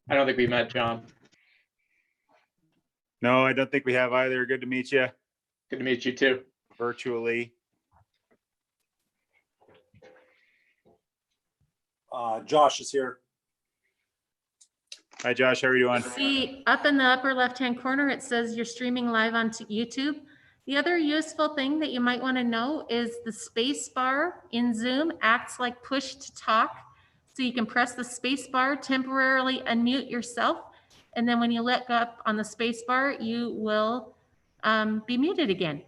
I don't think we met, John. No, I don't think we have either. Good to meet you Good to meet you too. virtually. Josh is here. Hi, Josh. How are you doing? See, up in the upper left-hand corner, it says you're streaming live on YouTube. The other useful thing that you might want to know is the space bar in Zoom acts like push to talk. So you can press the space bar, temporarily unmute yourself, and then when you let go up on the space bar, you will be muted again.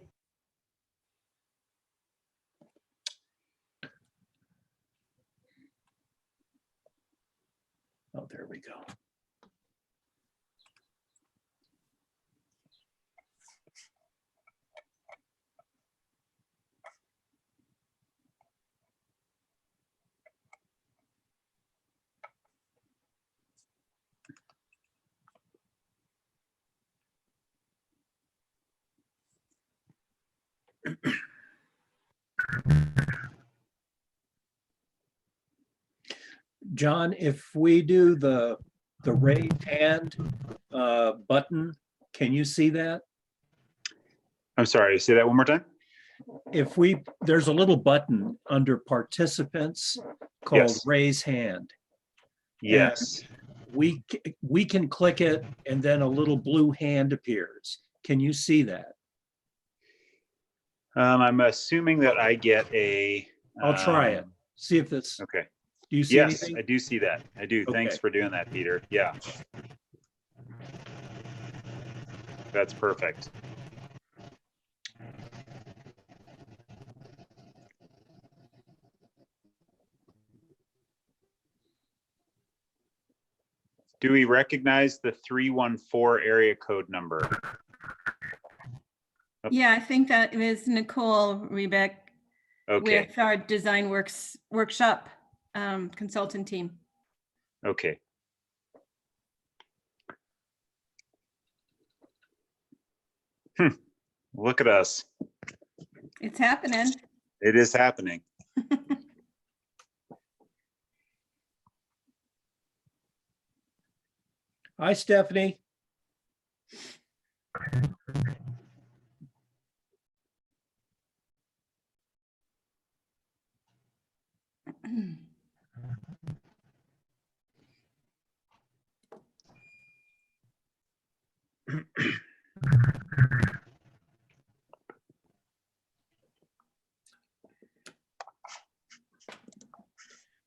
Oh, there we go. John, if we do the raised hand button, can you see that? I'm sorry. Say that one more time. If there's a little button under participants called Yes. raise hand. Yes. We can click it and then a little blue hand appears. Can you see that? I'm assuming that I get a. I'll try it. See if that's, Okay. do you see Yes, anything? I do see that. I do. Thanks Okay. for doing that, Peter. Yeah. That's perfect. Do we recognize the 314 area code number? Yeah, I think that is Nicole Rebeck Okay, with our Design Workshop consultant team. okay. Look at us. It's happening. It is happening. Hi, Stephanie.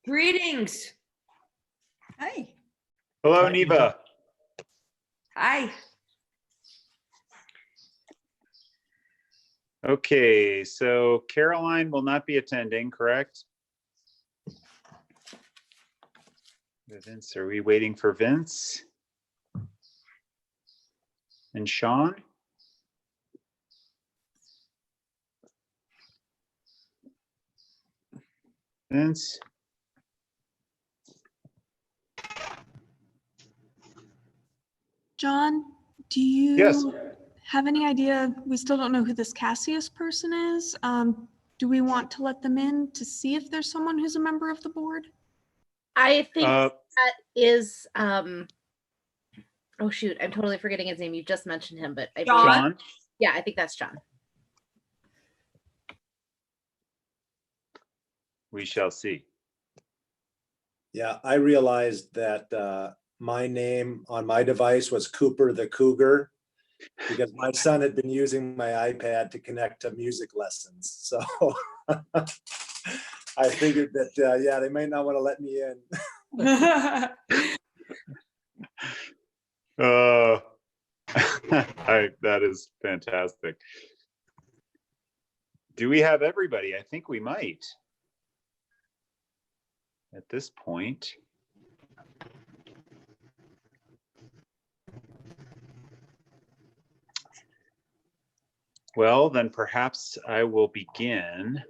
Greetings. Hi. Hello, Hi, Neva. Hi. Okay, so Caroline will not be attending, correct? Vince, are we waiting for Vince? And Sean? Vince? John, do you Yes. have any idea? We still don't know who this Cassius person is. Do we want to let them in to see if there's someone who's a member of the board? I think Uh, that is oh shoot, I'm totally forgetting his name. You just mentioned him, but I believe, Sean? yeah, I think that's John. We shall see. Yeah, I realized that my name on my device was Cooper the Cougar because my son had been using my iPad to connect to music lessons. So I figured that, yeah, they might not want to let me in. That is fantastic. Do we have everybody? I think we might. At this point. Well, then perhaps I will begin.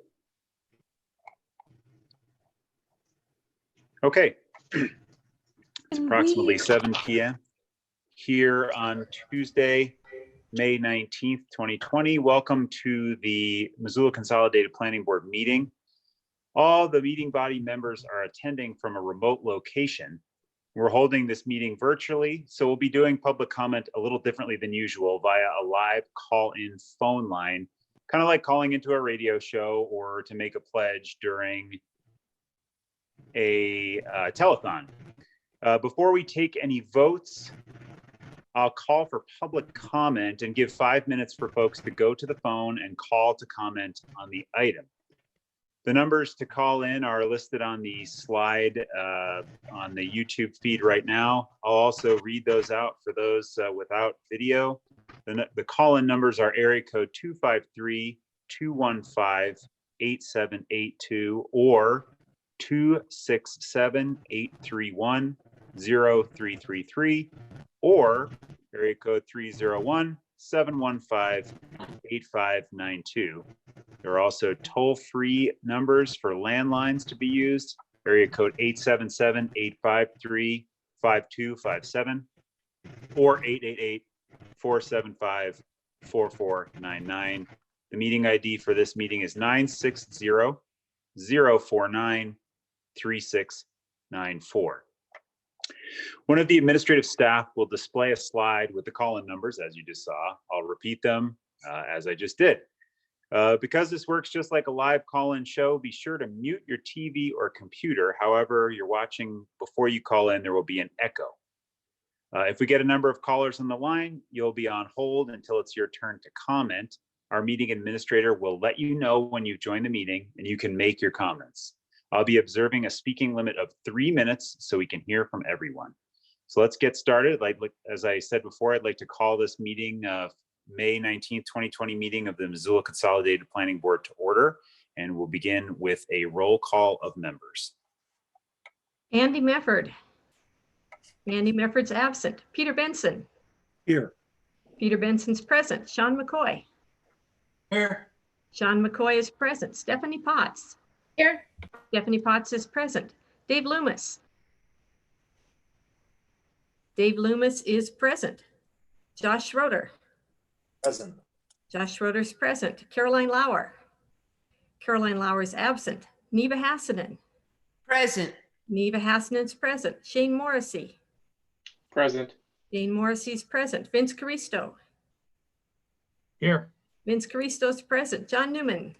Okay. It's approximately 7 p.m. here on Tuesday, May 19th, 2020. Welcome to the Missoula Consolidated Planning Board meeting. All the meeting body members are attending from a remote location. We're holding this meeting virtually, so we'll be doing public comment a little differently than usual via a live call-in phone line, kind of like calling into a radio show or to make a pledge during a telethon. Before we take any votes, I'll call for public comment and give 5 minutes for folks to go to the phone and call to comment on the item. The numbers to call in are listed on the slide on the YouTube feed right now. I'll also read those out for those without video. The call-in numbers are area code 253-215-8782 or 267-831-0333 or area code 301-715-8592. There are also toll-free numbers for landlines to be used. Area code 877-853-5257 or 888-475-4499. The meeting ID for this meeting is 960-049-3694. One of the administrative staff will display a slide with the call-in numbers, as you just saw. I'll repeat them as I just did. Because this works just like a live call-in show, be sure to mute your TV or computer. However, you're watching before you call in, there will be an echo. If we get a number of callers on the line, you'll be on hold until it's your turn to comment. Our meeting administrator will let you know when you join the meeting and you can make your comments. I'll be observing a speaking limit of 3 minutes so we can hear from everyone. So let's get started. As I said before, I'd like to call this meeting May 19th, 2020 meeting of the Missoula Consolidated Planning Board to order, and we'll begin with a roll call of members. Andy Mefford. Andy Mefford's absent. Peter Benson. Here. Peter Benson's present. Sean McCoy. Here. Sean McCoy is present. Stephanie Potts. Here. Stephanie Potts is present. Dave Loomis. Dave Loomis is present. Josh Schroeder. Present. Josh Schroeder's present. Caroline Lauer. Caroline Lauer is absent. Neva Hassanen. Present. Neva Hassanen's present. Shane Morrissey. Present. Shane Morrissey's present. Vince Caristo. Here. Vince Caristo's present. John Newman.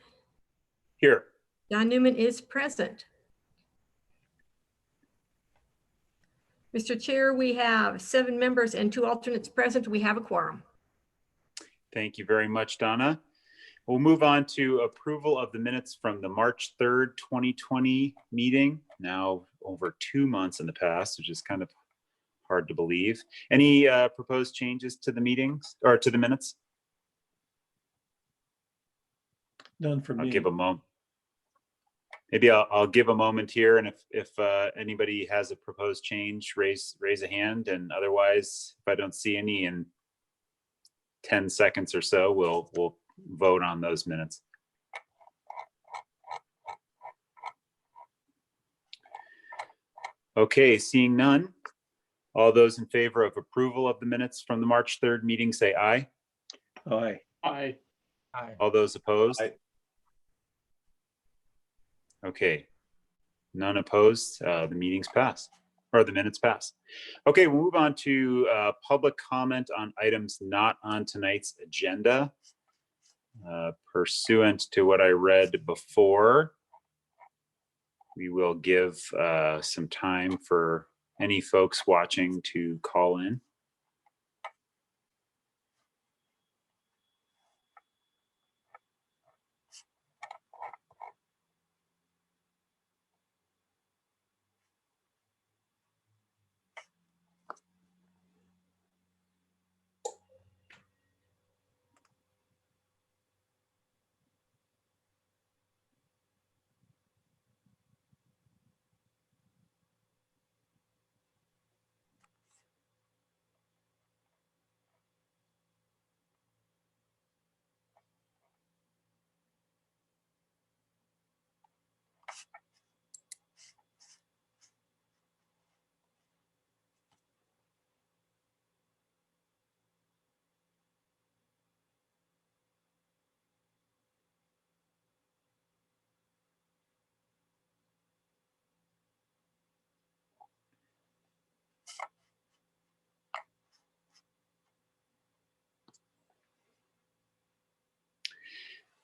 Here. John Newman is present. Mr. Chair, we have 7 members and 2 alternates present. We have a quorum. Thank you very much, Donna. We'll move on to approval of the minutes from the March 3rd, 2020 meeting. Now over 2 months in the past, which is kind of hard to believe. Any proposed changes to the meetings or to the minutes? None for I'll me. give a moment. Maybe I'll give a moment here, and if anybody has a proposed change, raise a hand, and otherwise, if I don't see any in 10 seconds or so, we'll vote on those minutes. Okay, seeing none. All those in favor of approval of the minutes from the March 3rd meeting, say aye. Aye. Aye. All those opposed? Aye. Okay, none opposed. The meeting's passed, or the minutes pass. Okay, we'll move on to public comment on items not on tonight's agenda. Pursuant to what I read before, we will give some time for any folks watching to call in.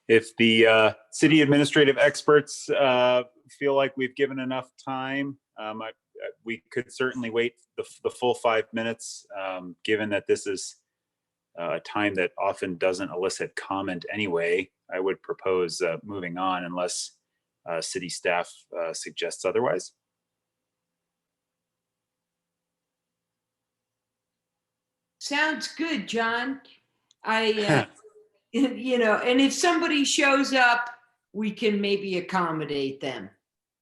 If the city administrative experts feel like we've given enough time, we could certainly wait the full 5 minutes, given that this is a time that often doesn't elicit comment anyway. I would propose moving on unless city staff suggests otherwise. Sounds good, John. You know, and if somebody shows up, we can maybe accommodate them.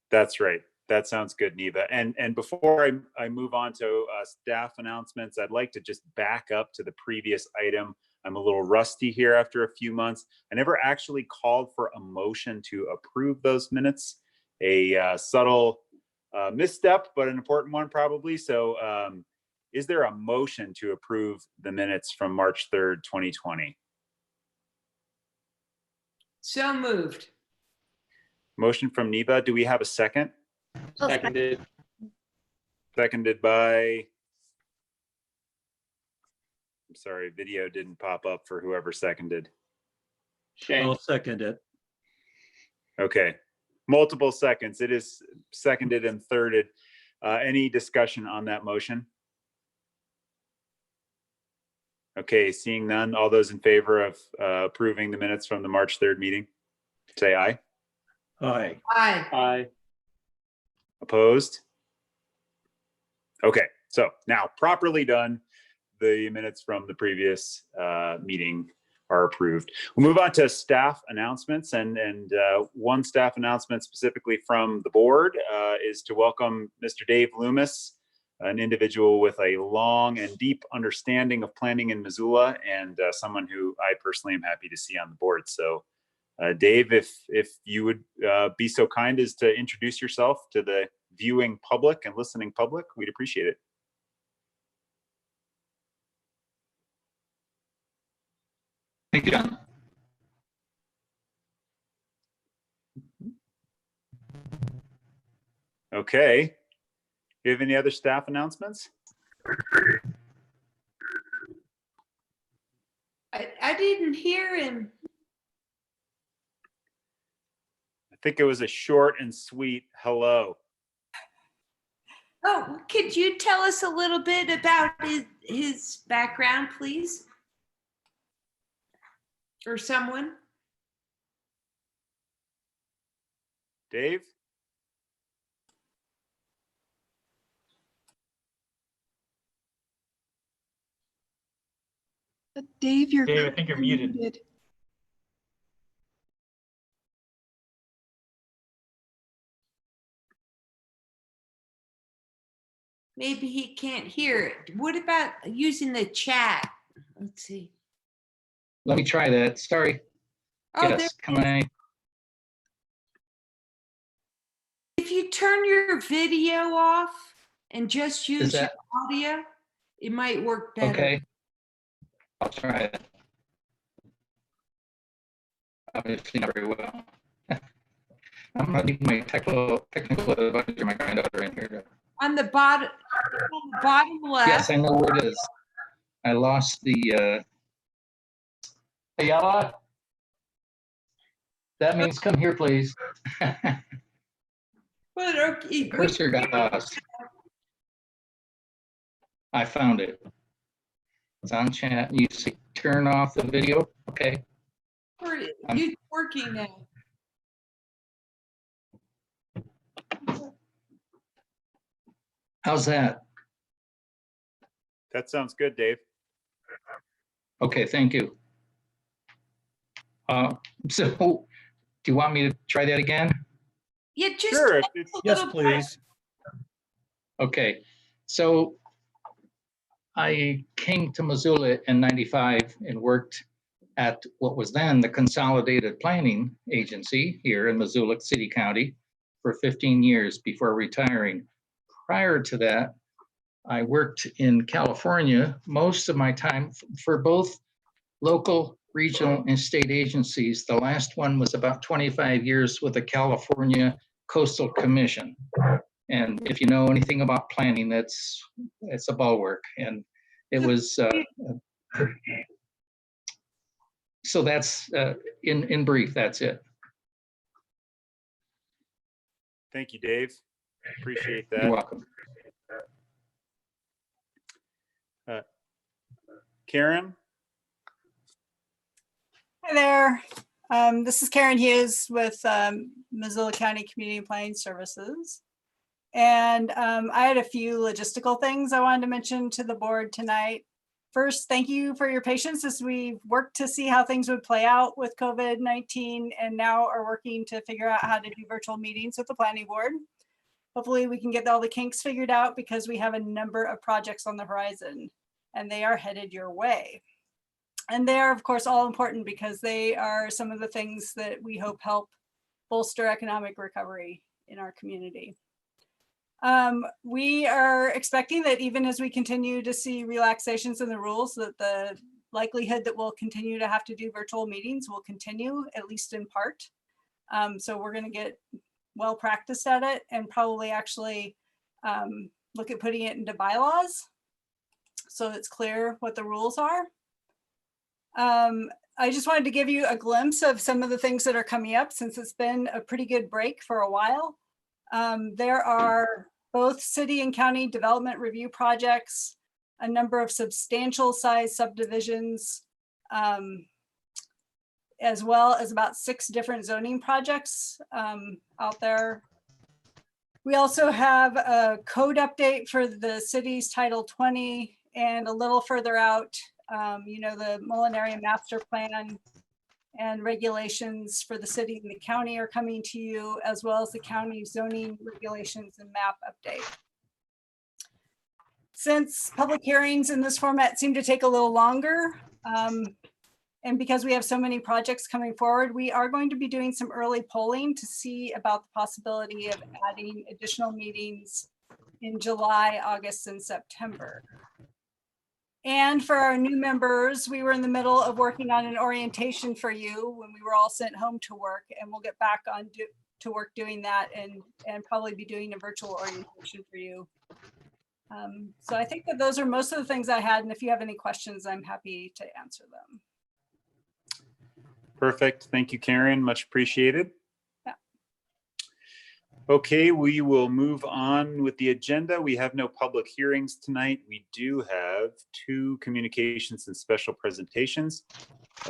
That's right. That sounds good, Neva. And before I move on to staff announcements, I'd like to just back up to the previous item. I'm a little rusty here after a few months. I never actually called for a motion to approve those minutes. A subtle misstep, but an important one probably. So is there a motion to approve the minutes from March 3rd, 2020? So moved. Motion from Neva. Do we have a second? Seconded. Seconded by, I'm sorry, video didn't pop up for whoever seconded. Shane. I'll second it. Okay, multiple seconds. It is seconded and thirded. Any discussion on that motion? Okay, seeing none, all those in favor of approving the minutes from the March 3rd meeting, say aye. Aye. Aye. Aye. Opposed? Okay, so now properly done, the minutes from the previous meeting are approved. We'll move on to staff announcements, and one staff announcement specifically from the board is to welcome Mr. Dave Loomis, an individual with a long and deep understanding of planning in Missoula, and someone who I personally am happy to see on the board. So Dave, if you would be so kind as to introduce yourself to the viewing public and listening public, we'd appreciate it. Thank you, John. Okay. Do you have any other staff announcements? I didn't hear him. I think it was a short and sweet hello. Oh, could you tell us a little bit about his background, please? Or someone? Dave? Dave, Dave, I think you're muted. Maybe he can't hear it. What about using the chat? Let's see. Let me try that. Sorry. Oh, Yes, can I? if you turn your video off and just use your that- audio, it might work better. Okay. I'll try it. Obviously not very well. I'm not even my technical advisor, my granddaughter in here. On the bottom left. Yes, I know where it is. I lost the, hey, Yala. That means come here, please. But okay, Cursor got lost. I found it. It's on chat. You see, turn off the video. Okay. it's working now. How's that? That sounds good, Dave. Okay, thank you. So do you want me to try that again? Yeah, just Sure. talk a Yes, little please. Okay, so I came to Missoula in '95 and worked at what was then the Consolidated Planning Agency here in Missoula City County for 15 years before retiring. Prior to that, I worked in California most of my time for both local, regional, and state agencies. The last one was about 25 years with the California Coastal Commission. And if you know anything about planning, it's a bulwark. And it was So that's, in brief, that's it. Thank you, Dave. Appreciate You're that. welcome. Karen? Hi there. This is Karen Hughes with Missoula County Community Planning Services. And I had a few logistical things I wanted to mention to the board tonight. First, thank you for your patience as we worked to see how things would play out with COVID-19 and now are working to figure out how to do virtual meetings with the planning board. Hopefully we can get all the kinks figured out because we have a number of projects on the horizon and they are headed your way. And they are, of course, all important because they are some of the things that we hope help bolster economic recovery in our community. We are expecting that even as we continue to see relaxations in the rules, that the likelihood that we'll continue to have to do virtual meetings will continue, at least in part. So we're going to get well practiced at it and probably actually look at putting it into bylaws so it's clear what the rules are. I just wanted to give you a glimpse of some of the things that are coming up since it's been a pretty good break for a while. There are both city and county development review projects, a number of substantial size subdivisions, as well as about 6 different zoning projects out there. We also have a code update for the city's Title 20 and a little further out, you know, the Molinarian Master Plan and regulations for the city and the county are coming to you, as well as the county zoning regulations and map update. Since public hearings in this format seem to take a little longer, and because we have so many projects coming forward, we are going to be doing some early polling to see about the possibility of adding additional meetings in July, August, and September. And for our new members, we were in the middle of working on an orientation for you when we were all sent home to work, and we'll get back on to work doing that and probably be doing a virtual orientation for you. So I think that those are most of the things I had, and if you have any questions, I'm happy to answer them. Perfect. Thank you, Karen. Much appreciated. Yeah. Okay, we will move on with the agenda. We have no public hearings tonight. We do have 2 communications and special presentations.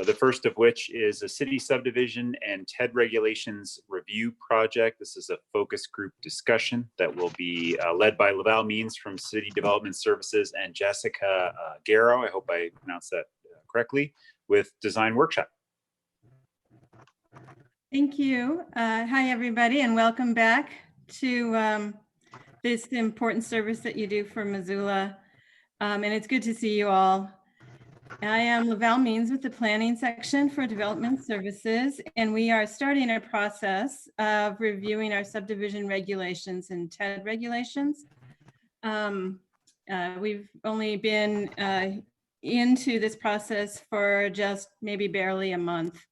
The first of which is a city subdivision and TED regulations review project. This is a focus group discussion that will be led by Laval Means from City Development Services and Jessica Garrow, I hope I pronounced that correctly, with Design Workshop. Thank you. Hi, everybody, and welcome back to this important service that you do for Missoula. And it's good to see you all. I am Laval Means with the planning section for development services, and we are starting a process of reviewing our subdivision regulations and TED regulations. We've only been into this process for just maybe barely a month.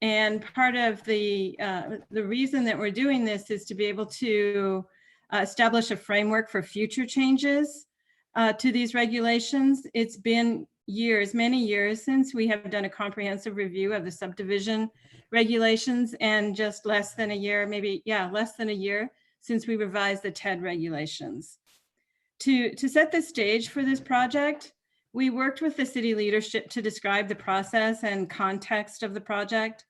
And part of the reason that we're doing this is to be able to establish a framework for future changes to these regulations. It's been years, many years since we have done a comprehensive review of the subdivision regulations, and just less than a year, maybe, yeah, less than a year since we revised the TED regulations. To set the stage for this project, we worked with the city leadership to describe the process and context of the project.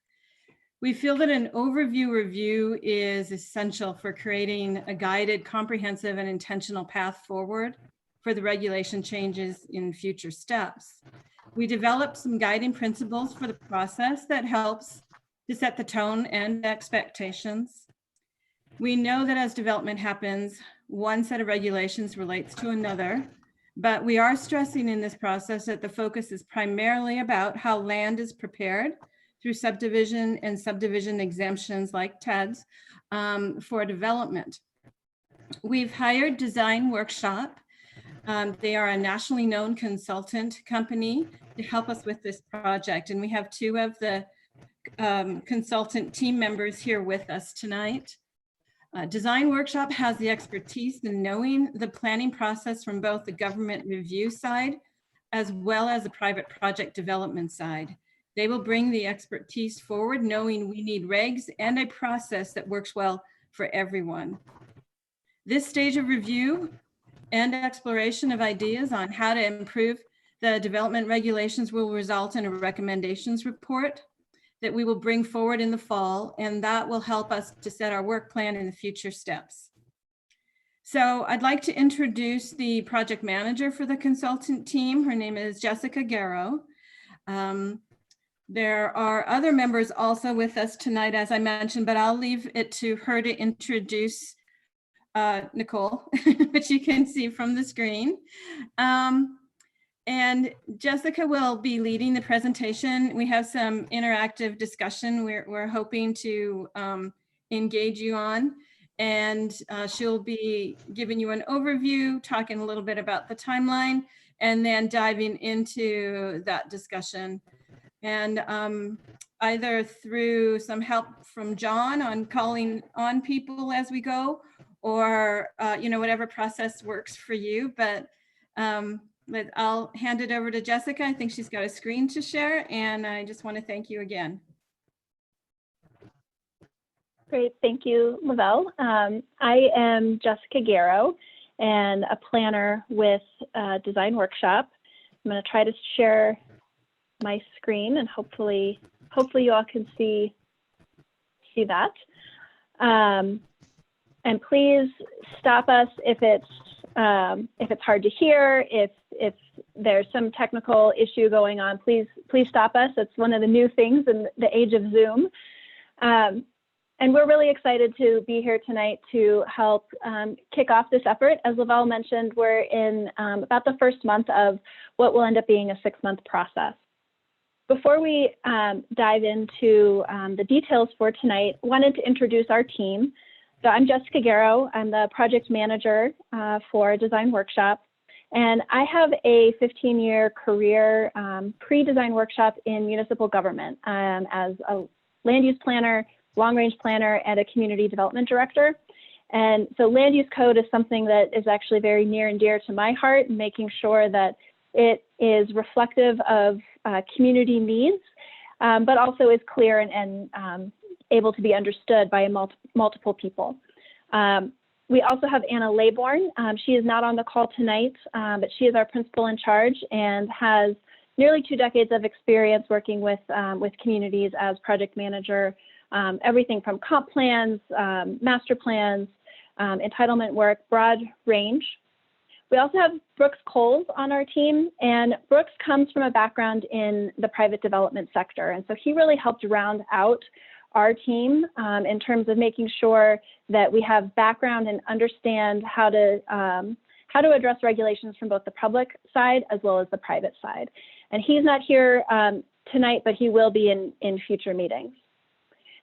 We feel that an overview review is essential for creating a guided, comprehensive, and intentional path forward for the regulation changes in future steps. We developed some guiding principles for the process that helps to set the tone and expectations. We know that as development happens, one set of regulations relates to another, but we are stressing in this process that the focus is primarily about how land is prepared through subdivision and subdivision exemptions like TEDs for development. We've hired Design Workshop. They are a nationally known consultant company to help us with this project. And we have 2 of the consultant team members here with us tonight. Design Workshop has the expertise in knowing the planning process from both the government review side as well as the private project development side. They will bring the expertise forward, knowing we need regs and a process that works well for everyone. This stage of review and exploration of ideas on how to improve the development regulations will result in a recommendations report that we will bring forward in the fall, and that will help us to set our work plan and the future steps. So I'd like to introduce the project manager for the consultant team. Her name is Jessica Garrow. There are other members also with us tonight, as I mentioned, but I'll leave it to her to introduce Nicole, which you can see from the screen. And Jessica will be leading the presentation. We have some interactive discussion we're hoping to engage you on. And she'll be giving you an overview, talking a little bit about the timeline, and then diving into that discussion. And either through some help from John on calling on people as we go, or whatever process works for you. But I'll hand it over to Jessica. I think she's got a screen to share, and I just want to thank you again. Great, thank you, Lavelle. I am Jessica Garrow and a planner with Design Workshop. I'm going to try to share my screen, and hopefully you all can see that. And please stop us if it's hard to hear, if there's some technical issue going on. Please stop us. It's one of the new things in the age of Zoom. And we're really excited to be here tonight to help kick off this effort. As Lavelle mentioned, we're in about the first month of what will end up being a 6-month process. Before we dive into the details for tonight, I wanted to introduce our team. So I'm Jessica Garrow. I'm the project manager for Design Workshop. And I have a 15-year career pre-Design Workshop in municipal government as a land use planner, long-range planner, and a community development director. And so land use code is something that is actually very near and dear to my heart, making sure that it is reflective of community needs, but also is clear and able to be understood by multiple people. We also have Anna Laybourne. She is not on the call tonight, but she is our principal in charge and has nearly 2 decades of experience working with communities as project manager, everything from comp plans, master plans, entitlement work, broad range. We also have Brooks Coles on our team, and Brooks comes from a background in the private development sector. And so he really helped round out our team in terms of making sure that we have background and understand how to address regulations from both the public side as well as the private side. And he's not here tonight, but he will be in future meetings.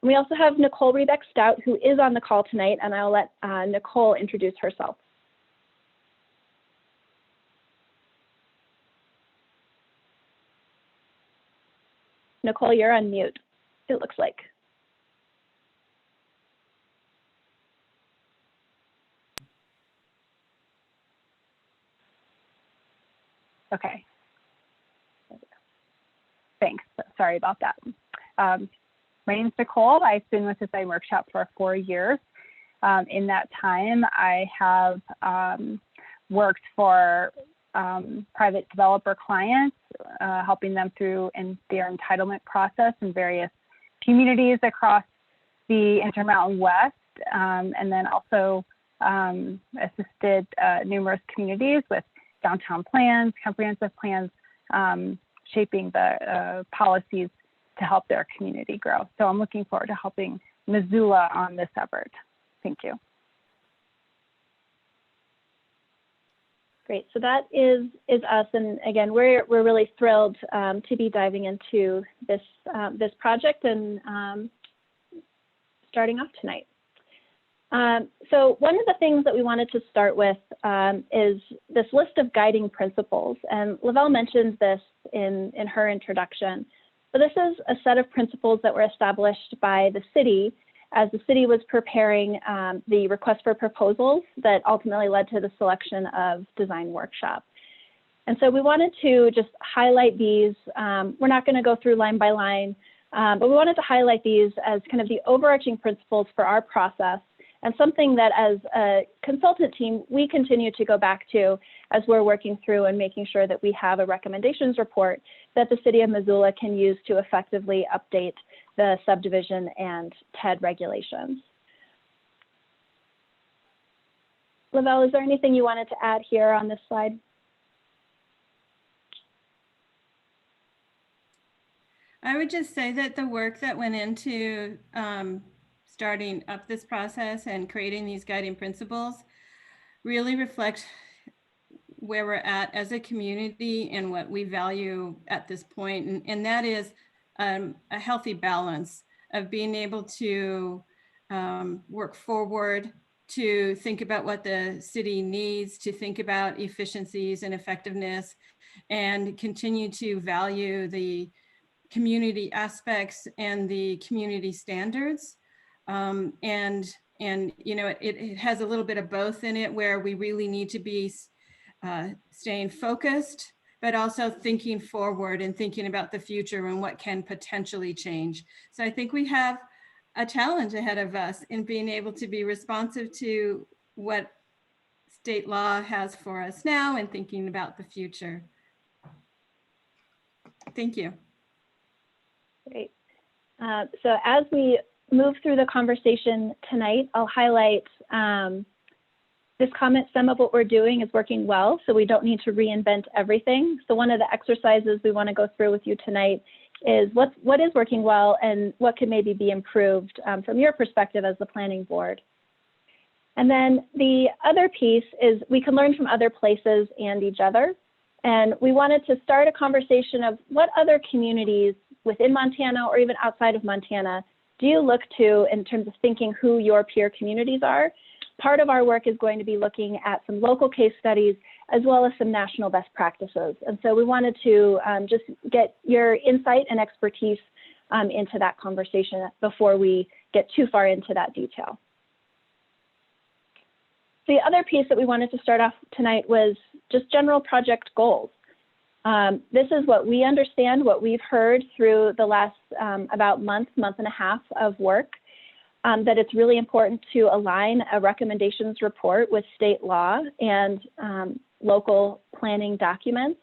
And we also have Nicole Rebeck Stout, who is on the call tonight, and I'll let Nicole introduce herself. Nicole, you're on mute, it looks like. Okay. Thanks. Sorry about that. My name is Nicole. I've been with Design Workshop for 4 years. In that time, I have worked for private developer clients, helping them through their entitlement process in various communities across the Intermountain West, and then also assisted numerous communities with downtown plans, comprehensive plans, shaping the policies to help their community grow. So I'm looking forward to helping Missoula on this effort. Thank you. Great, so that is us, and again, we're really thrilled to be diving into this project and starting off tonight. So one of the things that we wanted to start with is this list of guiding principles, and Lavelle mentioned this in her introduction. But this is a set of principles that were established by the city as the city was preparing the request for proposals that ultimately led to the selection of Design Workshop. And so we wanted to just highlight these. We're not going to go through line by line, but we wanted to highlight these as kind of the overarching principles for our process, and something that as a consultant team, we continue to go back to as we're working through and making sure that we have a recommendations report that the City of Missoula can use to effectively update the subdivision and TED regulations. Lavelle, is there anything you wanted to add here on this slide? I would just say that the work that went into starting up this process and creating these guiding principles really reflect where we're at as a community and what we value at this point. And that is a healthy balance of being able to work forward, to think about what the city needs, to think about efficiencies and effectiveness, and continue to value the community aspects and the community standards. And you know, it has a little bit of both in it, where we really need to be staying focused, but also thinking forward and thinking about the future and what can potentially change. So I think we have a challenge ahead of us in being able to be responsive to what state law has for us now and thinking about the future. Thank you. Great. So as we move through the conversation tonight, I'll highlight this comment: some of what we're doing is working well, so we don't need to reinvent everything. So one of the exercises we want to go through with you tonight is what is working well and what could maybe be improved from your perspective as the planning board. And then the other piece is we can learn from other places and each other. And we wanted to start a conversation of what other communities within Montana or even outside of Montana do you look to in terms of thinking who your peer communities are? Part of our work is going to be looking at some local case studies as well as some national best practices. And so we wanted to just get your insight and expertise into that conversation before we get too far into that detail. The other piece that we wanted to start off tonight was just general project goals. This is what we understand, what we've heard through the last about month and a half of work, that it's really important to align a recommendations report with state law and local planning documents,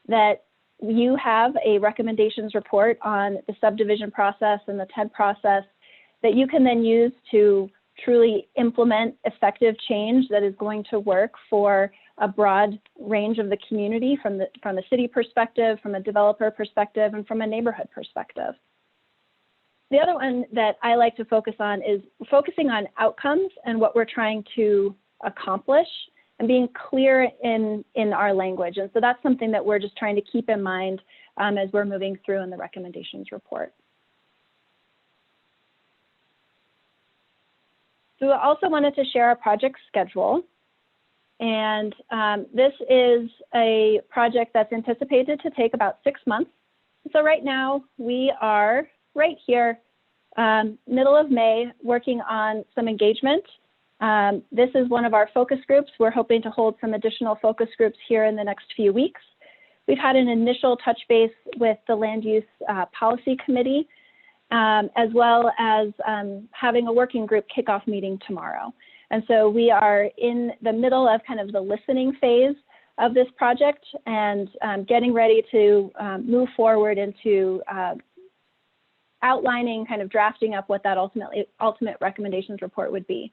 that you have a recommendations report on the subdivision process and the TED process that you can then use to truly implement effective change that is going to work for a broad range of the community, from the city perspective, from a developer perspective, and from a neighborhood perspective. The other one that I like to focus on is focusing on outcomes and what we're trying to accomplish and being clear in our language. And so that's something that we're just trying to keep in mind as we're moving through in the recommendations report. So we also wanted to share our project schedule. And this is a project that's anticipated to take about 6 months. So right now we are right here, middle of May, working on some engagement. This is one of our focus groups. We're hoping to hold some additional focus groups here in the next few weeks. We've had an initial touch base with the Land Use Policy Committee, as well as having a working group kickoff meeting tomorrow. And so we are in the middle of kind of the listening phase of this project and getting ready to move forward into outlining, kind of drafting up what that ultimate recommendations report would be.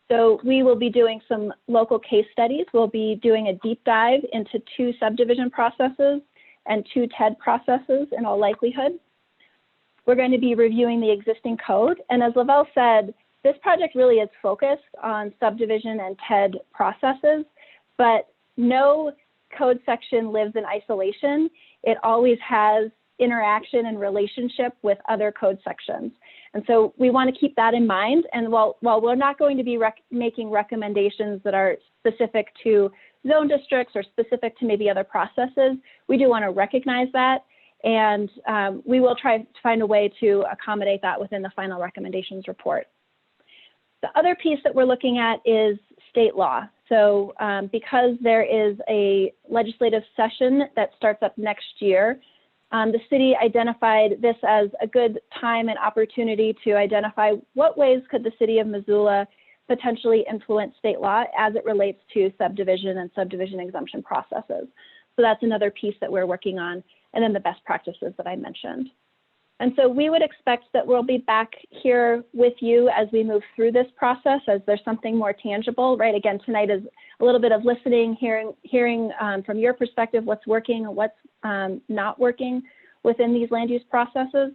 So we will be doing some local case studies. We'll be doing a deep dive into 2 subdivision processes and 2 TED processes in all likelihood. We're going to be reviewing the existing code. And as Lavelle said, this project really is focused on subdivision and TED processes, but no code section lives in isolation. It always has interaction and relationship with other code sections. And so we want to keep that in mind. And while we're not going to be making recommendations that are specific to zone districts or specific to maybe other processes, we do want to recognize that. And we will try to find a way to accommodate that within the final recommendations report. The other piece that we're looking at is state law. So because there is a legislative session that starts up next year, the city identified this as a good time and opportunity to identify what ways could the city of Missoula potentially influence state law as it relates to subdivision and subdivision exemption processes. So that's another piece that we're working on, and then the best practices that I mentioned. And so we would expect that we'll be back here with you as we move through this process, as there's something more tangible, right? Again, tonight is a little bit of listening, hearing from your perspective what's working and what's not working within these land use processes.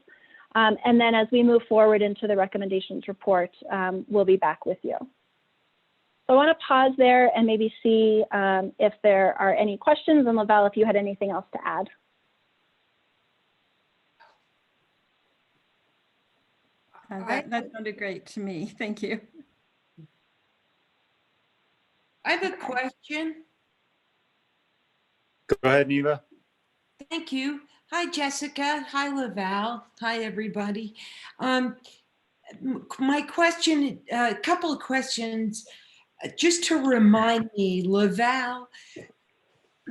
And then as we move forward into the recommendations report, we'll be back with you. So I want to pause there and maybe see if there are any questions, and Lavelle, if you had anything else to add. That sounded great to me. Thank you. I have a question. Go ahead, Neva. Thank you. Hi, Jessica. Hi, Lavelle. Hi, everybody. My question, a couple of questions, just to remind me, Lavelle,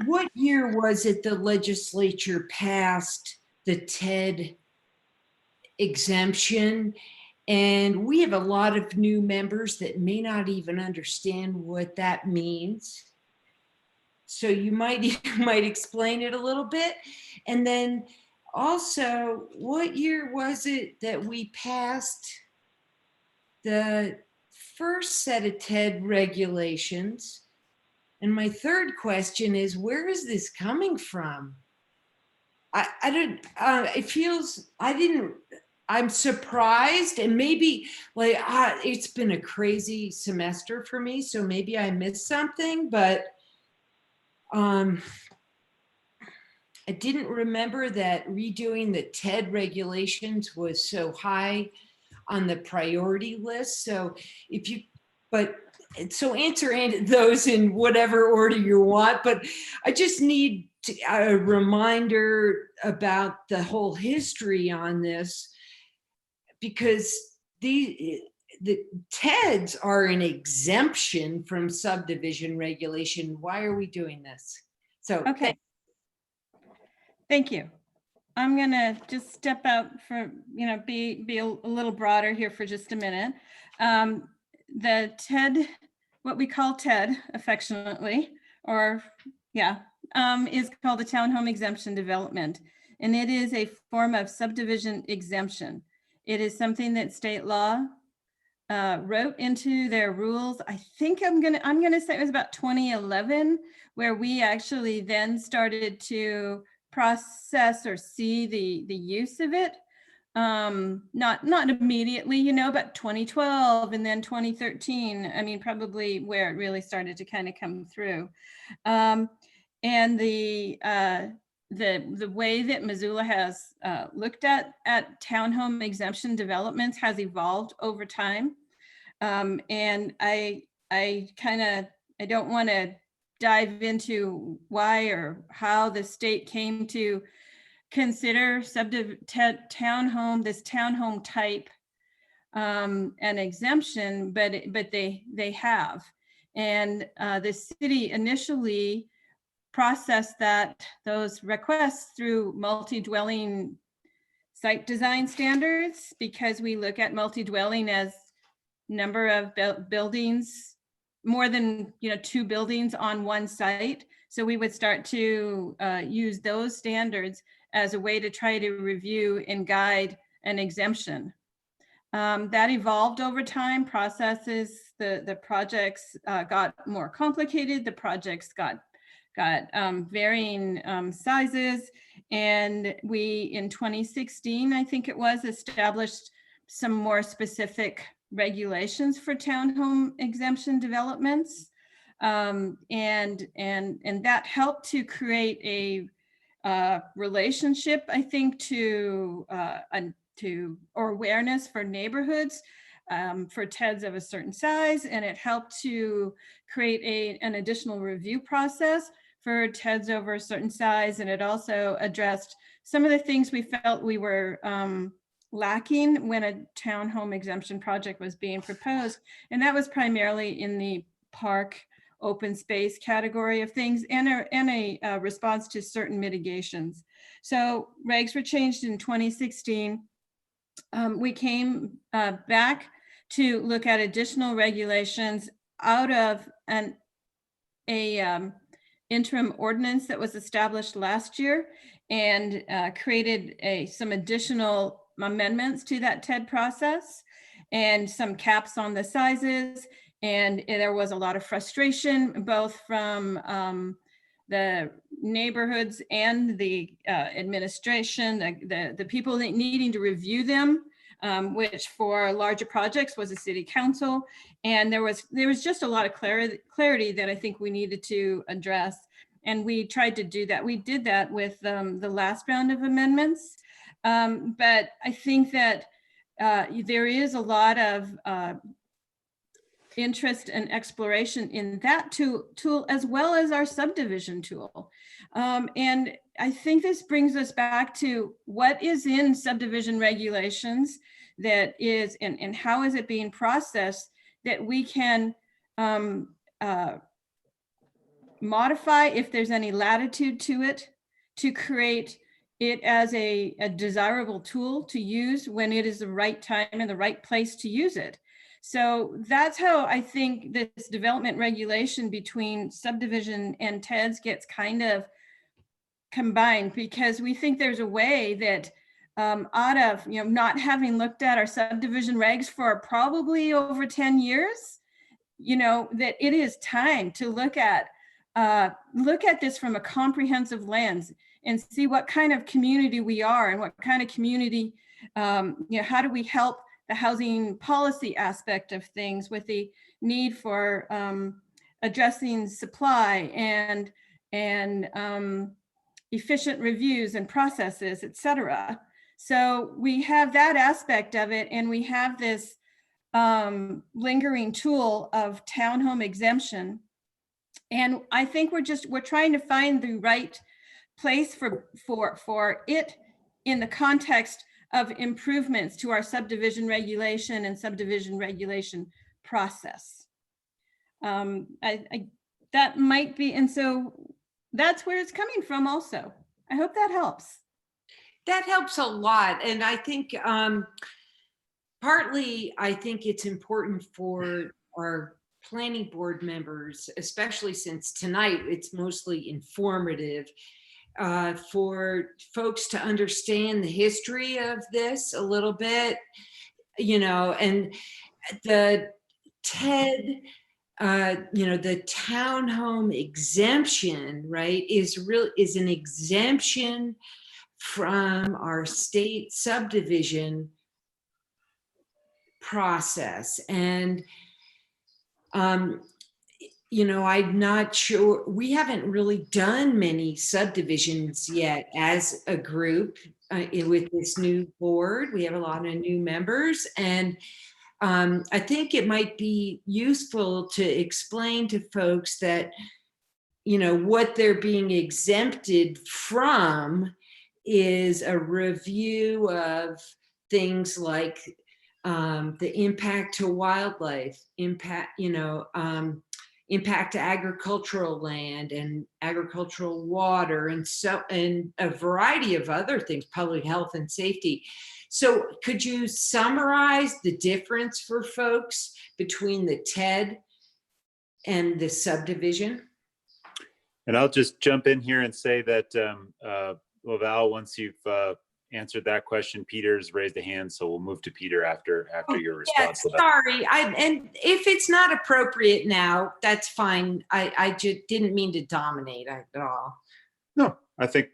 what year was it the legislature passed the TED exemption? And we have a lot of new members that may not even understand what that means. So you might explain it a little bit. And then also, what year was it that we passed the first set of TED regulations? And my third question is, where is this coming from? I'm surprised, and maybe like it's been a crazy semester for me, so maybe I missed something, but I didn't remember that redoing the TED regulations was so high on the priority list. So so answer those in whatever order you want, but I just need a reminder about the whole history on this, because the TEDs are an exemption from subdivision regulation. Why are we doing this? So, okay. Thank you. I'm gonna just step out for, be a little broader here for just a minute. The TED, what we call TED affectionately, is called a townhome exemption development. And it is a form of subdivision exemption. It is something that state law wrote into their rules. I think I'm gonna say it was about 2011, where we actually then started to process or see the use of it. Not immediately, but 2012 and then 2013. I mean, probably where it really started to kind of come through. And the way that Missoula has looked at townhome exemption developments has evolved over time. And I don't want to dive into why or how the state came to consider this townhome type an exemption, but they have. And the city initially processed those requests through multi-dwelling site design standards, because we look at multi-dwelling as number of buildings, more than 2 buildings on one site. So we would start to use those standards as a way to try to review and guide an exemption. That evolved over time. Processes, the projects got more complicated. The projects got varying sizes. And we, in 2016, I think it was, established some more specific regulations for townhome exemption developments. And that helped to create a relationship, I think, to awareness for neighborhoods for TEDs of a certain size, and it helped to create an additional review process for TEDs over a certain size, and it also addressed some of the things we felt we were lacking when a townhome exemption project was being proposed, and that was primarily in the park open space category of things, and a response to certain mitigations. So regs were changed in 2016. We came back to look at additional regulations out of an interim ordinance that was established last year, and created some additional amendments to that TED process and some caps on the sizes. And there was a lot of frustration, both from the neighborhoods and the administration, the people that needing to review them, which for larger projects was a city council. And there was just a lot of clarity that I think we needed to address. And we tried to do that. We did that with the last round of amendments. But I think that there is a lot of interest and exploration in that tool, as well as our subdivision tool. And I think this brings us back to what is in subdivision regulations that is, and how is it being processed, that we can modify if there's any latitude to it, to create it as a desirable tool to use when it is the right time and the right place to use it. So that's how I think this development regulation between subdivision and TEDs gets kind of combined, because we think there's a way that out of, not having looked at our subdivision regs for probably over 10 years, that it is time to look at this from a comprehensive lens and see what kind of community we are and what kind of community, how do we help the housing policy aspect of things with the need for addressing supply and efficient reviews and processes, et cetera. So we have that aspect of it, and we have this lingering tool of townhome exemption. And I think we're trying to find the right place for it in the context of improvements to our subdivision regulation and subdivision regulation process. That might be, and so that's where it's coming from also. I hope that helps. That helps a lot. And I think partly, I think it's important for our planning board members, especially since tonight it's mostly informative, for folks to understand the history of this a little bit, and the TED, the townhome exemption, right, is an exemption from our state subdivision process. And I'm not sure, we haven't really done many subdivisions yet as a group with this new board. We have a lot of new members, and I think it might be useful to explain to folks that, what they're being exempted from is a review of things like the impact to wildlife, impact to agricultural land and agricultural water, and a variety of other things, public health and safety. So could you summarize the difference for folks between the TED and the subdivision? And I'll just jump in here and say that, Laval, once you've answered that question, Peter's raised a hand, so we'll move to Peter after your response. Yeah, sorry, and if it's not appropriate now, that's fine. I just didn't mean to dominate at all. No, I think,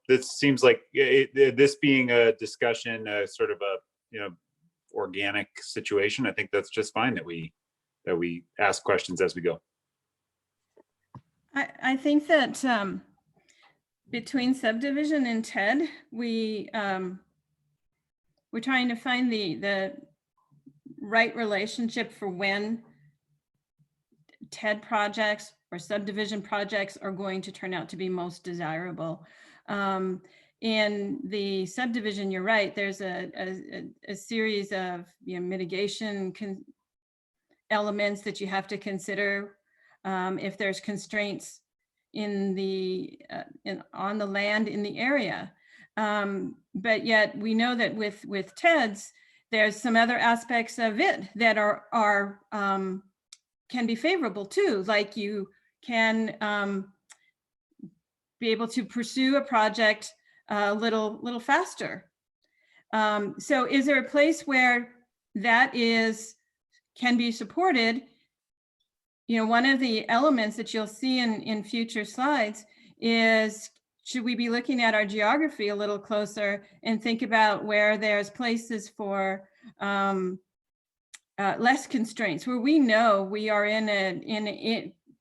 this seems like this being a discussion, sort of a, organic situation. I think that's just fine that we ask questions as we go. I think that between subdivision and TED, we're trying to find the right relationship for when TED projects or subdivision projects are going to turn out to be most desirable. In the subdivision, you're right, there's a series of mitigation elements that you have to consider. if there's constraints in the on the land in the area. But yet we know that with TEDS, there's some other aspects of it that are can be favorable too, like you can be able to pursue a project a little faster. So is there a place where that can be supported? You know, one of the elements that you'll see in future slides is, should we be looking at our geography a little closer and think about where there's places for less constraints, where we know we are in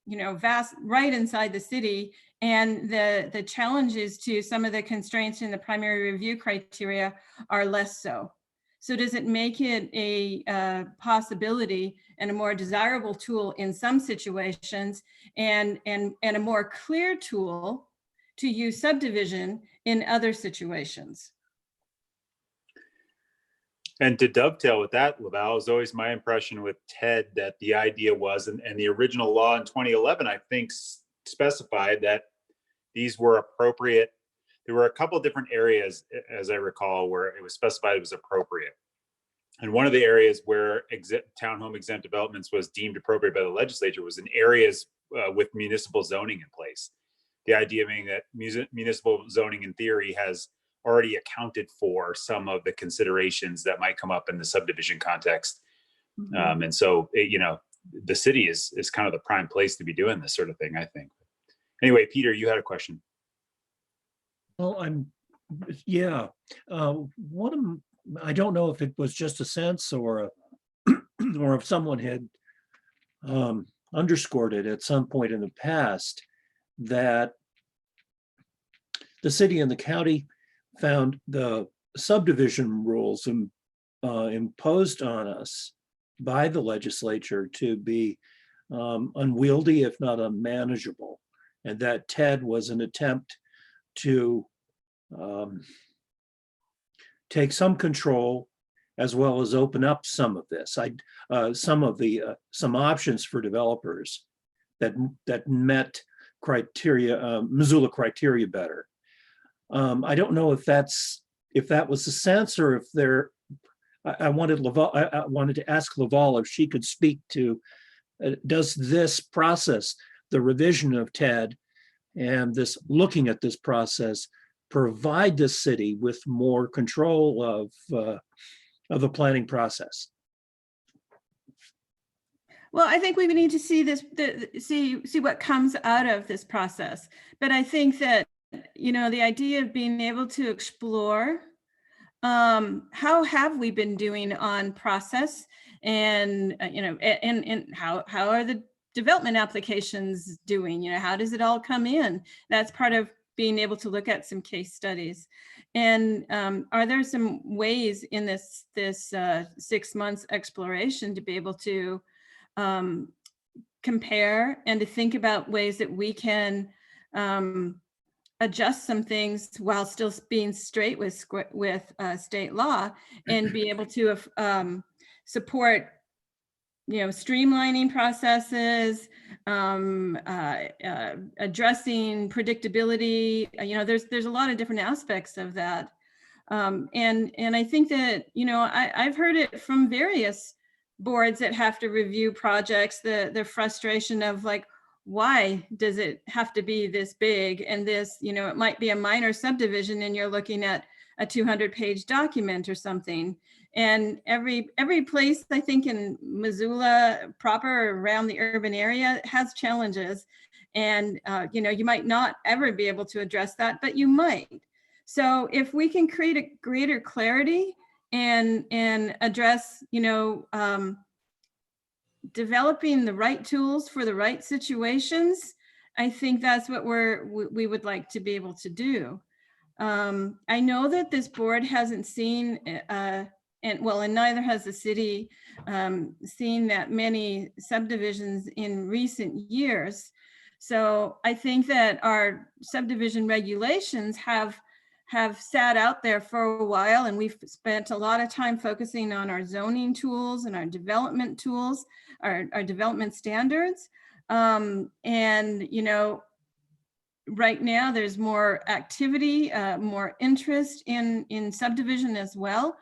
you know, vast, right inside the city, and the challenges to some of the constraints in the primary review criteria are less so. So does it make it a possibility and a more desirable tool in some situations, and a more clear tool to use subdivision in other situations? And to dovetail with that, Laval, is always my impression with TED that the idea was, and the original law in 2011, I think, specified that these were appropriate. There were a couple of different areas, as I recall, where it was specified it was appropriate. And one of the areas where townhome exempt developments was deemed appropriate by the legislature was in areas with municipal zoning in place. The idea being that municipal zoning in theory has already accounted for some of the considerations that might come up in the subdivision context. Mm-hmm. And so, you know, the city is kind of the prime place to be doing this sort of thing, I think. Anyway, Peter, you had a question. Well, I don't know if it was just a sense or or if someone had underscored it at some point in the past, that the city and the county found the subdivision rules imposed on us by the legislature to be unwieldy, if not unmanageable, and that TED was an attempt to take some control as well as open up some of this. Some options for developers that met criteria, Missoula criteria better. I don't know if that was the sense, or if I wanted to ask Laval if she could speak to, does this process, the revision of TED and this looking at this process, provide the city with more control of the planning process? Well, I think we need to see this, see what comes out of this process. But I think that, you know, the idea of being able to explore how have we been doing on process, and you know, and how are the development applications doing? You know, how does it all come in? That's part of being able to look at some case studies. And are there some ways in this 6 months exploration to be able to compare and to think about ways that we can adjust some things while still being straight with state law, and be able to support, you know, streamlining processes, addressing predictability. You know, there's a lot of different aspects of that. And I think that, you know, I've heard it from various boards that have to review projects, the frustration of like, why does it have to be this big? And this, you know, it might be a minor subdivision and you're looking at a 200-page document or something. And every place, I think, in Missoula proper, around the urban area, has challenges. And, you know, you might not ever be able to address that, but you might. So if we can create a greater clarity and address, you know, developing the right tools for the right situations, I think that's what we would like to be able to do. I know that this board hasn't seen, and neither has the city, seen that many subdivisions in recent years. So I think that our subdivision regulations have sat out there for a while, and we've spent a lot of time focusing on our zoning tools and our development tools, our development standards. And, you know, right now there's more activity, more interest in subdivision as well.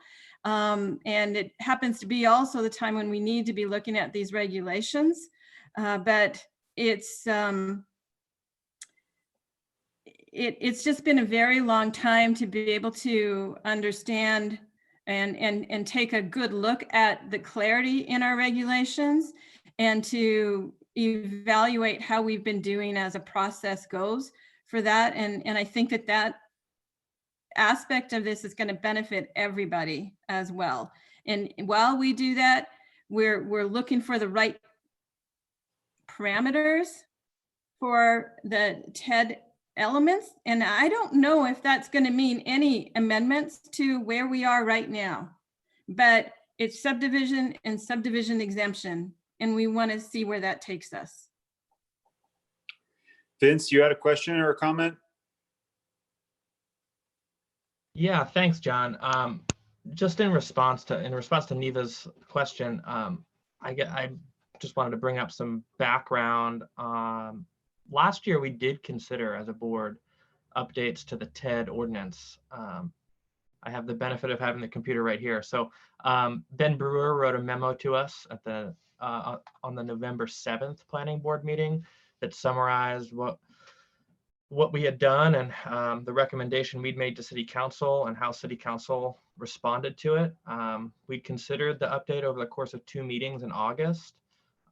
And it happens to be also the time when we need to be looking at these regulations. But it's just been a very long time to be able to understand and take a good look at the clarity in our regulations and to evaluate how we've been doing as a process goes for that. And I think that that aspect of this is going to benefit everybody as well. And while we do that, we're looking for the right parameters for the TED elements. And I don't know if that's going to mean any amendments to where we are right now, but it's subdivision and subdivision exemption. And we want to see where that takes us. Vince, you had a question or a comment? Yeah, thanks, John. Just in response to Neva's question, I just wanted to bring up some background. Last year, we did consider as a board updates to the TED ordinance. I have the benefit of having the computer right here. So Ben Brewer wrote a memo to us at the on the November 7th planning board meeting that summarized what we had done and the recommendation we'd made to City Council and how City Council responded to it. We considered the update over the course of 2 meetings in August.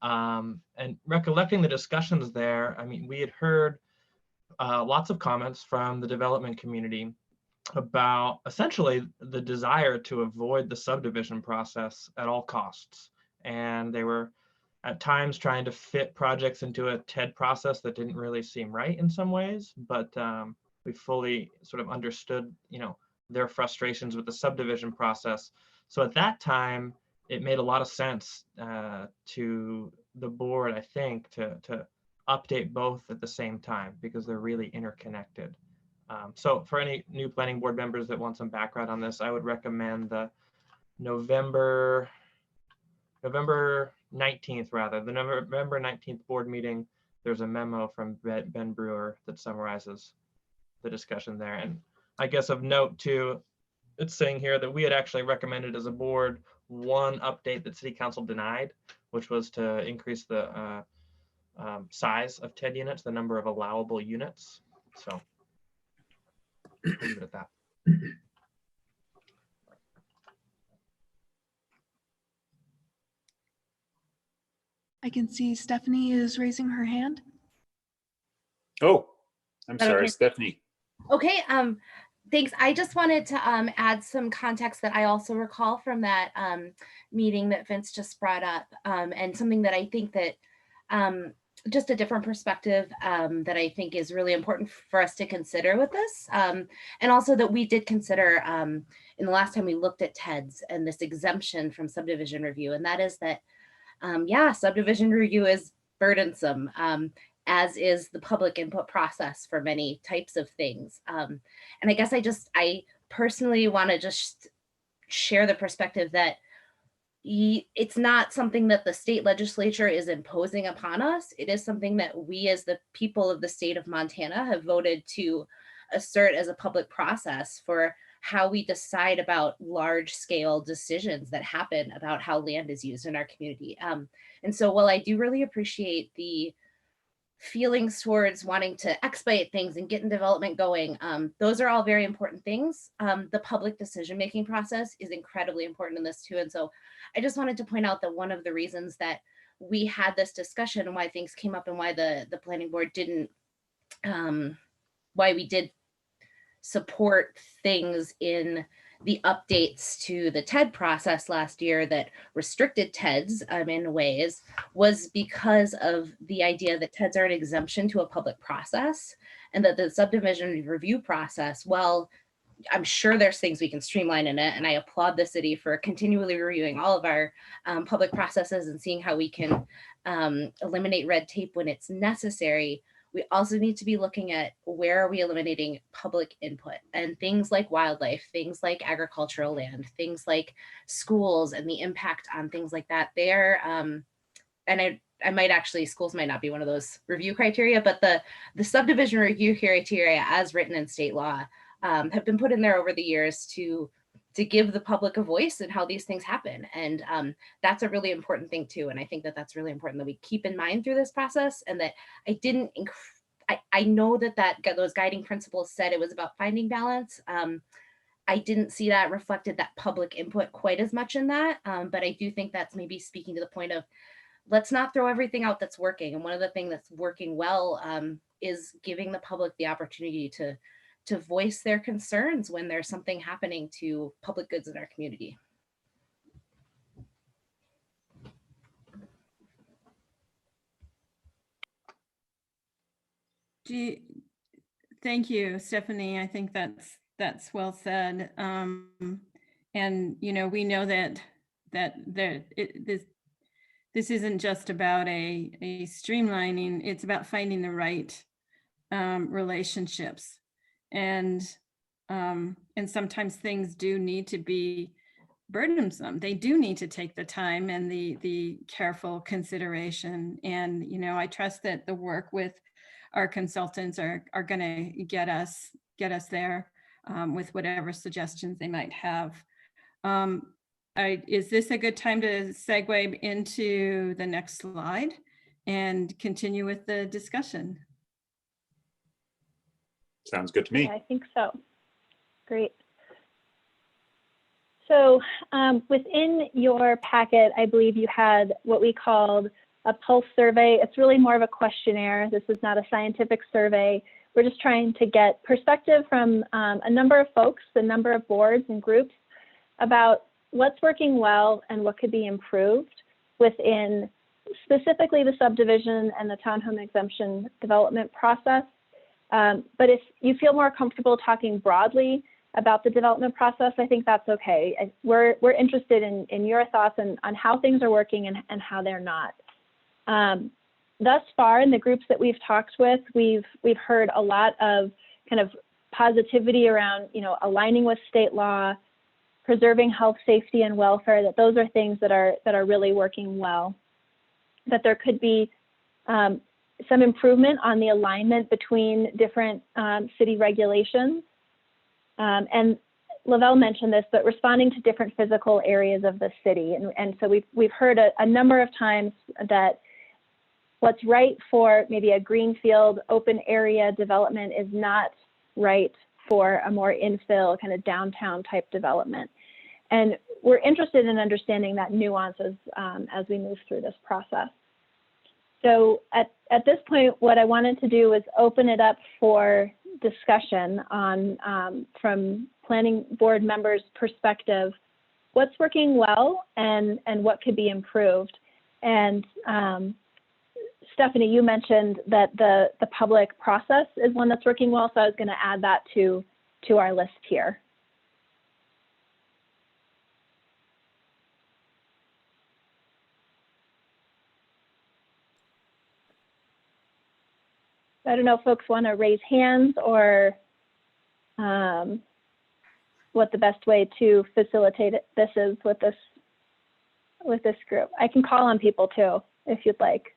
And recollecting the discussions there, I mean, we had heard lots of comments from the development community about essentially the desire to avoid the subdivision process at all costs. And they were at times trying to fit projects into a TED process that didn't really seem right in some ways, but we fully sort of understood, you know, their frustrations with the subdivision process. So at that time, it made a lot of sense to the board, I think, to update both at the same time because they're really interconnected. So for any new planning board members that want some background on this, I would recommend the November 19th, rather, the November 19th board meeting. There's a memo from Ben Brewer that summarizes the discussion there. And I guess of note too, it's saying here that we had actually recommended as a board one update that City Council denied, which was to increase the size of TED units, the number of allowable units. So I'll leave it at that. I can see Stephanie is raising her hand. Oh, I'm sorry, Okay. Stephanie. Okay, thanks. I just wanted to add some context that I also recall from that meeting that Vince just brought up, and something that I think that just a different perspective that I think is really important for us to consider with this, and also that we did consider in the last time we looked at TEDs and this exemption from subdivision review, and that is that yeah, subdivision review is burdensome, as is the public input process for many types of things. And I guess I personally want to just share the perspective that it's not something that the state legislature is imposing upon us. It is something that we as the people of the state of Montana have voted to assert as a public process for how we decide about large scale decisions that happen about how land is used in our community. And so while I do really appreciate the feelings towards wanting to expedite things and getting development going, those are all very important things. The public decision-making process is incredibly important in this too. And so I just wanted to point out that one of the reasons that we had this discussion and why things came up and why the planning board didn't, why we did support things in the updates to the TED process last year that restricted TEDs in ways was because of the idea that TEDs are an exemption to a public process, and that the subdivision review process, well, I'm sure there's things we can streamline in it, and I applaud the city for continually reviewing all of our public processes and seeing how we can eliminate red tape when it's necessary. We also need to be looking at where are we eliminating public input, and things like wildlife, things like agricultural land, things like schools and the impact on things like that. They're, and schools might not be one of those review criteria, but the subdivision review criteria as written in state law have been put in there over the years to give the public a voice in how these things happen. And that's a really important thing too. And I think that that's really important that we keep in mind through this process, and that I know that those guiding principles said it was about finding balance. I didn't see that reflected, that public input, quite as much in that. But I do think that's maybe speaking to the point of, let's not throw everything out that's working. And one of the things that's working well is giving the public the opportunity to voice their concerns when there's something happening to public goods in our community. Thank you, Stephanie. I think that's well said. And we know that this isn't just about a streamlining. It's about finding the right relationships, and sometimes things do need to be burdensome. They do need to take the time and the careful consideration. And I trust that the work with our consultants are going to get us there with whatever suggestions they might have. Is this a good time to segue into the next slide and continue with the discussion? Sounds good to me. Yeah, I think so. Great. So within your packet, I believe you had what we called a pulse survey. It's really more of a questionnaire. This is not a scientific survey. We're just trying to get perspective from a number of folks, a number of boards and groups about what's working well and what could be improved within specifically the subdivision and the townhome exemption development process. But if you feel more comfortable talking broadly about the development process, I think that's okay. We're interested in your thoughts on how things are working and how they're not. Thus far, in the groups that we've talked with, we've heard a lot of kind of positivity around, aligning with state law, preserving health, safety, and welfare, that those are things that are really working well. That there could be some improvement on the alignment between different city regulations. And Lavelle mentioned this, but responding to different physical areas of the city. And so we've heard a number of times that what's right for maybe a greenfield open area development is not right for a more infill kind of downtown type development. And we're interested in understanding that nuances as we move through this process. So at this point, what I wanted to do was open it up for discussion on, from planning board members' perspective, what's working well and what could be improved. And Stephanie, you mentioned that the public process is one that's working well, so I was going to add that to our list here. I don't know if folks want to raise hands or what the best way to facilitate this is with this group. I can call on people too, if you'd like.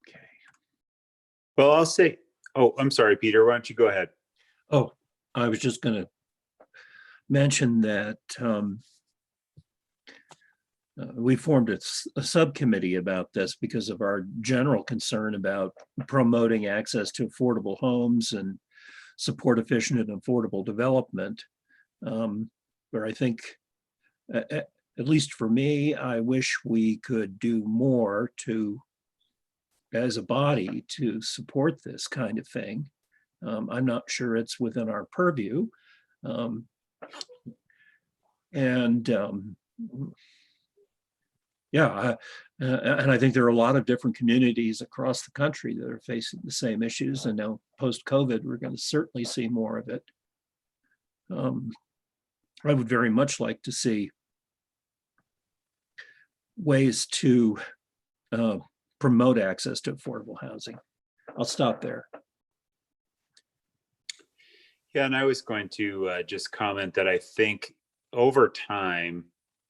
Okay. Well, I'll say, oh, I'm sorry, Peter, why don't you go ahead? Oh, I was just going to mention that we formed a subcommittee about this because of our general concern about promoting access to affordable homes and support efficient and affordable development. Where I think, at least for me, I wish we could do more as a body to support this kind of thing. I'm not sure it's within our purview. Yeah, and I think there are a lot of different communities across the country that are facing the same issues. And now post-COVID, we're going to certainly see more of it. I would very much like to see ways to promote access to affordable housing. I'll stop there. Yeah, and I was going to just comment that I think over time,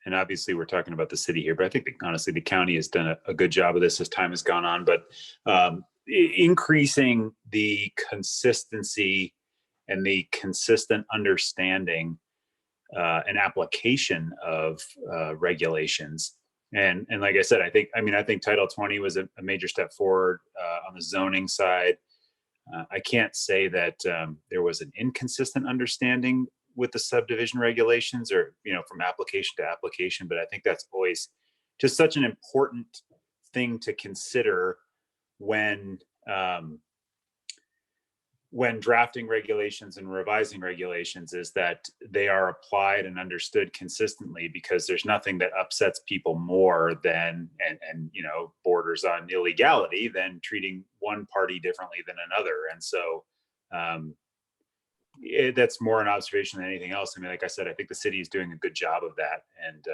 and obviously we're talking about the city here, but I think honestly the county has done a good job of this as time has gone on, but increasing the consistency and the consistent understanding and application of regulations. And like I said, I think Title 20 was a major step forward on the zoning side. I can't say that there was an inconsistent understanding with the subdivision regulations or, from application to application, but I think that's always just such an important thing to consider when drafting regulations and revising regulations, is that they are applied and understood consistently, because there's nothing that upsets people more than and borders on illegality than treating one party differently than another. And so that's more an observation than anything else. I mean, like I said, I think the city is doing a good job of that. And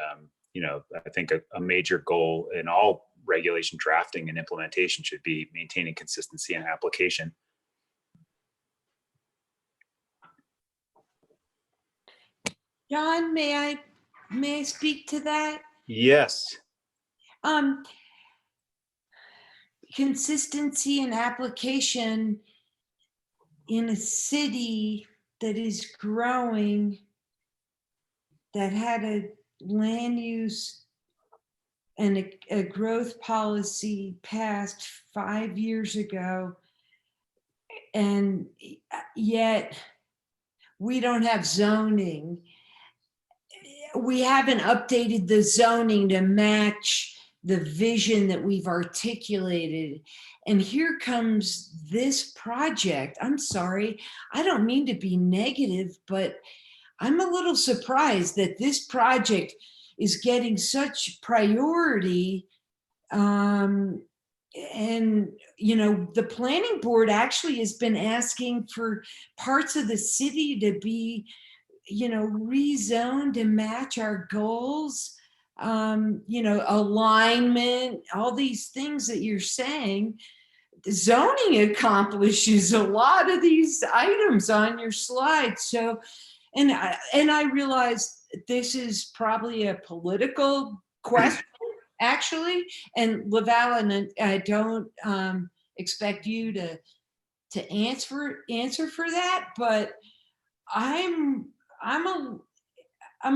I think a major goal in all regulation drafting and implementation should be maintaining consistency and application. John, may I speak to that? Yes. Consistency and application in a city that is growing, that had a land use and a growth policy passed 5 years ago, and yet we don't have zoning. We haven't updated the zoning to match the vision that we've articulated. And here comes this project. I'm sorry, I don't mean to be negative, but I'm a little surprised that this project is getting such priority. And, the planning board actually has been asking for parts of the city to be rezoned to match our goals, alignment, all these things that you're saying. Zoning accomplishes a lot of these items on your slide. So, and I realize this is probably a political question, actually, and LaValle, I don't expect you to answer for that, but I'm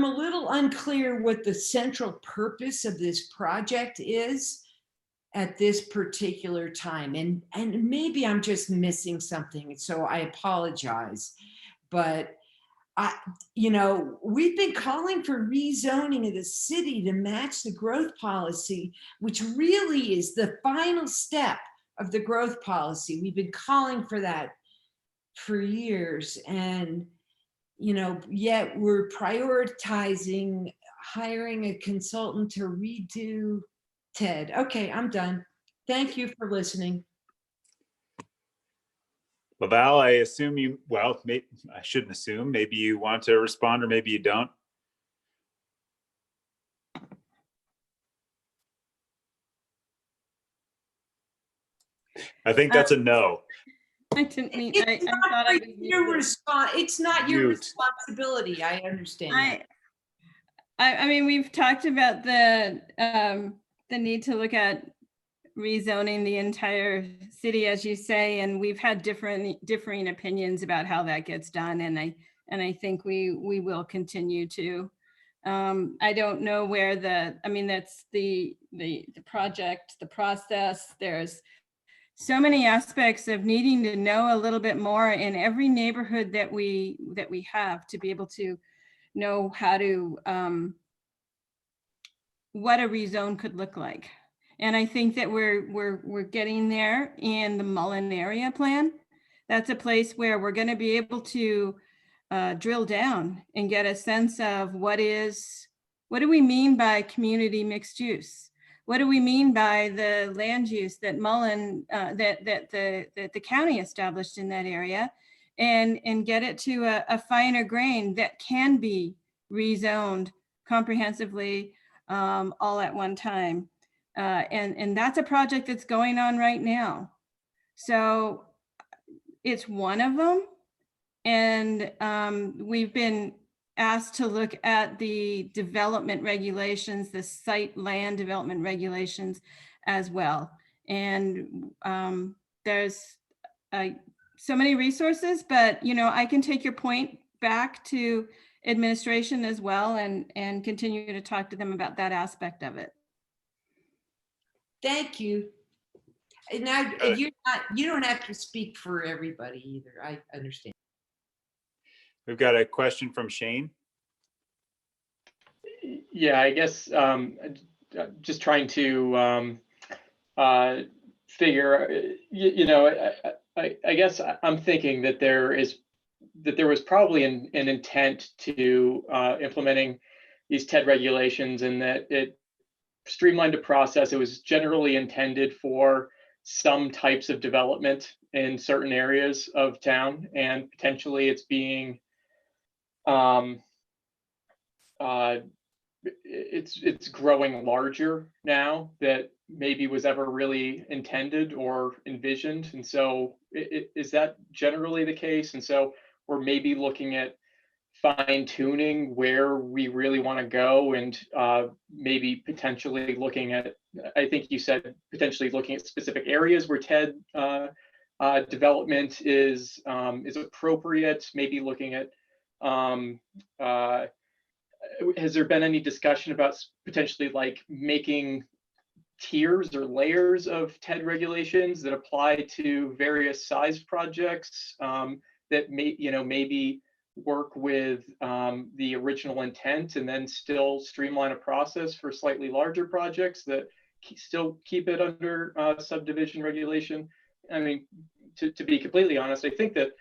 a little unclear what the central purpose of this project is at this particular time. And maybe I'm just missing something, so I apologize. But we've been calling for rezoning of the city to match the growth policy, which really is the final step of the growth policy. We've been calling for that for years. And yet we're prioritizing hiring a consultant to redo TED. Okay, I'm done. Thank you for listening. LaValle, I assume I shouldn't assume, maybe you want to respond or maybe you don't. I think that's a no. I didn't mean. It's not your responsibility. I understand. I mean, we've talked about the need to look at rezoning the entire city, as you say, and we've had differing opinions about how that gets done, and I think we will continue to. I don't know where that's the project, the process. There's so many aspects of needing to know a little bit more in every neighborhood that we have, to be able to know how to what a rezone could look like. And I think that we're getting there in the Mullen area plan. That's a place where we're going to be able to drill down and get a sense of what do we mean by community mixed use? What do we mean by the land use that Mullen, that the county established in that area, and get it to a finer grain that can be rezoned comprehensively all at one time. And that's a project that's going on right now. So it's one of them, And we've been asked to look at the development regulations, the site land development regulations as well. And there's so many resources, but I can take your point back to administration as well and continue to talk to them about that aspect of it. Thank you. And now you don't have to speak for everybody either. I understand. We've got a question from Shane. Yeah, I guess just trying to figure, I guess I'm thinking that there was probably an intent to implementing these TED regulations, and that it streamlined a process. It was generally intended for some types of development in certain areas of town, and potentially it's being it's growing larger now that maybe was ever really intended or envisioned. And so is that generally the case? And so we're maybe looking at fine tuning where we really want to go, and maybe potentially looking at, I think you said potentially looking at specific areas where TED development is appropriate, maybe looking at has there been any discussion about potentially like making tiers or layers of TED regulations that apply to various size projects that maybe work with the original intent, and then still streamline a process for slightly larger projects that still keep it under subdivision regulation? I mean, to be completely honest, I think that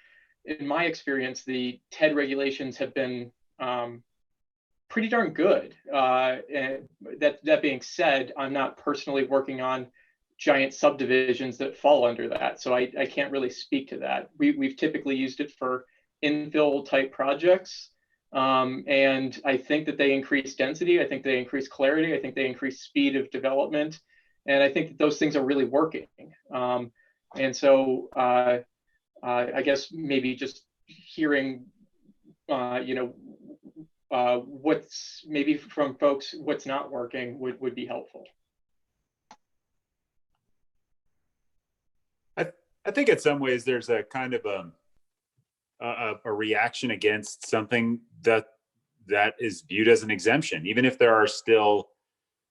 in my experience, the TED regulations have been pretty darn good. And that being said, I'm not personally working on giant subdivisions that fall under that, so I can't really speak to that. We've typically used it for infill type projects, and I think that they increase density. I think they increase clarity. I think they increase speed of development, and I think that those things are really working. And so I guess maybe just hearing, what's maybe from folks, what's not working would be helpful. I think in some ways there's a kind of a reaction against something that is viewed as an exemption, even if there are still,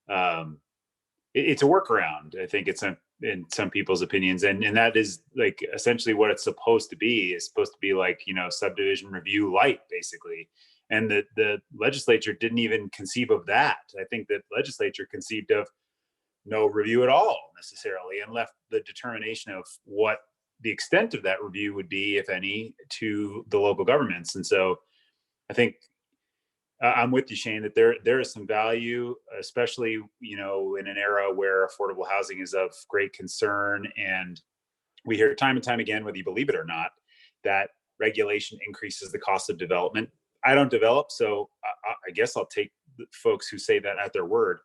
it's a workaround. I think it's in some people's opinions, and that is like essentially what it's supposed to be. It's supposed to be like, subdivision review light, basically. And the legislature didn't even conceive of that. I think that legislature conceived of no review at all necessarily, and left the determination of what the extent of that review would be, if any, to the local governments. And so I think I'm with you, Shane, that there is some value, especially, in an era where affordable housing is of great concern. And we hear time and time again, whether you believe it or not, that regulation increases the cost of development. I don't develop, so I guess I'll take the folks who say that at their word.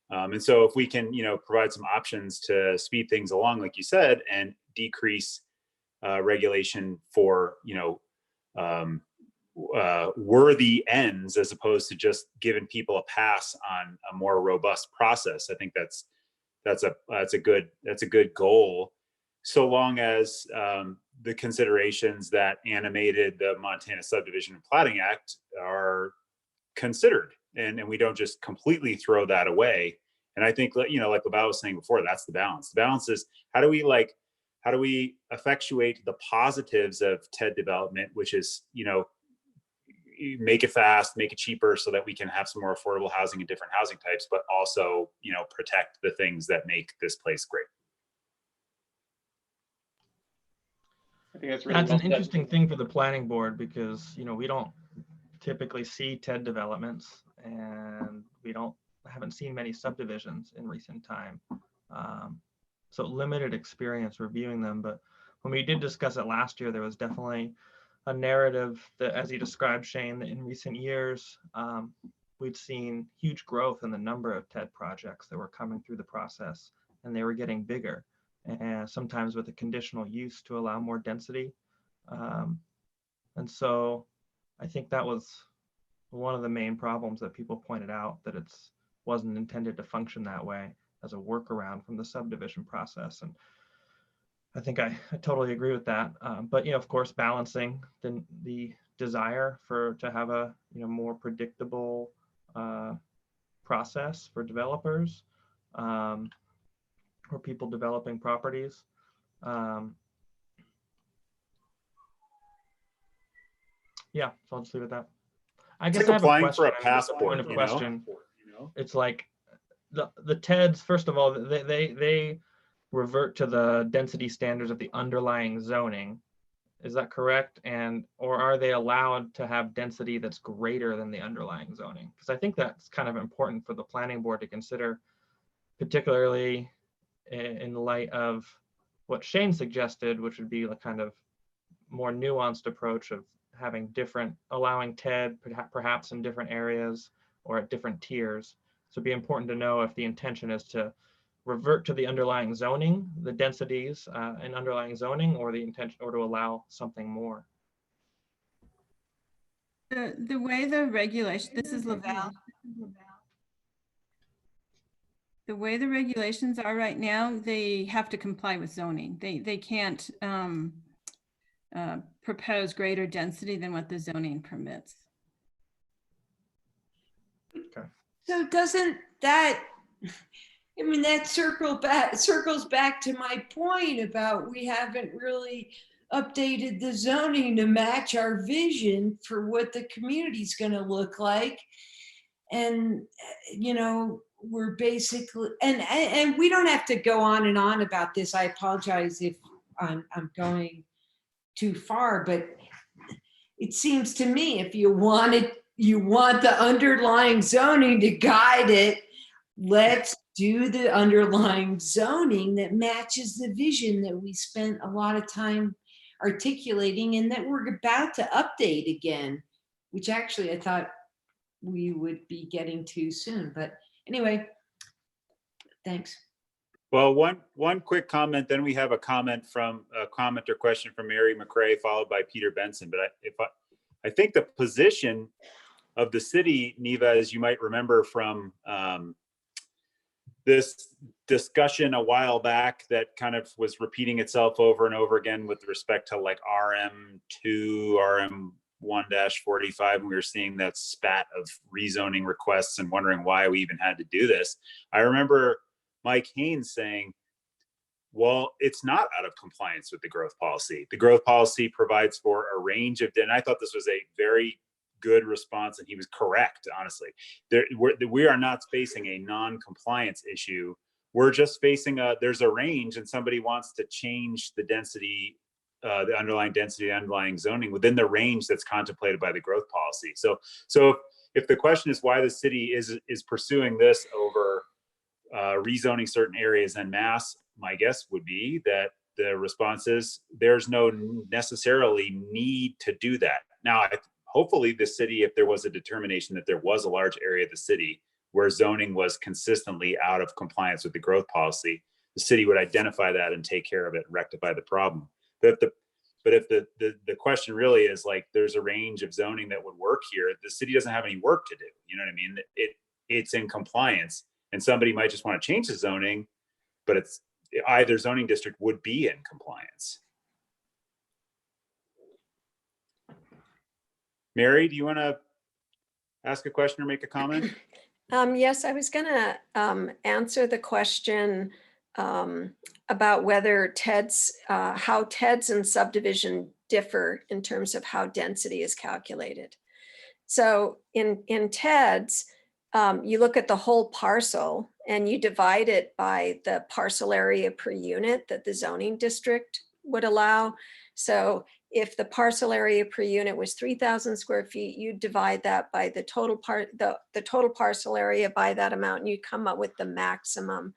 And so if we can, provide some options to speed things along, like you said, and decrease regulation for, worthy ends, as opposed to just giving people a pass on a more robust process, I think that's a good goal, so long as the considerations that animated the Montana Subdivision and Platting Act are considered, and we don't just completely throw that away. And I think, like Laval was saying before, that's the balance. The balance is how do we effectuate the positives of TED development, which is, make it fast, make it cheaper, so that we can have some more affordable housing and different housing types, but also, protect the things that make this place great. I think that's really That's an interesting thing for the planning board, because we don't typically see TED developments, and haven't seen many subdivisions in recent time, so limited experience reviewing them. But when we did discuss it last year, there was definitely a narrative that, as you described, Shane, that in recent years we'd seen huge growth in the number of TED projects that were coming through the process, and they were getting bigger, and sometimes with a conditional use to allow more density. And so I think that was one of the main problems that people pointed out, that it's wasn't intended to function that way as a workaround from the subdivision process. And I think I totally agree with that. But of course, balancing the desire to have a more predictable process for developers or people developing properties. Yeah, so I'll just leave it at that. I It's guess like I have a applying question. for a I mean, passport, point of question. It's like the TEDs, first of all, they revert to the density standards of the underlying zoning. Is that correct? Or are they allowed to have density that's greater than the underlying zoning? Because I think that's kind of important for the planning board to consider, particularly in light of what Shane suggested, which would be a kind of more nuanced approach of allowing TED perhaps in different areas or at different tiers. So it'd be important to know if the intention is to revert to the underlying zoning, the densities in underlying zoning, or the intention, or to allow something more. The way the regulation, this is Laval. The way the regulations are right now, they have to comply with zoning. They can't propose greater density than what the zoning permits. Okay. So doesn't that, I mean, that circles back to my point about we haven't really updated the zoning to match our vision for what the community's going to look like. And, we're basically, and we don't have to go on and on about this. I apologize if I'm going too far, but it seems to me if you want the underlying zoning to guide it, let's do the underlying zoning that matches the vision that we spent a lot of time articulating and that we're about to update again, which actually I thought we would be getting to soon. But anyway, thanks. Well, one quick comment, then we have a comment or question from Mary McRae, followed by Peter Benson. But I think the position of the city, Neva, as you might remember from this discussion a while back that kind of was repeating itself over and over again with respect to like RM2, RM1-45, and we were seeing that spat of rezoning requests and wondering why we even had to do this. I remember Mike Haynes saying, well, it's not out of compliance with the growth policy. The growth policy provides for a range of, and I thought this was a very good response, and he was correct, honestly. We are not facing a non-compliance issue. We're just facing there's a range, and somebody wants to change the density, the underlying density, the underlying zoning within the range that's contemplated by the growth policy. So if the question is why the city is pursuing this over rezoning certain areas en masse, my guess would be that the response is there's no necessarily need to do that. Now, hopefully the city, if there was a determination that there was a large area of the city where zoning was consistently out of compliance with the growth policy, the city would identify that and take care of it and rectify the problem. But if the question really is like, there's a range of zoning that would work here, the city doesn't have any work to do. You know what I mean? It's in compliance, and somebody might just want to change the zoning, but it's either zoning district would be in compliance. Mary, do you want to ask a question or make a comment? Yes, I was going to answer the question about whether how TEDs and subdivision differ in terms of how density is calculated. So in TEDs, you look at the whole parcel and you divide it by the parcel area per unit that the zoning district would allow. So if the parcel area per unit was 3,000 square feet, you divide that by the total total parcel area by that amount, and you come up with the maximum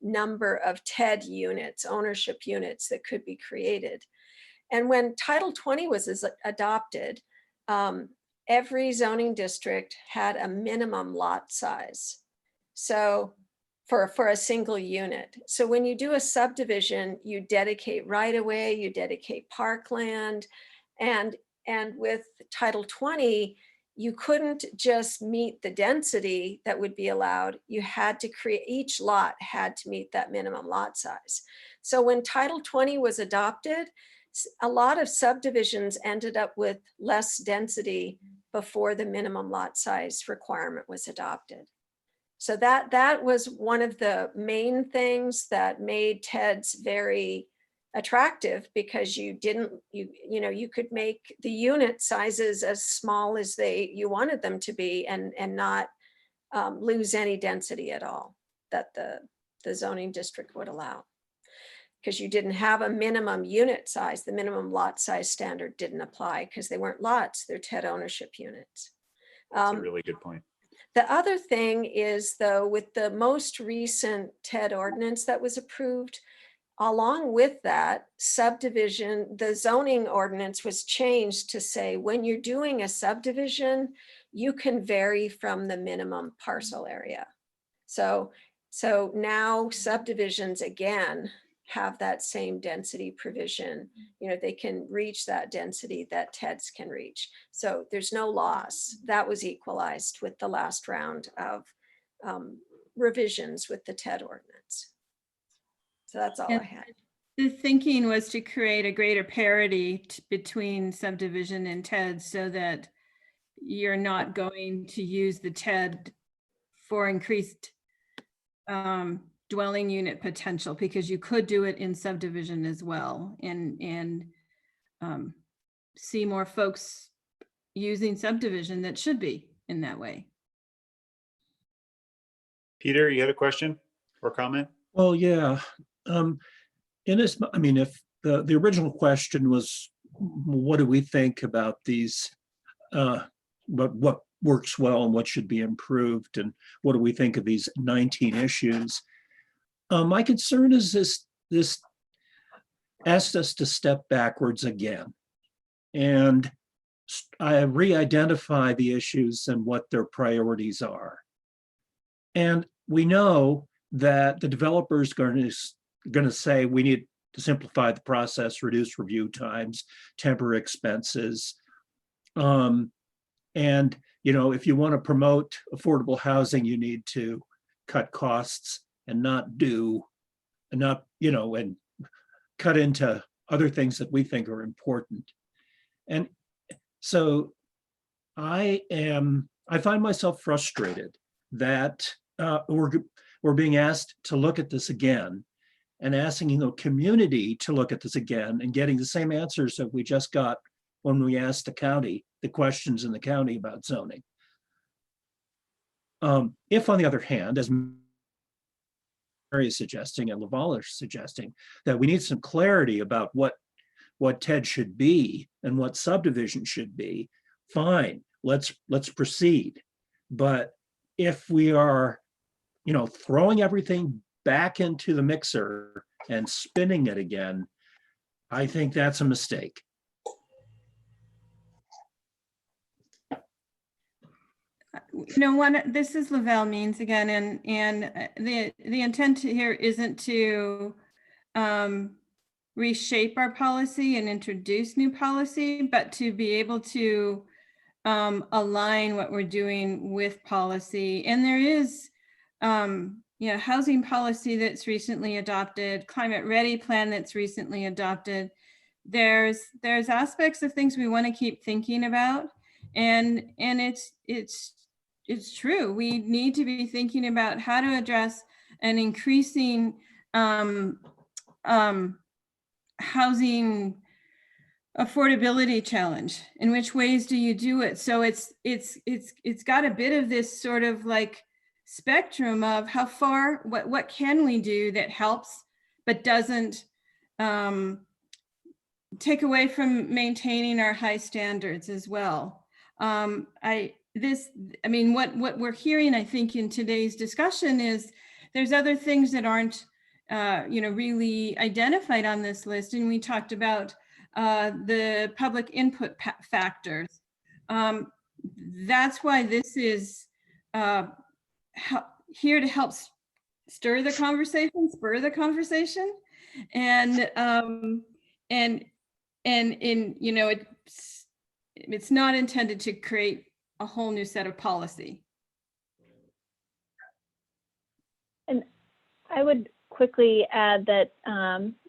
number of TED units, ownership units that could be created. And when Title 20 was adopted, every zoning district had a minimum lot size. So for a single unit. So when you do a subdivision, you dedicate right away, you dedicate parkland, and And with Title 20, you couldn't just meet the density that would be allowed. You had to create, each lot had to meet that minimum lot size. So when Title 20 was adopted, a lot of subdivisions ended up with less density before the minimum lot size requirement was adopted. So that was one of the main things that made TEDs very attractive, because you could make the unit sizes as small as you wanted them to be, and not lose any density at all that the zoning district would allow, because you didn't have a minimum unit size. The minimum lot size standard didn't apply because they weren't lots, they're TED ownership units. That's a really good point. The other thing is, though, with the most recent TED ordinance that was approved, along with that subdivision, the zoning ordinance was changed to say, when you're doing a subdivision, you can vary from the minimum parcel area. So now subdivisions again have that same density provision. They can reach that density that TEDs can reach. So there's no loss. That was equalized with the last round of revisions with the TED ordinance. So that's all I had. The thinking was to create a greater parity between subdivision and TED, so that you're not going to use the TED for increased dwelling unit potential, because you could do it in subdivision as well, and see more folks using subdivision that should be in that way. Peter, you had a question or comment? Well, yeah. If the original question was, what do we think about these, but what works well and what should be improved, and what do we think of these 19 issues? My concern is this asked us to step backwards again and re-identify the issues and what their priorities are. And we know that the developers going to say we need to simplify the process, reduce review times, temper expenses. And if you want to promote affordable housing, you need to cut costs and and cut into other things that we think are important. And so I find myself frustrated that we're being asked to look at this again, and asking the community to look at this again, and getting the same answers that we just got when we asked the questions in the county about zoning. If, on the other hand, as Mary is suggesting and Laval is suggesting, that we need some clarity about what TED should be and what subdivision should be, fine, let's proceed. But if we are, throwing everything back into the mixer and spinning it again, I think that's a mistake. This is Lavelle Means again, and the intent here isn't to reshape our policy and introduce new policy, but to be able to align what we're doing with policy. And there is housing policy that's recently adopted, climate ready plan that's recently adopted. There's aspects of things we want to keep thinking about, and it's true. We need to be thinking about how to address an increasing housing affordability challenge. In which ways do you do it? So it's got a bit of this sort of like spectrum of how far, what can we do that helps but doesn't take away from maintaining our high standards as well. What we're hearing, I think, in today's discussion is there's other things that aren't really identified on this list, and we talked about the public input factors. That's why this is here to help stir the conversation, spur the conversation, and it's not intended to create a whole new set of policy. And I would quickly add that,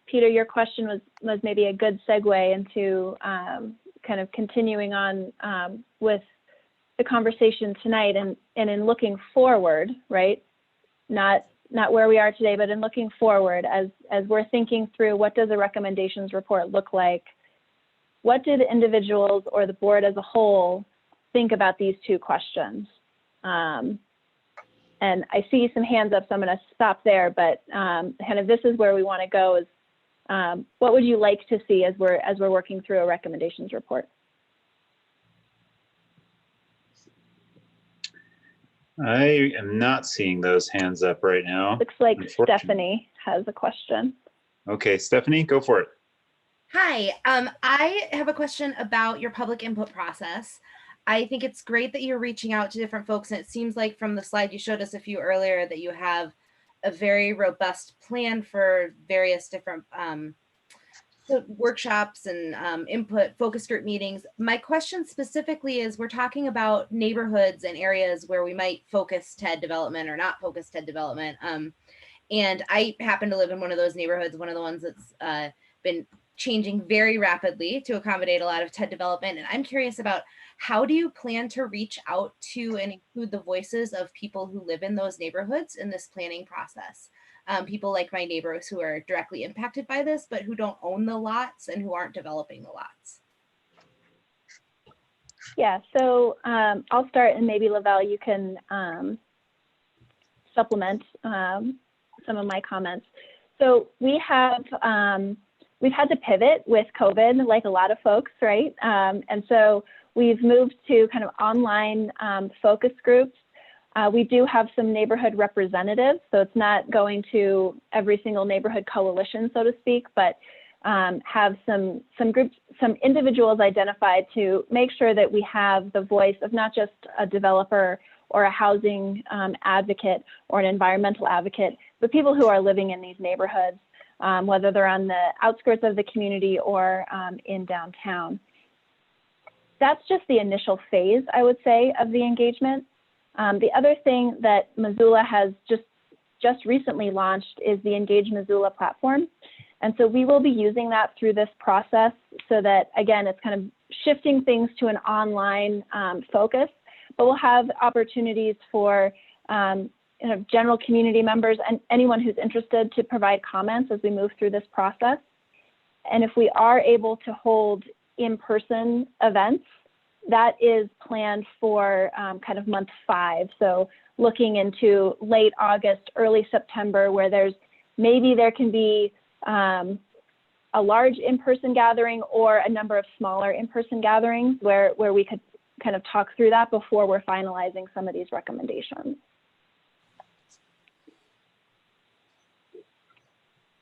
Peter, your question was maybe a good segue into kind of continuing on with the conversation tonight, and in looking forward, right? Not where we are today, but in looking forward, as we're thinking through what does a recommendations report look like? What do the individuals or the board as a whole think about these two questions? And I see some hands up, so I'm going to stop there. But kind of this is where we want to go. Is what would you like to see as we're working through a recommendations report? I am not seeing those hands up right now. Looks like Stephanie has a question. Okay, Stephanie, go for it. Hi, I have a question about your public input process. I think it's great that you're reaching out to different folks, and it seems like from the slide you showed us a few earlier that you have a very robust plan for various different workshops and input focus group meetings. My question specifically is, we're talking about neighborhoods and areas where we might focus TED development or not focus TED development. And I happen to live in one of those neighborhoods, one of the ones that's been changing very rapidly to accommodate a lot of TED development. And I'm curious about, how do you plan to reach out to and include the voices of people who live in those neighborhoods in this planning process? People like my neighbors who are directly impacted by this, but who don't own the lots and who aren't developing the lots. Yeah, so I'll start, and maybe Lavelle, you can supplement some of my comments. So we have, we've had to pivot with COVID, like a lot of folks, right? And so we've moved to kind of online focus groups. We do have some neighborhood representatives, so it's not going to every single neighborhood coalition, so to speak, but have some groups, some individuals identified to make sure that we have the voice of not just a developer or a housing advocate or an environmental advocate, but people who are living in these neighborhoods, whether they're on the outskirts of the community or in downtown. That's just the initial phase, I would say, of the engagement. The other thing that Missoula has just recently launched is the Engage Missoula platform. And so we will be using that through this process so that, again, it's kind of shifting things to an online focus, but we'll have opportunities for general community members and anyone who's interested to provide comments as we move through this process. And if we are able to hold in-person events, that is planned for kind of month 5. So looking into late August, early September, where there can be a large in-person gathering or a number of smaller in-person gatherings where we could kind of talk through that before we're finalizing some of these recommendations.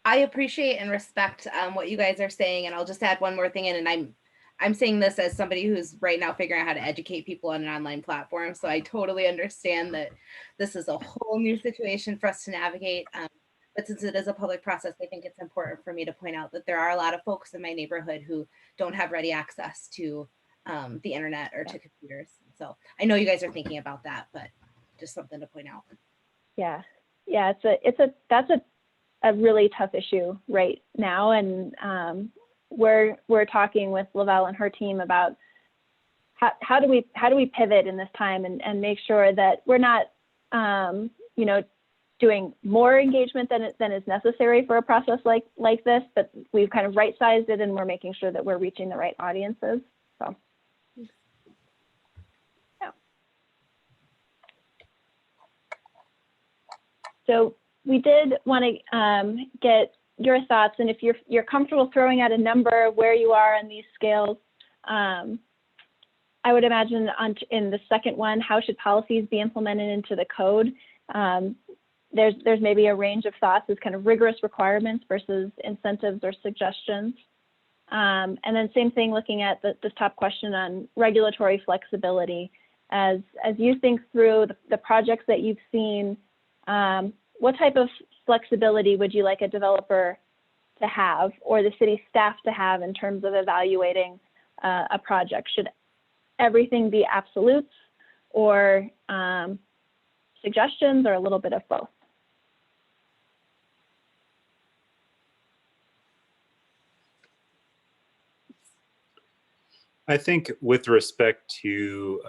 I appreciate and respect what you guys are saying, and I'll just add one more thing in, and I'm saying this as somebody who's right now figuring out how to educate people on an online platform. So I totally understand that this is a whole new situation for us to navigate. But since it is a public process, I think it's important for me to point out that there are a lot of folks in my neighborhood who don't have ready access to the internet or to computers. So I know you guys are thinking about that, but just something to point out. Yeah, that's a really tough issue right now, and we're talking with Lavelle and her team about how do we pivot in this time and make sure that we're not doing more engagement than is necessary for a process like this, but we've kind of right-sized it and we're making sure that we're reaching the right audiences. So yeah. So we did want to get your thoughts, and if you're comfortable throwing out a number where you are on these scales. I would imagine in the second one, how should policies be implemented into the code? There's maybe a range of thoughts as kind of rigorous requirements versus incentives or suggestions. And then same thing, looking at this top question on regulatory flexibility. As you think through the projects that you've seen, what type of flexibility would you like a developer to have or the city staff to have in terms of evaluating a project? everything be absolutes or suggestions, or a little bit of both? I think with respect to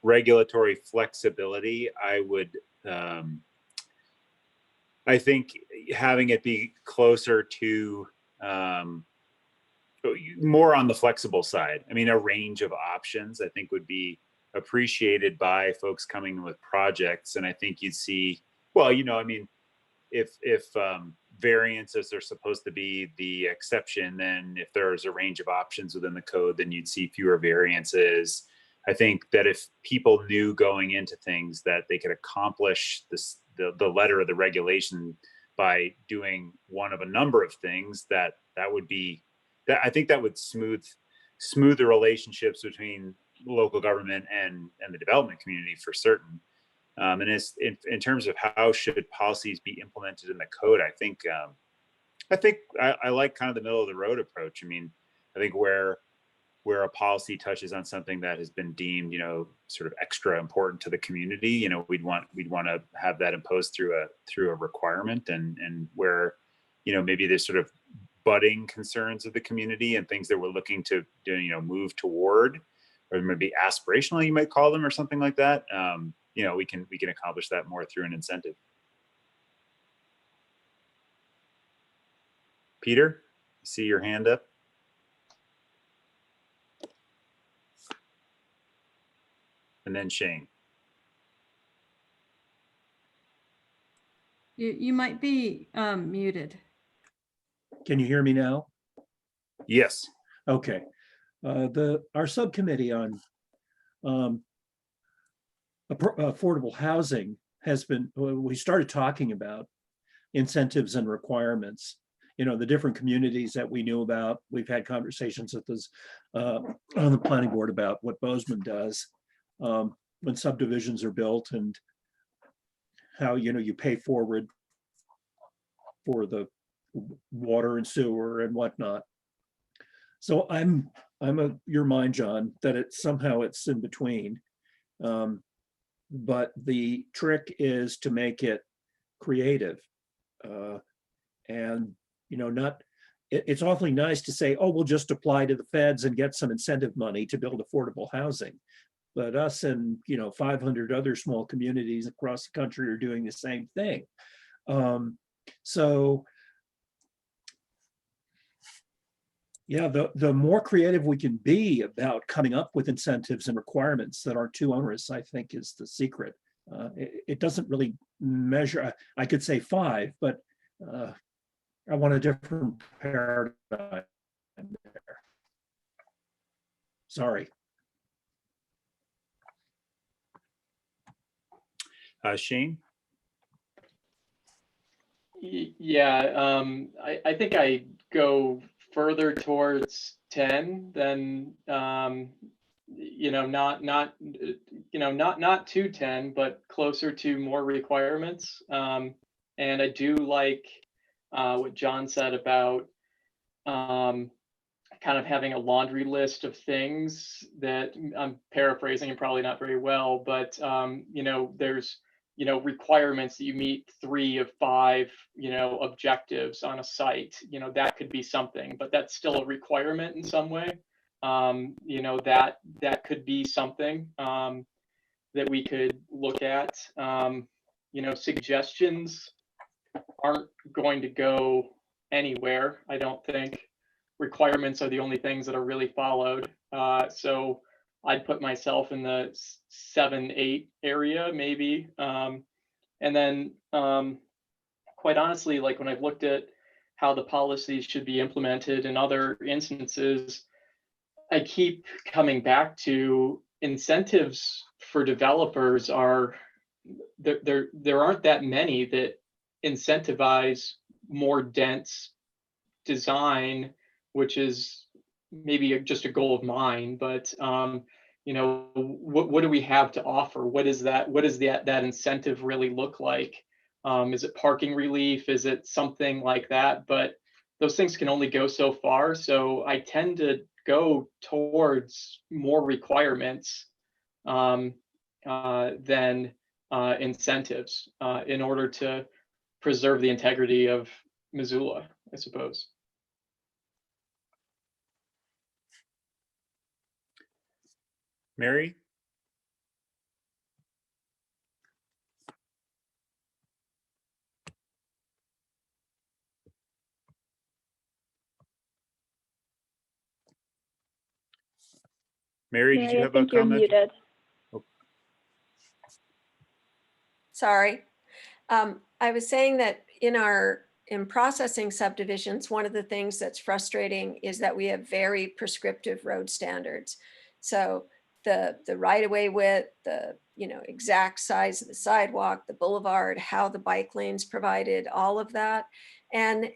regulatory flexibility, I would, I think having it be closer to more on the flexible side. I mean, a range of options I think would be appreciated by folks coming with projects. And I think you'd see, well, you know, I mean, if variances are supposed to be the exception, then if there's a range of options within the code, then you'd see fewer variances. I think that if people knew going into things that they could accomplish this, the letter of the regulation by doing one of a number of things, that would be, that I think that would smooth the relationships between local government and the development community for certain. And as in terms of how should policies be implemented in the code, I think I like kind of the middle of the road approach. I mean, I think where a policy touches on something that has been deemed, you know, sort of extra important to the community, you know, we'd want to have that imposed through a requirement, and where, you know, maybe there's sort of budding concerns of the community and things that we're looking to do, you know, move toward, or maybe aspirational, you might call them, or something like that. You know, we can accomplish that more through an incentive. Peter, I see your hand up. And then Shane. You might be muted. Can you hear me now? Yes. Okay. Our subcommittee on affordable housing has been, we started talking about incentives and requirements. You know, the different communities that we knew about. We've had conversations with this on the planning board about what Bozeman does when subdivisions are built, and how, you know, you pay forward for the water and sewer and whatnot. So I'm of your mind, John, that it's in between. But the trick is to make it creative. And, you know, it's awfully nice to say, oh, we'll just apply to the feds and get some incentive money to build affordable housing. But us and, you know, 500 other small communities across the country are doing the same thing. So yeah, the more creative we can be about coming up with incentives and requirements that aren't too onerous, I think, is the secret. It doesn't really measure. I could say 5, but I want a different paradigm there. Sorry. Shane? Yeah, I think I go further towards 10 than you know, not to 10, but closer to more requirements. And I do like what John said about kind of having a laundry list of things that I'm paraphrasing and probably not very well, but you know, there's, you know, requirements that you meet 3 of 5, you know, objectives on a site. You know, that could be something, but that's still a requirement in some way. You know, that could be something that we could look at. You know, suggestions aren't going to go anywhere, I don't think. Requirements are the only things that are really followed. So I'd put myself in the 7, 8 area, maybe. And then quite honestly, like when I've looked at how the policies should be implemented in other instances, I keep coming back to incentives for developers are, there aren't that many that incentivize more dense design, which is maybe just a goal of mine, but you know, what do we have to offer? What is that? What does that incentive really look like? Is it parking relief? Is it something like that? But those things can only go so far. So I tend to go towards more requirements than incentives in order to preserve the integrity of Missoula, I suppose. Mary? Mary, did you Mary, I have a think you're comment? muted. Sorry. I was saying that in processing subdivisions, one of the things that's frustrating is that we have very prescriptive road standards. So the right-of-way width, the exact size of the sidewalk, the boulevard, how the bike lanes provided, all of that. And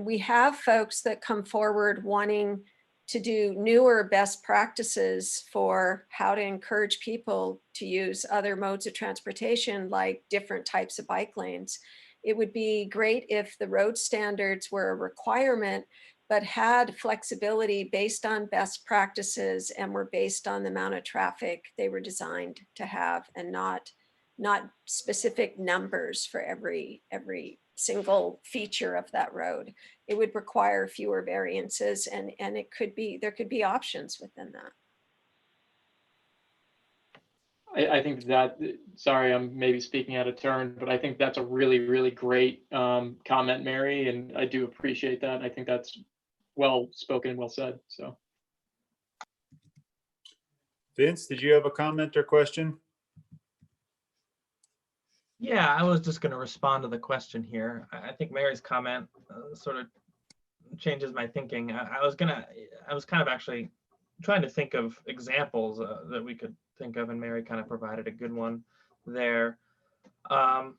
we have folks that come forward wanting to do newer best practices for how to encourage people to use other modes of transportation, like different types of bike lanes. It would be great if the road standards were a requirement, but had flexibility based on best practices and were based on the amount of traffic they were designed to have, and not specific numbers for every single feature of that road. It would require fewer variances, and there could be options within that. I think that, sorry, I'm maybe speaking out of turn, but I think that's a really, really great comment, Mary, and I do appreciate that. I think that's well spoken, well said. So, Vince, did you have a comment or question? Yeah, I was just going to respond to the question here. I think Mary's comment sort of changes my thinking. I was kind of actually trying to think of examples that we could think of, and Mary kind of provided a good one there. I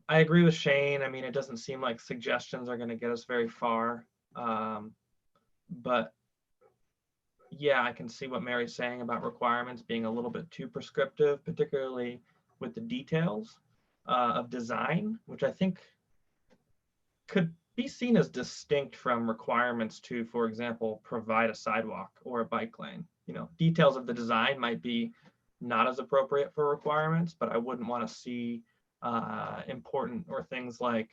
agree with Shane. I mean, it doesn't seem like suggestions are going to get us very far. But yeah, I can see what Mary's saying about requirements being a little bit too prescriptive, particularly with the details of design, which I think could be seen as distinct from requirements to, for example, provide a sidewalk or a bike lane. Details of the design might be not as appropriate for requirements, but I wouldn't want to see important or things like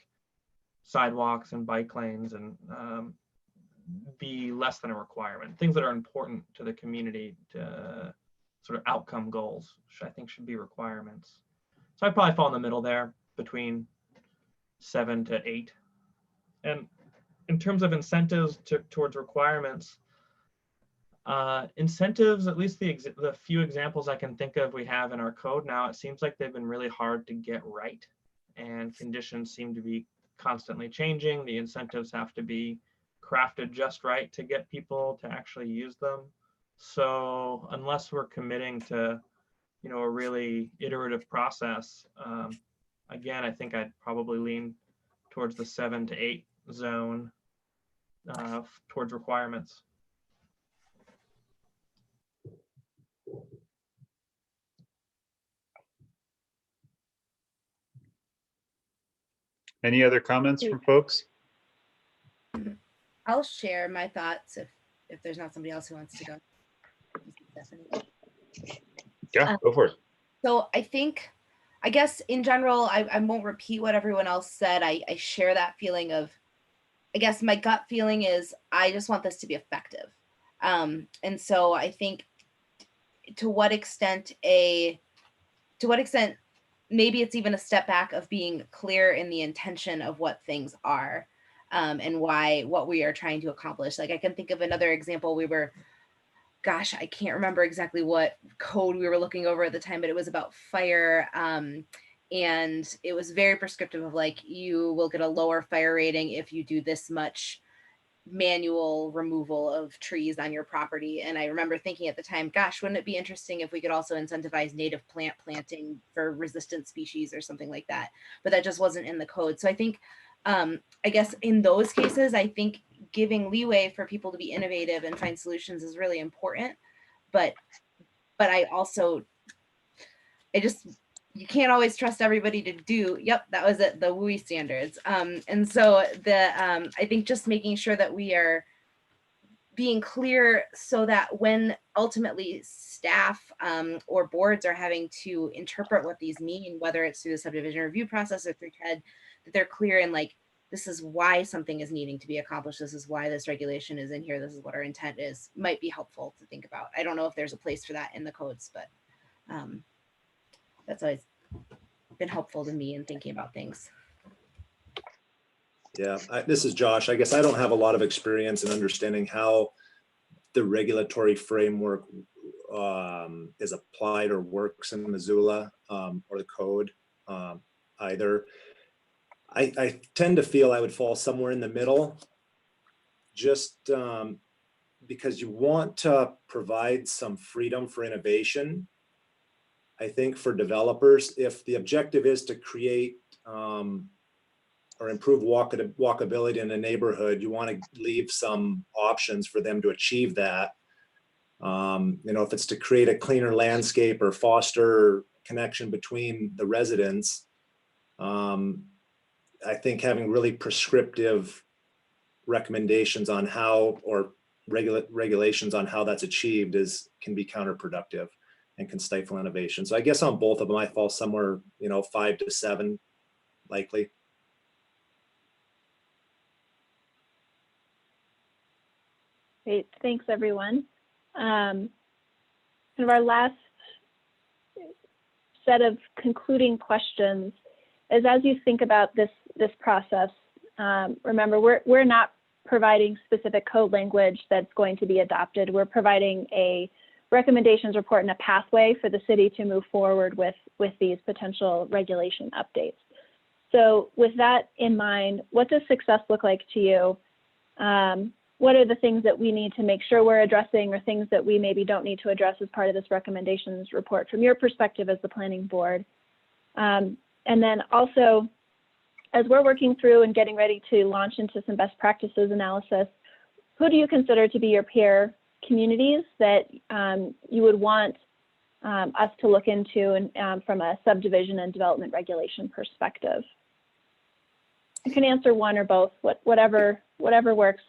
sidewalks and bike lanes and be less than a requirement. Things that are important to the community, to sort of outcome goals, I think should be requirements. So I'd probably fall in the middle there between 7 to 8. And in terms of incentives towards requirements, incentives, at least the few examples I can think of we have in our code now, it seems like they've been really hard to get right, and conditions seem to be constantly changing. The incentives have to be crafted just right to get people to actually use them. So unless we're committing to a really iterative process, again, I think I'd probably lean towards the 7 to 8 zone towards requirements. Any other comments from folks? I'll share my thoughts if there's not somebody else who wants to go. Yeah, go for it. So I guess in general, I won't repeat what everyone else said. I share that feeling of, I guess my gut feeling is I just want this to be effective. And so I think to what extent maybe it's even a step back of being clear in the intention of what things are, and what we are trying to accomplish. Like I can think of another example. I can't remember exactly what code we were looking over at the time, but it was about fire. And it was very prescriptive of like, you will get a lower fire rating if you do this much manual removal of trees on your property. And I remember thinking at the time, gosh, wouldn't it be interesting if we could also incentivize native plant planting for resistant species or something like that? But that just wasn't in the code. So I think, I guess in those cases, I think giving leeway for people to be innovative and find solutions is really important. But you can't always trust everybody to do, yep, that was it, the WUI standards. And so I think just making sure that we are being clear so that when ultimately staff or boards are having to interpret what these mean, whether it's through the subdivision review process or through TED, that they're clear in like, this is why something is needing to be accomplished. This is why this regulation is in here. This is what our intent is. Might be helpful to think about. I don't know if there's a place for that in the codes, but that's always been helpful to me in thinking about things. Yeah, this is Josh. I guess I don't have a lot of experience in understanding how the regulatory framework is applied or works in Missoula or the code either. I tend to feel I would fall somewhere in the middle, just because you want to provide some freedom for innovation. I think for developers, if the objective is to create or improve walkability in a neighborhood, you want to leave some options for them to achieve that. You know, if it's to create a cleaner landscape or foster connection between the residents, I think having really prescriptive recommendations on how, or regulations on how that's achieved can be counterproductive and can stifle innovation. So I guess on both of them, I fall somewhere, you know, 5 to 7 likely. Great, thanks everyone. Kind of our last set of concluding questions is, as you think about this process, remember we're not providing specific code language that's going to be adopted. We're providing a recommendations report and a pathway for the city to move forward with these potential regulation updates. So with that in mind, what does success look like to you? What are the things that we need to make sure we're addressing, or things that we maybe don't need to address as part of this recommendations report from your perspective as the planning board? And then also, as we're working through and getting ready to launch into some best practices analysis, who do you consider to be your peer communities that you would want us to look into and from a subdivision and development regulation perspective? You can answer one or both, whatever works.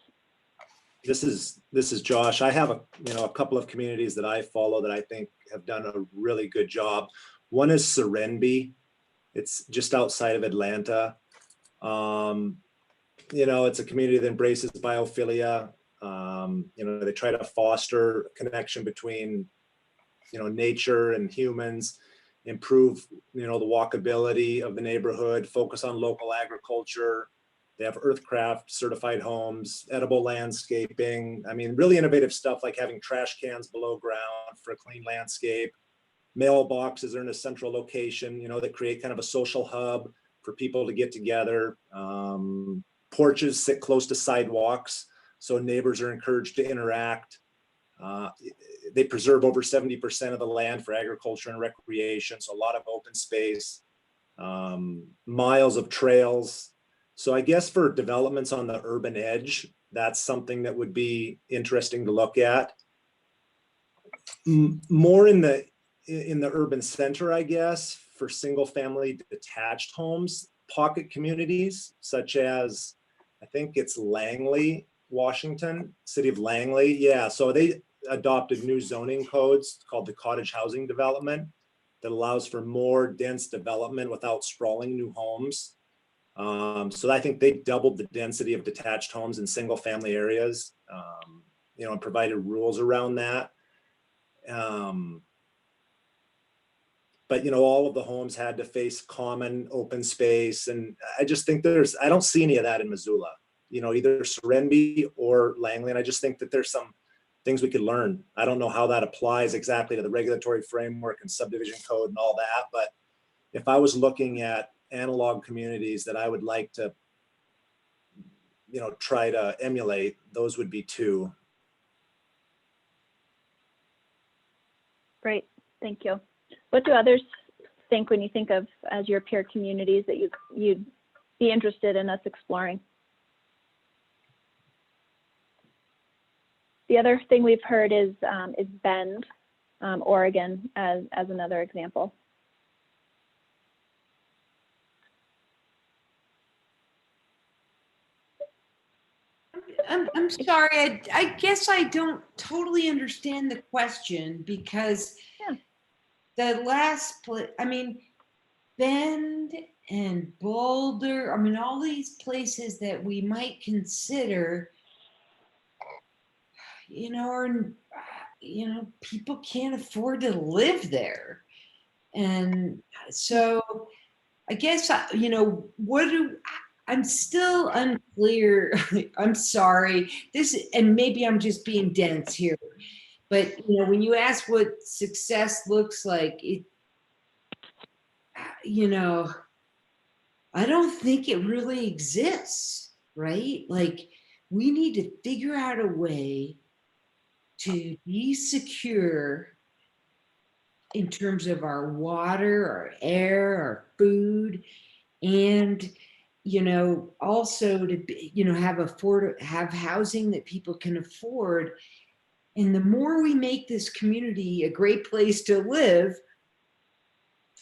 This is Josh. I have a couple of communities that I follow that I think have done a really good job. One is Serenbe. It's just outside of Atlanta. You know, it's a community that embraces biophilia. You know, they try to foster a connection between, you know, nature and humans, improve, you know, the walkability of the neighborhood, focus on local agriculture. They have Earthcraft certified homes, edible landscaping. I mean, really innovative stuff like having trash cans below ground for a clean landscape. Mailboxes are in a central location, you know, that create kind of a social hub for people to get together. Porches sit close to sidewalks, so neighbors are encouraged to interact. They preserve over 70% of the land for agriculture and recreation, so a lot of open space, miles of trails. So I guess for developments on the urban edge, that's something that would be interesting to look at. More in the urban center, I guess, for single family detached homes, pocket communities such as, I think it's Langley, Washington, city of Langley. Yeah, so they adopted new zoning codes called the cottage housing development that allows for more dense development without sprawling new homes. So I think they doubled the density of detached homes in single family areas, you know, and provided rules around that. But, you know, all of the homes had to face common open space. And I just think I don't see any of that in Missoula, you know, either Serenbe or Langley. And I just think that there's some things we could learn. I don't know how that applies exactly to the regulatory framework and subdivision code and all that. But if I was looking at analog communities that I would like to, you know, try to emulate, those would be two. Great, thank you. What do others think when you think of as your peer communities that you'd be interested in us exploring? The other thing we've heard is Bend, Oregon, as another example. I'm sorry. I guess I don't totally understand the question because the last place, I mean, Bend and Boulder, I mean, all these places that we might consider, you know, are, you know, people can't afford to live there. And so I guess, you know, I'm still unclear. I'm sorry. And maybe I'm just being dense here, but you know, when you ask what success looks like, you know, I don't think it really exists, right? Like, we need to figure out a way to be secure in terms of our water, our air, our food, and you know, also to be, you know, have housing that people can afford. And the more we make this community a great place to live,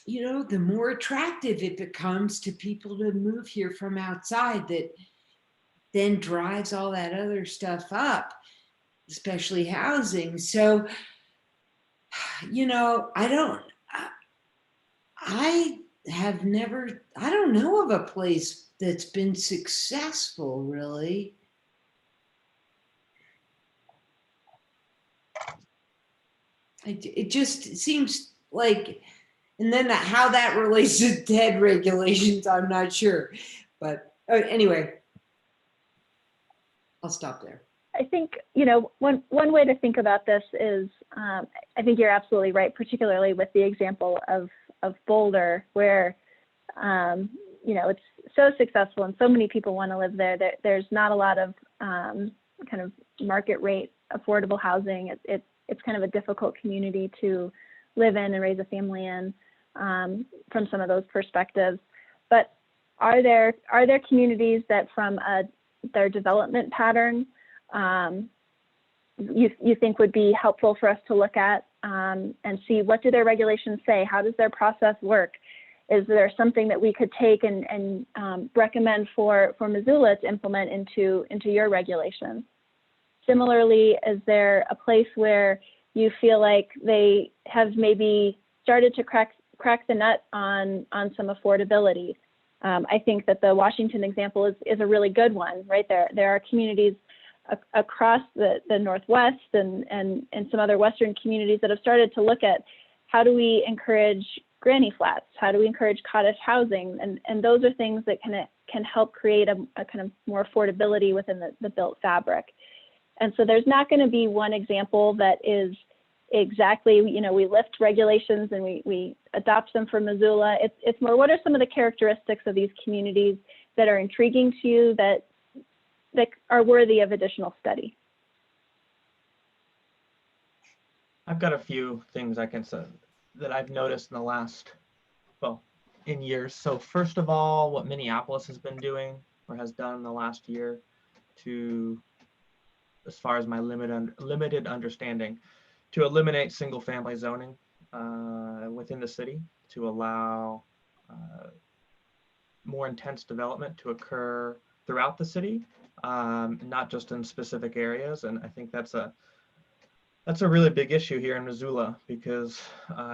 you know, the more attractive it becomes to people to move here from outside. That then drives all that other stuff up, especially housing. So, you know, I don't know of a place that's been successful, really. It just seems like, and then how that relates to TED regulations, I'm not sure. But anyway, I'll stop there. I think, you know, one way to think about this is, I think you're absolutely right, particularly with the example of Boulder, where, you know, it's so successful and so many people want to live there. There's not a lot of kind of market rate affordable housing. It's kind of a difficult community to live in and raise a family in, from some of those perspectives. But are there communities that from their development pattern you think would be helpful for us to look at and see what do their regulations say? How does their process work? Is there something that we could take and recommend for Missoula to implement into your regulations? Similarly, is there a place where you feel like they have maybe started to crack the nut on some affordability? I think that the Washington example is a really good one, right? There are communities across the Northwest and some other Western communities that have started to look at how do we encourage granny flats? How do we encourage cottage housing? And those are things that can help create a kind of more affordability within the built fabric. And so there's not going to be one example that is exactly, you know, we lift regulations and we adopt them for Missoula. It's more, what are some of the characteristics of these communities that are intriguing to you, that are worthy of additional study? I've got a few things I can say that I've noticed in the last, well, in years. So first of all, what Minneapolis has been doing or has done in the last year to, as far as my limited understanding, to eliminate single family zoning within the city, to allow more intense development to occur throughout the city, not just in specific areas. And I think that's a really big issue here in Missoula, because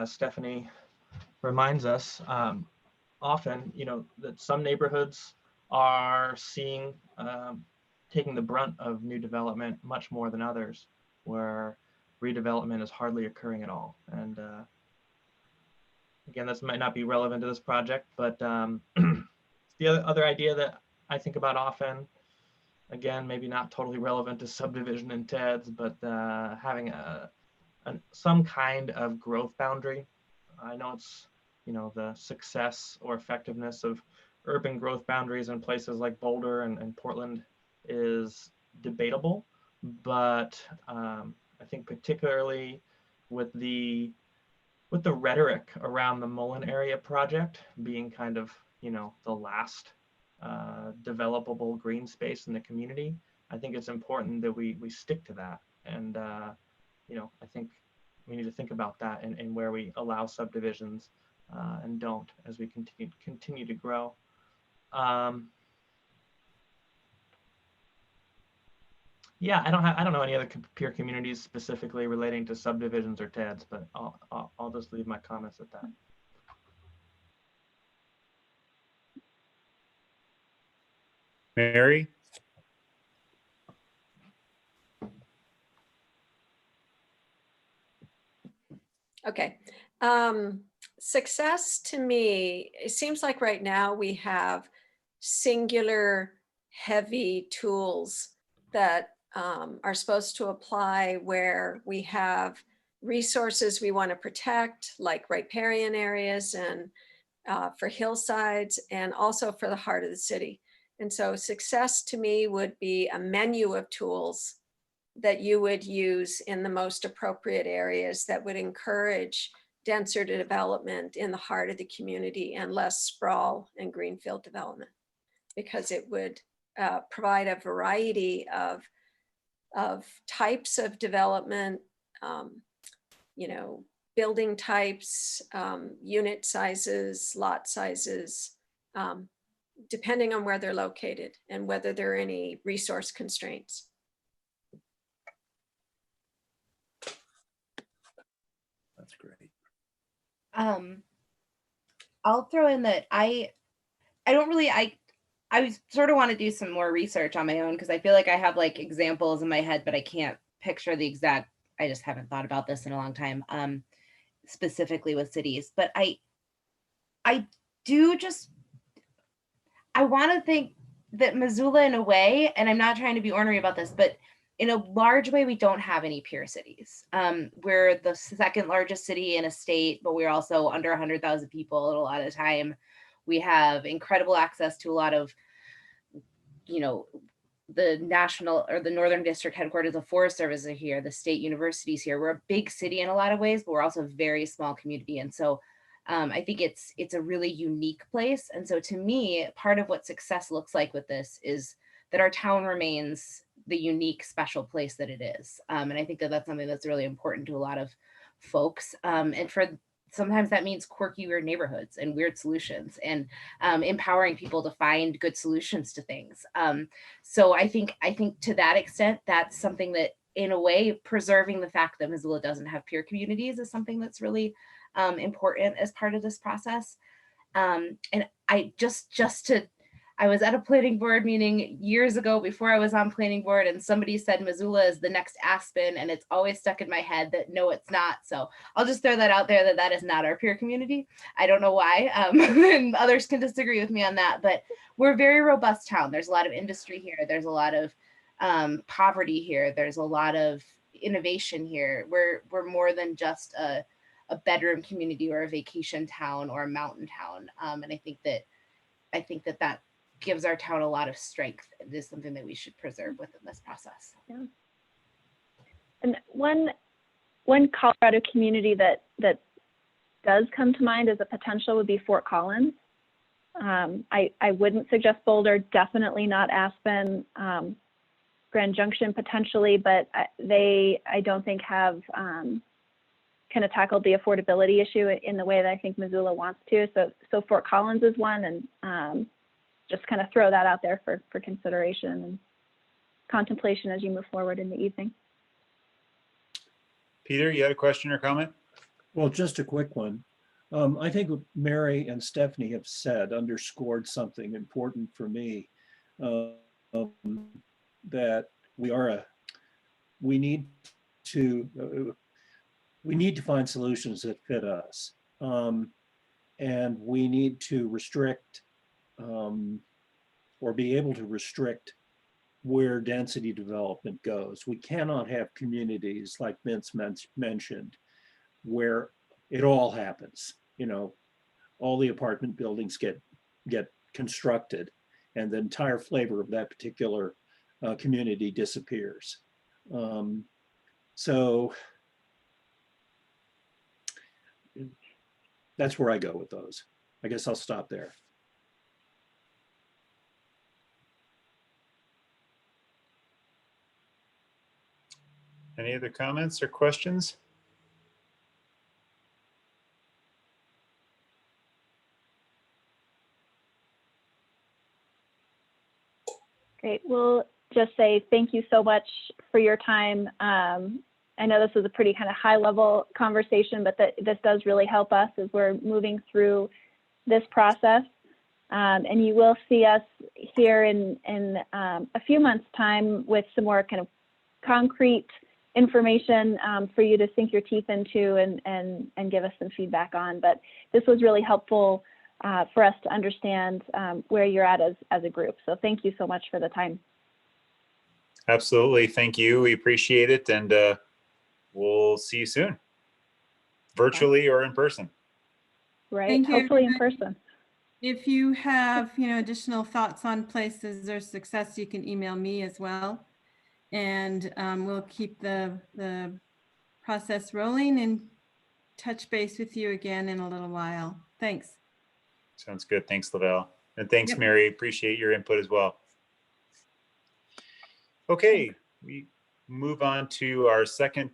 Stephanie reminds us often, you know, that some neighborhoods are seeing taking the brunt of new development much more than others, where redevelopment is hardly occurring at all. And again, this might not be relevant to this project, but the other idea that I think about often, again, maybe not totally relevant to subdivision and TEDs, but having some kind of growth boundary. I know it's, you know, the success or effectiveness of urban growth boundaries in places like Boulder and Portland is debatable, but I think particularly with the rhetoric around the Mullen area project being kind of, you know, the last developable green space in the community, I think it's important that we stick to that. And, you know, I think we need to think about that and where we allow subdivisions and don't, as we continue to grow. Yeah, I don't know any other peer communities specifically relating to subdivisions or TEDs, but I'll just leave my comments at that. Mary? Okay. Success to me, it seems like right now we have singular heavy tools that are supposed to apply where we have resources we want to protect, like riparian areas and for hillsides, and also for the heart of the city. And so success to me would be a menu of tools that you would use in the most appropriate areas that would encourage denser development in the heart of the community and less sprawl and greenfield development, because it would provide a variety of types of development, you know, building types, unit sizes, lot sizes, depending on where they're located and whether there are any resource constraints. That's great. I'll throw in that I don't really, I sort of want to do some more research on my own because I feel like I have like examples in my head, but I can't picture the exact, I just haven't thought about this in a long time, specifically with cities. But I do just, I want to think that Missoula in a way, and I'm not trying to be ornery about this, but in a large way, we don't have any peer cities. We're the second largest city in a state, but we're also under 100,000 people at a lot of time. We have incredible access to a lot of, you know, the national or the Northern District headquarters of Forest Service are here, the state universities here. We're a big city in a lot of ways, but we're also a very small community. And so I think it's a really unique place. And so to me, part of what success looks like with this is that our town remains the unique, special place that it is. And I think that that's something that's really important to a lot of folks. And for sometimes that means quirky, weird neighborhoods and weird solutions and empowering people to find good solutions to things. So I think to that extent, that's something that in a way, preserving the fact that Missoula doesn't have peer communities is something that's really important as part of this process. And I I was at a planning board meeting years ago before I was on planning board, and somebody said Missoula is the next Aspen, and it's always stuck in my head that no, it's not. So I'll just throw that out there that that is not our peer community. I don't know why, and others can disagree with me on that, but we're a very robust town. There's a lot of industry here. There's a lot of poverty here. There's a lot of innovation here. We're more than just a bedroom community or a vacation town or a mountain town. And I think that gives our town a lot of strength. It is something that we should preserve within this process. Yeah. And one Colorado community that does come to mind as a potential would be Fort Collins. I wouldn't suggest Boulder, definitely not Aspen, Grand Junction potentially, but I don't think have kind of tackled the affordability issue in the way that I think Missoula wants to. So Fort Collins is one, and just kind of throw that out there for consideration and contemplation as you move forward in the evening. Peter, you had a question or comment? Well, just a quick one. I think what Mary and Stephanie have said underscored something important for me, that we need to find solutions that fit us. And we need to restrict or be able to restrict where density development goes. We cannot have communities like Vince mentioned where it all happens. You know, all the apartment buildings get constructed and the entire flavor of that particular community disappears. So that's where I go with those. I guess I'll stop there. Any other comments or questions? Great. We'll just just say thank you so much for your time. I know this was a pretty kind of high level conversation, but this does really help us as we're moving through this process. And you will see us here in a few months' time with some more kind of concrete information for you to sink your teeth into and give us some feedback on. But this was really helpful for us to understand where you're at as a group. So thank you so much for the time. Absolutely. Thank you. We appreciate it. And we'll see you soon, virtually or in person. Right. Thank you, Hopefully in everybody. person. If you have, additional thoughts on places or success, you can email me as well. And we'll keep the process rolling and touch base with you again in a little while. Thanks. Sounds good. Thanks, Lavelle. And thanks, Yep. Mary. Appreciate your input as well. Okay, we move on to our second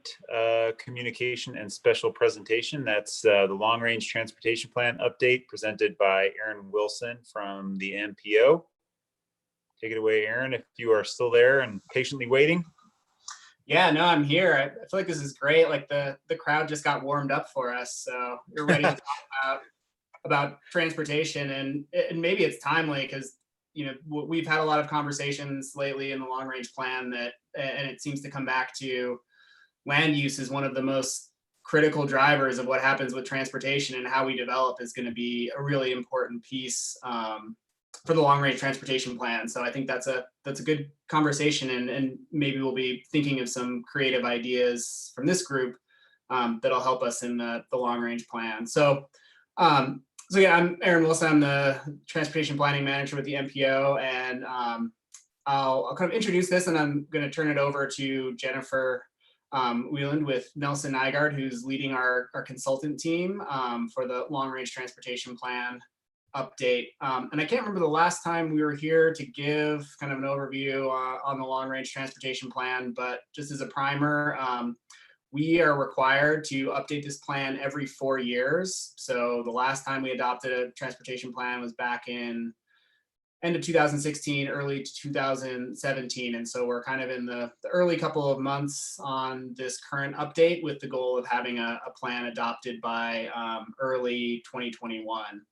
communication and special presentation. That's the Long Range Transportation Plan update presented by Aaron Wilson from the MPO. Take it away, Aaron, if you are still there and patiently waiting. Yeah, no, I'm here. I feel like this is great. Like the crowd just got warmed up for us. So we're ready to talk about transportation, and maybe it's timely because we've had a lot of conversations lately in the long range plan and it seems to come back to land use is one of the most critical drivers of what happens with transportation, and how we develop is going to be a really important piece for the long range transportation plan. So I think that's a good conversation, and maybe we'll be thinking of some creative ideas from this group that'll help us in the long range plan. So yeah, I'm Aaron Wilson. I'm the transportation planning manager with the MPO, and I'll kind of introduce this, and I'm going to turn it over to Jennifer Wieland with Nelson Nygaard, who's leading our consultant team for the long range transportation plan update. And I can't remember the last time we were here to give kind of an overview on the long range transportation plan, but just as a primer, we are required to update this plan every 4 years. So the last time we adopted a transportation plan was back in end of 2016, early 2017. And so we're kind of in the early couple of months on this current update with the goal of having a plan adopted by early 2021.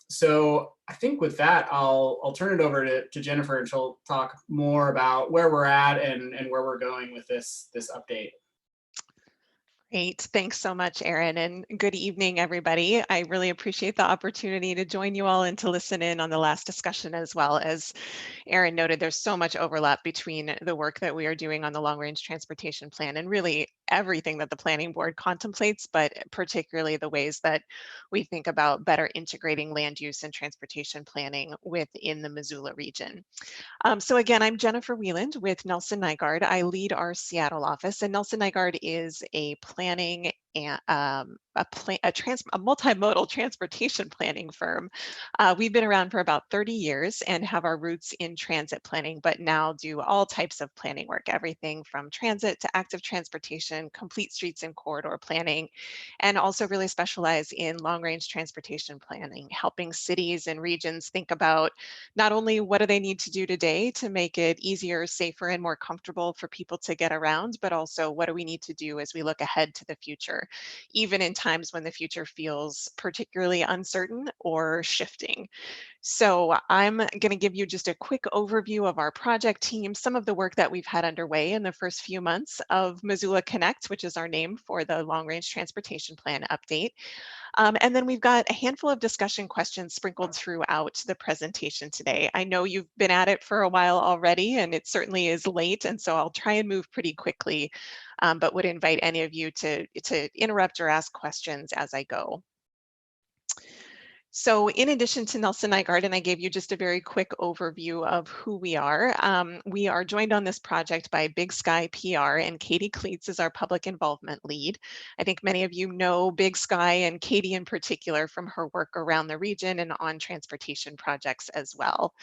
So I think with that, I'll turn it over to Jennifer, and she'll talk more about where we're at and where we're going with this update. Great. Thanks so much, Aaron, and good evening, everybody. I really appreciate the opportunity to join you all and to listen in on the last discussion as well. As Aaron noted, there's so much overlap between the work that we are doing on the long range transportation plan and really everything that the planning board contemplates, but particularly the ways that we think about better integrating land use and transportation planning within the Missoula region. So again, I'm Jennifer Wieland with Nelson Nygaard. I lead our Seattle office, and Nelson Nygaard is a planning and a multimodal transportation planning firm. We've been around for about 30 years and have our roots in transit planning, but now do all types of planning work, everything from transit to active transportation, complete streets and corridor planning, and also really specialize in long-range transportation planning, helping cities and regions think about not only what do they need to do today to make it easier, safer, and more comfortable for people to get around, but also what do we need to do as we look ahead to the future, even in times when the future feels particularly uncertain or shifting. So I'm going to give you just a quick overview of our project team, some of the work that we've had underway in the first few months of Missoula Connect, which is our name for the Long Range Transportation Plan update. And then we've got a handful of discussion questions sprinkled throughout the presentation today. I know you've been at it for a while already, and it certainly is late, and so I'll try and move pretty quickly, but would invite any of you to interrupt or ask questions as I go. So in addition to Nelson Nygaard, and I gave you just a very quick overview of who we are joined on this project by Big Sky PR, and Katie Cleats is our public involvement lead. I think many of you know Big Sky and Katie in particular from her work around the region and on transportation projects as well.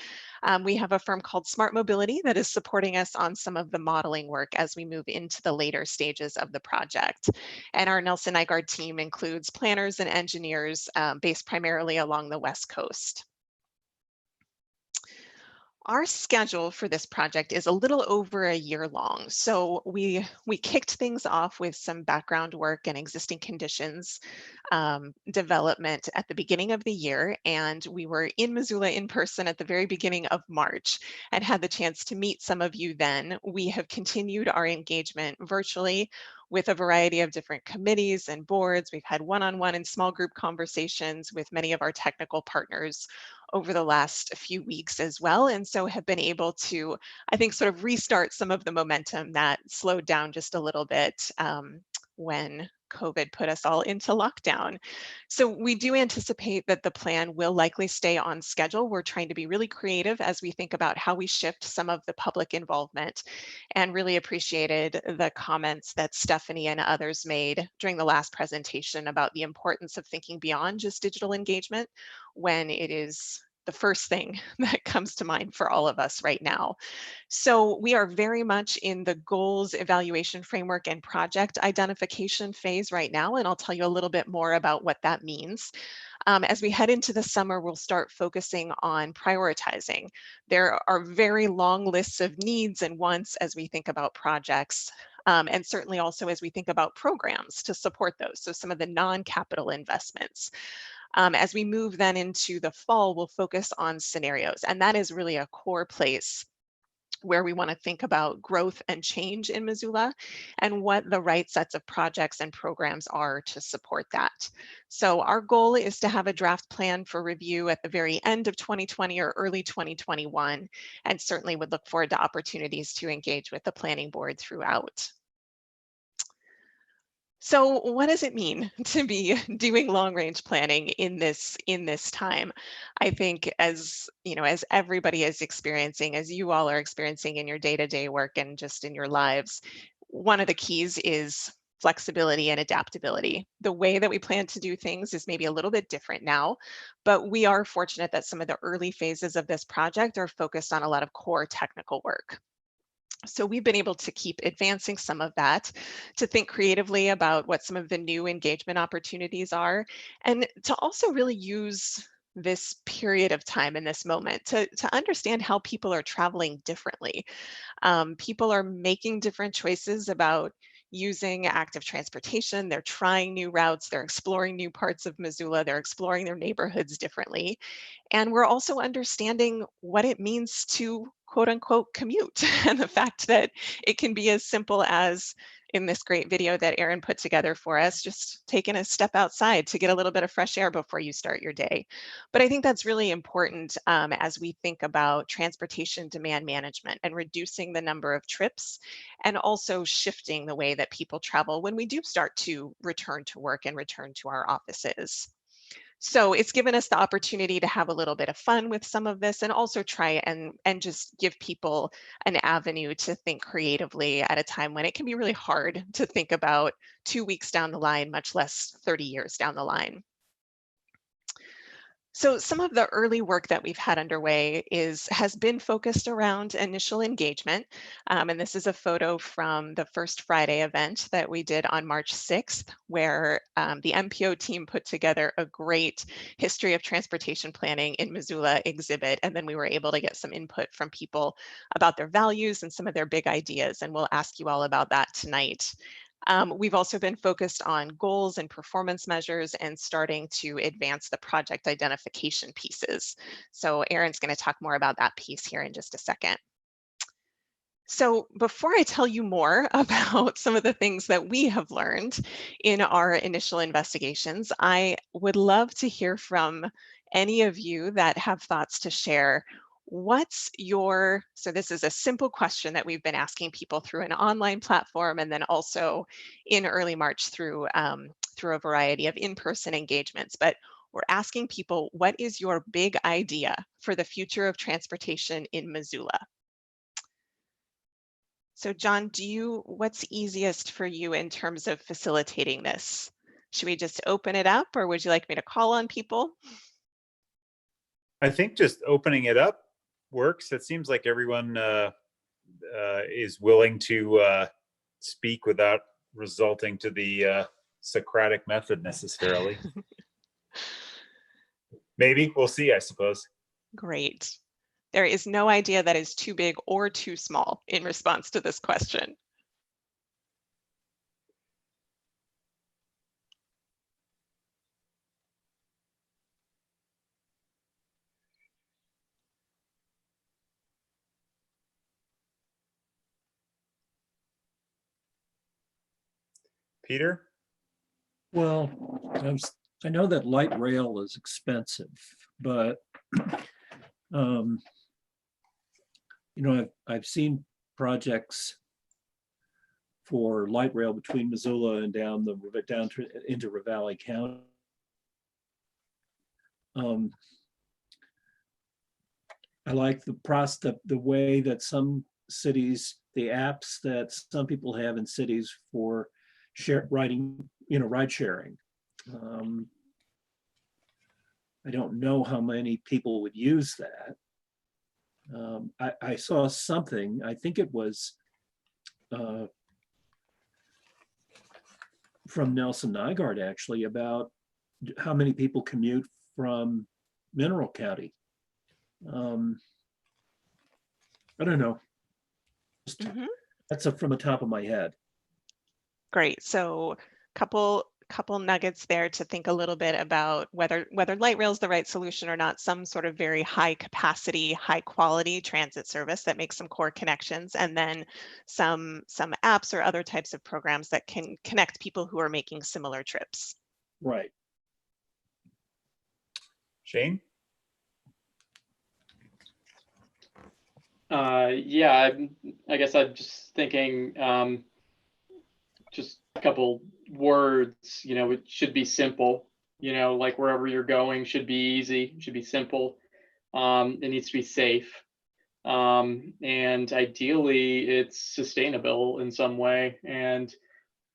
We have a firm called Smart Mobility that is supporting us on some of the modeling work as we move into the later stages of the project. And our Nelson Nygaard team includes planners and engineers based primarily along the West Coast. Our schedule for this project is a little over a year long. So we kicked things off with some background work and existing conditions development at the beginning of the year. And we were in Missoula in person at the very beginning of March and had the chance to meet some of you then. We have continued our engagement virtually with a variety of different committees and boards. We've had one-on-one and small group conversations with many of our technical partners over the last few weeks as well. And so have been able to, I think, sort of restart some of the momentum that slowed down just a little bit when COVID put us all into lockdown. So we do anticipate that the plan will likely stay on schedule. We're trying to be really creative as we think about how we shift some of the public involvement, and really appreciated the comments that Stephanie and others made during the last presentation about the importance of thinking beyond just digital engagement when it is the first thing that comes to mind for all of us right now. So we are very much in the goals, evaluation framework, and project identification phase right now, and I'll tell you a little bit more about what that means. As we head into the summer, we'll start focusing on prioritizing. There are very long lists of needs and wants as we think about projects, and certainly also as we think about programs to support those. So some of the non-capital investments. As we move then into the fall, we'll focus on scenarios, and that is really a core place where we want to think about growth and change in Missoula and what the right sets of projects and programs are to support that. So our goal is to have a draft plan for review at the very end of 2020 or early 2021, and certainly would look forward to opportunities to engage with the planning board throughout. So what does it mean to be doing long range planning in this time? I think as everybody is experiencing, as you all are experiencing in your day-to-day work and just in your lives, one of the keys is flexibility and adaptability. The way that we plan to do things is maybe a little bit different now, but we are fortunate that some of the early phases of this project are focused on a lot of core technical work. So we've been able to keep advancing some of that, to think creatively about what some of the new engagement opportunities are, and to also really use this period of time in this moment to understand how people are traveling differently. People are making different choices about using active transportation. They're trying new routes. They're exploring new parts of Missoula. They're exploring their neighborhoods differently. And we're also understanding what it means to quote unquote commute and the fact that it can be as simple as in this great video that Aaron put together for us, just taking a step outside to get a little bit of fresh air before you start your day. But I think that's really important as we think about transportation demand management and reducing the number of trips, and also shifting the way that people travel when we do start to return to work and return to our offices. So it's given us the opportunity to have a little bit of fun with some of this, and also try and just give people an avenue to think creatively at a time when it can be really hard to think about 2 weeks down the line, much less 30 years down the line. So some of the early work that we've had underway has been focused around initial engagement. And this is a photo from the First Friday event that we did on March 6th, where the MPO team put together a great history of transportation planning in Missoula exhibit. And then we were able to get some input from people about their values and some of their big ideas. And we'll ask you all about that tonight. We've also been focused on goals and performance measures and starting to advance the project identification pieces. So Aaron's going to talk more about that piece here in just a second. So before I tell you more about some of the things that we have learned in our initial investigations, I would love to hear from any of you that have thoughts to share. So this is a simple question that we've been asking people through an online platform, and then also in early March through a variety of in-person engagements. But we're asking people, what is your big idea for the future of transportation in Missoula? So John, what's easiest for you in terms of facilitating this? Should we just open it up, or would you like me to call on people? I think just opening it up works. It seems like everyone is willing to speak without resulting to the Socratic method necessarily. Maybe we'll see, I suppose. Great. There is no idea that is too big or too small in response to this question. Peter? Well, I know that light rail is expensive, but you know, I've seen projects for light rail between Missoula and down into Ravalli County. I like the way that some cities, the apps that some people have in cities for ride sharing. I don't know how many people would use that. I saw something, I think it was from Nelson Nygaard actually, about how many people commute from Mineral County. I don't know. That's from the top of my head. Great. So couple nuggets there to think a little bit about whether light rail is the right solution or not. Some sort of very high capacity, high quality transit service that makes some core connections, and then some apps or other types of programs that can connect people who are making similar trips. Right. Shane? Yeah, I guess I'm just thinking, just a couple words, it should be simple, like wherever you're going should be easy, should be simple. It needs to be safe. And ideally it's sustainable in some way. And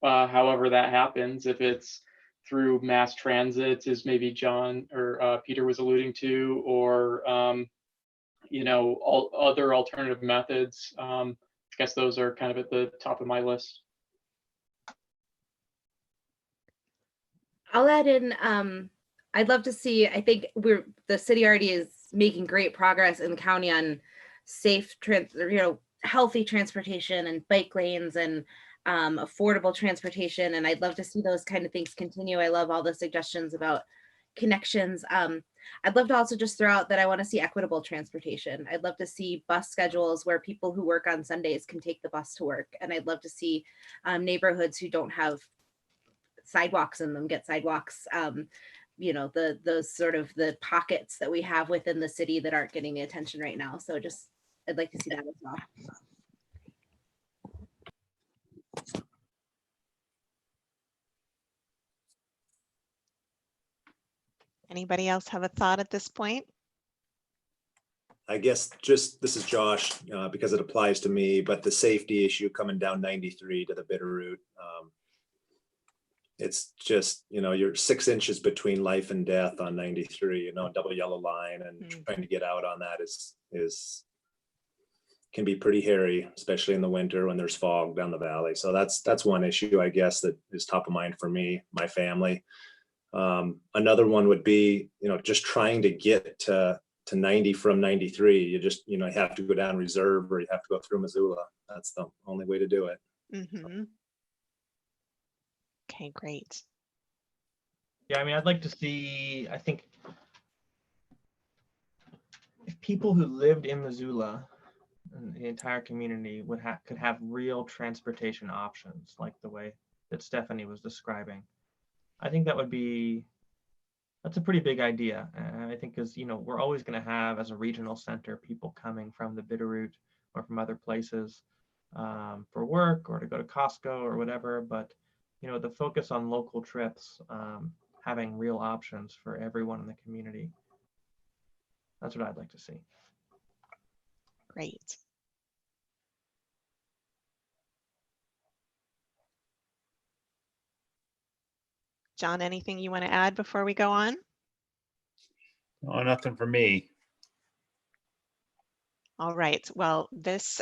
however that happens, if it's through mass transit, as maybe John or Peter was alluding to, or all other alternative methods. I guess those are kind of at the top of my list. I'll add in, I'd love to see, I think the city already is making great progress in the county on safe, healthy transportation and bike lanes and affordable transportation. And I'd love to see those kind of things continue. I love all the suggestions about connections. I'd love to also just throw out that I want to see equitable transportation. I'd love to see bus schedules where people who work on Sundays can take the bus to work. And I'd love to see neighborhoods who don't have sidewalks in them get sidewalks. Those sort of the pockets that we have within the city that aren't getting the attention right now. So I'd like to see that as well. Anybody else have a thought at this point? I guess this is Josh, because it applies to me, but the safety issue coming down 93 to the Bitterroot. It's just, you're 6 inches between life and death on 93, double yellow line, and trying to get out on that can be pretty hairy, especially in the winter when there's fog down the valley. So that's one issue, I guess, that is top of mind for me, my family. Another one would be, just trying to get to 90 from 93. You have to go down Reserve, or you have to go through Missoula. That's the only way to do it. Mm-hmm. Okay, great. Yeah, I'd like to see, I think, if people who lived in Missoula and the entire community could have real transportation options, like the way that Stephanie was describing. I think that's a pretty big idea. And I think because, we're always going to have, as a regional center, people coming from the Bitterroot or from other places for work or to go to Costco or whatever. But, the focus on local trips, having real options for everyone in the community. That's what I'd like to see. Great. John, anything you want to add before we go on? Oh, nothing for me. All right. Well, this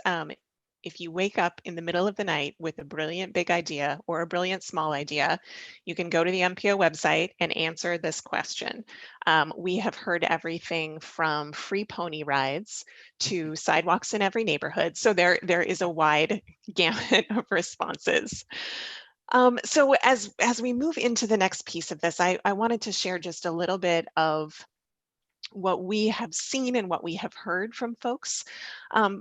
if you wake up in the middle of the night with a brilliant big idea or a brilliant small idea, you can go to the MPO website and answer this question. We have heard everything from free pony rides to sidewalks in every neighborhood. So there is a wide gamut of responses. So as we move into the next piece of this, I wanted to share just a little bit of what we have seen and what we have heard from folks,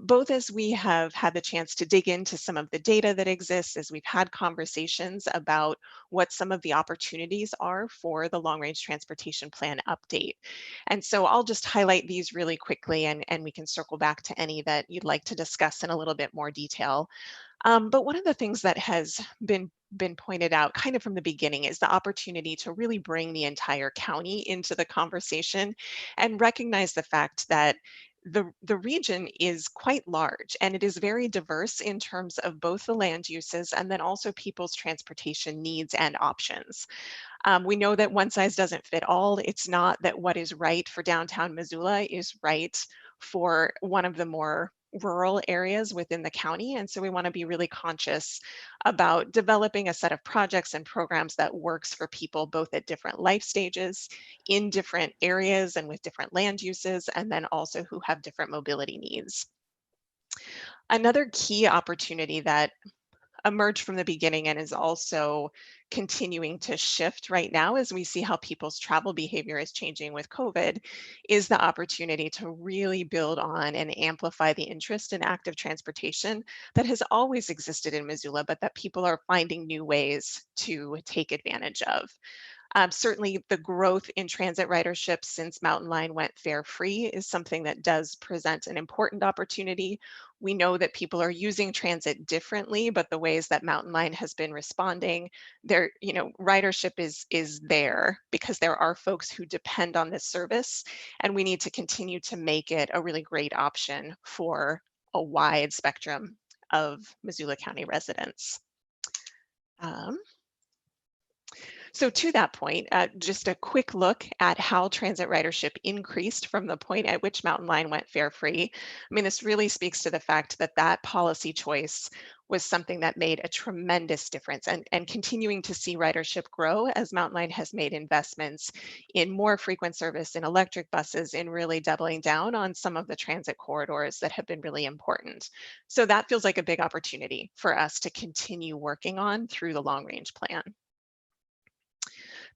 both as we have had the chance to dig into some of the data that exists, as we've had conversations about what some of the opportunities are for the long range transportation plan update. And so I'll just highlight these really quickly, and we can circle back to any that you'd like to discuss in a little bit more detail. But one of the things that has been pointed out kind of from the beginning is the opportunity to really bring the entire county into the conversation and recognize the fact that the region is quite large and it is very diverse in terms of both the land uses and then also people's transportation needs and options. We know that one size doesn't fit all. It's not that what is right for downtown Missoula is right for one of the more rural areas within the county. And so we want to be really conscious about developing a set of projects and programs that works for people both at different life stages, in different areas and with different land uses, and then also who have different mobility needs. Another key opportunity that emerged from the beginning and is also continuing to shift right now as we see how people's travel behavior is changing with COVID is the opportunity to really build on and amplify the interest in active transportation that has always existed in Missoula, but that people are finding new ways to take advantage of. Certainly the growth in transit ridership since Mountain Line went fare free is something that does present an important opportunity. We know that people are using transit differently, but the ways that Mountain Line has been responding, ridership is there because there are folks who depend on this service, and we need to continue to make it a really great option for a wide spectrum of Missoula County residents. So to that point, just a quick look at how transit ridership increased from the point at which Mountain Line went fare free. I mean, this really speaks to the fact that that policy choice was something that made a tremendous difference, and continuing to see ridership grow as Mountain Line has made investments in more frequent service in electric buses, in really doubling down on some of the transit corridors that have been really important. So that feels like a big opportunity for us to continue working on through the long range plan.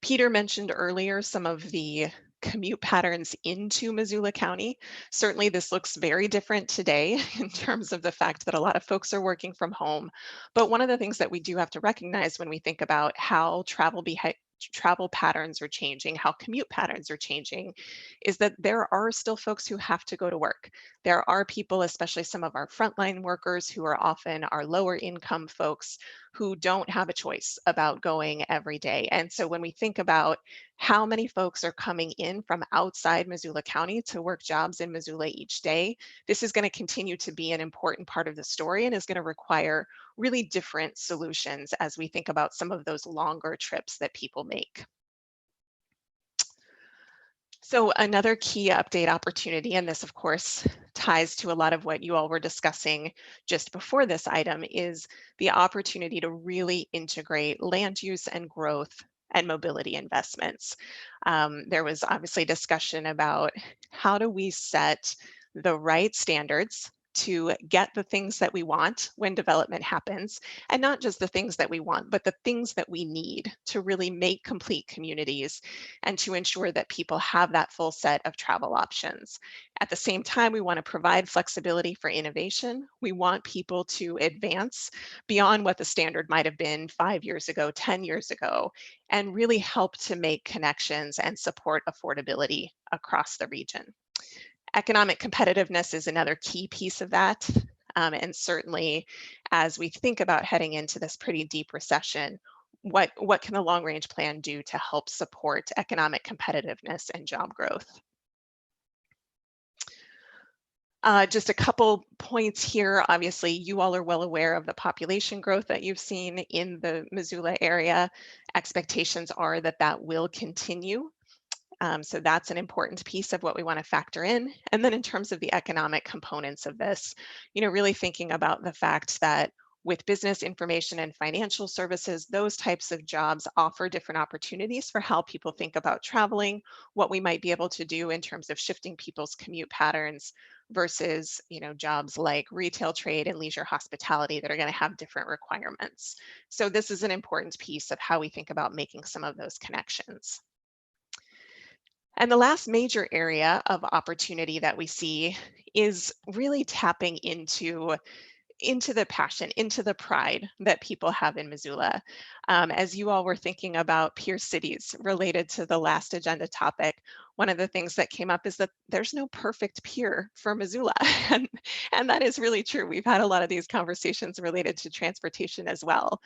Peter mentioned earlier some of the commute patterns into Missoula County. Certainly this looks very different today in terms of the fact that a lot of folks are working from home. But one of the things that we do have to recognize when we think about how travel patterns are changing, how commute patterns are changing, is that there are still folks who have to go to work. There are people, especially some of our frontline workers who are often our lower income folks who don't have a choice about going every day. And so when we think about how many folks are coming in from outside Missoula County to work jobs in Missoula each day, this is going to continue to be an important part of the story and is going to require really different solutions as we think about some of those longer trips that people make. So another key update opportunity, and this of course ties to a lot of what you all were discussing just before this item, is the opportunity to really integrate land use and growth and mobility investments. There was obviously discussion about how do we set the right standards to get the things that we want when development happens, and not just the things that we want, but the things that we need to really make complete communities and to ensure that people have that full set of travel options. At the same time, we want to provide flexibility for innovation. We want people to advance beyond what the standard might have been 5 years ago, 10 years ago, and really help to make connections and support affordability across the region. Economic competitiveness is another key piece of that. And certainly as we think about heading into this pretty deep recession, what can the long range plan do to help support economic competitiveness and job growth? Just a couple points here. Obviously, you all are well aware of the population growth that you've seen in the Missoula area. Expectations are that that will continue. So that's an important piece of what we want to factor in. And then in terms of the economic components of this, really thinking about the fact that with business information and financial services, those types of jobs offer different opportunities for how people think about traveling, what we might be able to do in terms of shifting people's commute patterns versus, jobs like retail trade and leisure hospitality that are going to have different requirements. So this is an important piece of how we think about making some of those connections. And the last major area of opportunity that we see is really tapping into the passion, into the pride that people have in Missoula. As you all were thinking about peer cities related to the last agenda topic, one of the things that came up is that there's no perfect peer for Missoula. and that is really true. We've had a lot of these conversations related to transportation as well.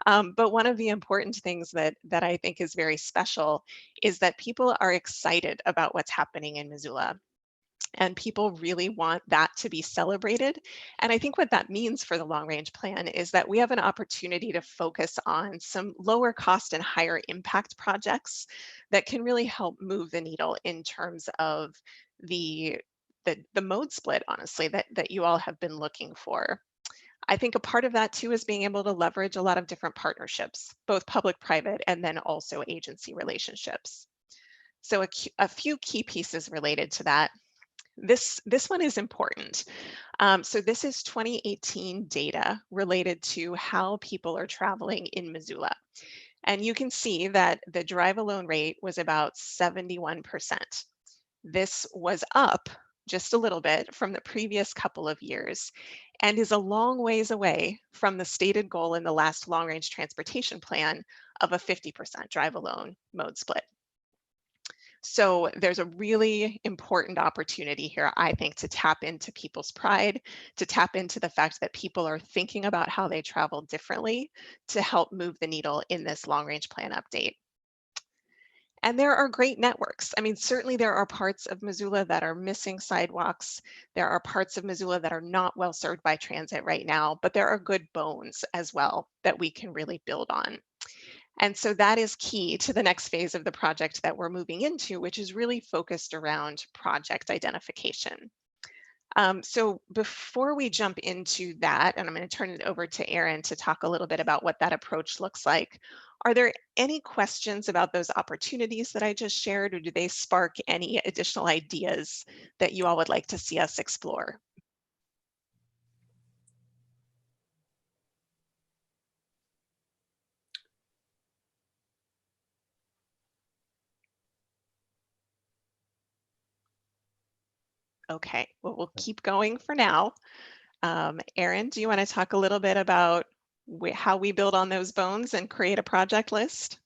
But one of the important things that I think is very special is that people are excited about what's happening in Missoula. And people really want that to be celebrated. And I think what that means for the long range plan is that we have an opportunity to focus on some lower cost and higher impact projects that can really help move the needle in terms of the mode split, honestly, that you all have been looking for. I think a part of that too is being able to leverage a lot of different partnerships, both public-private and then also agency relationships. So a few key pieces related to that. This one is important. So this is 2018 data related to how people are traveling in Missoula. And you can see that the drive alone rate was about 71%. This was up just a little bit from the previous couple of years and is a long ways away from the stated goal in the last long range transportation plan of a 50% drive alone mode split. So there's a really important opportunity here, I think, to tap into people's pride, to tap into the fact that people are thinking about how they travel differently to help move the needle in this long range plan update. And there are great networks. I mean, certainly there are parts of Missoula that are missing sidewalks. There are parts of Missoula that are not well served by transit right now, but there are good bones as well that we can really build on. And so that is key to the next phase of the project that we're moving into, which is really focused around project identification. So before we jump into that, and I'm going to turn it over to Erin to talk a little bit about what that approach looks like. Are there any questions about those opportunities that I just shared, or do they spark any additional ideas that you all would like to see us explore? Okay, well, we'll keep going for now. Erin, do you want to talk a little bit about how we build on those bones and create a project list?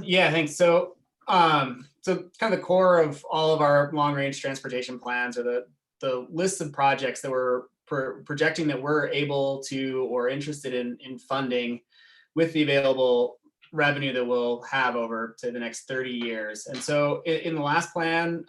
Yeah, thanks. So, so kind of the core of all of our long range transportation plans are the lists of projects that we're projecting that we're able to or interested in funding with the available revenue that we'll have over to the next 30 years. And so in the last plan,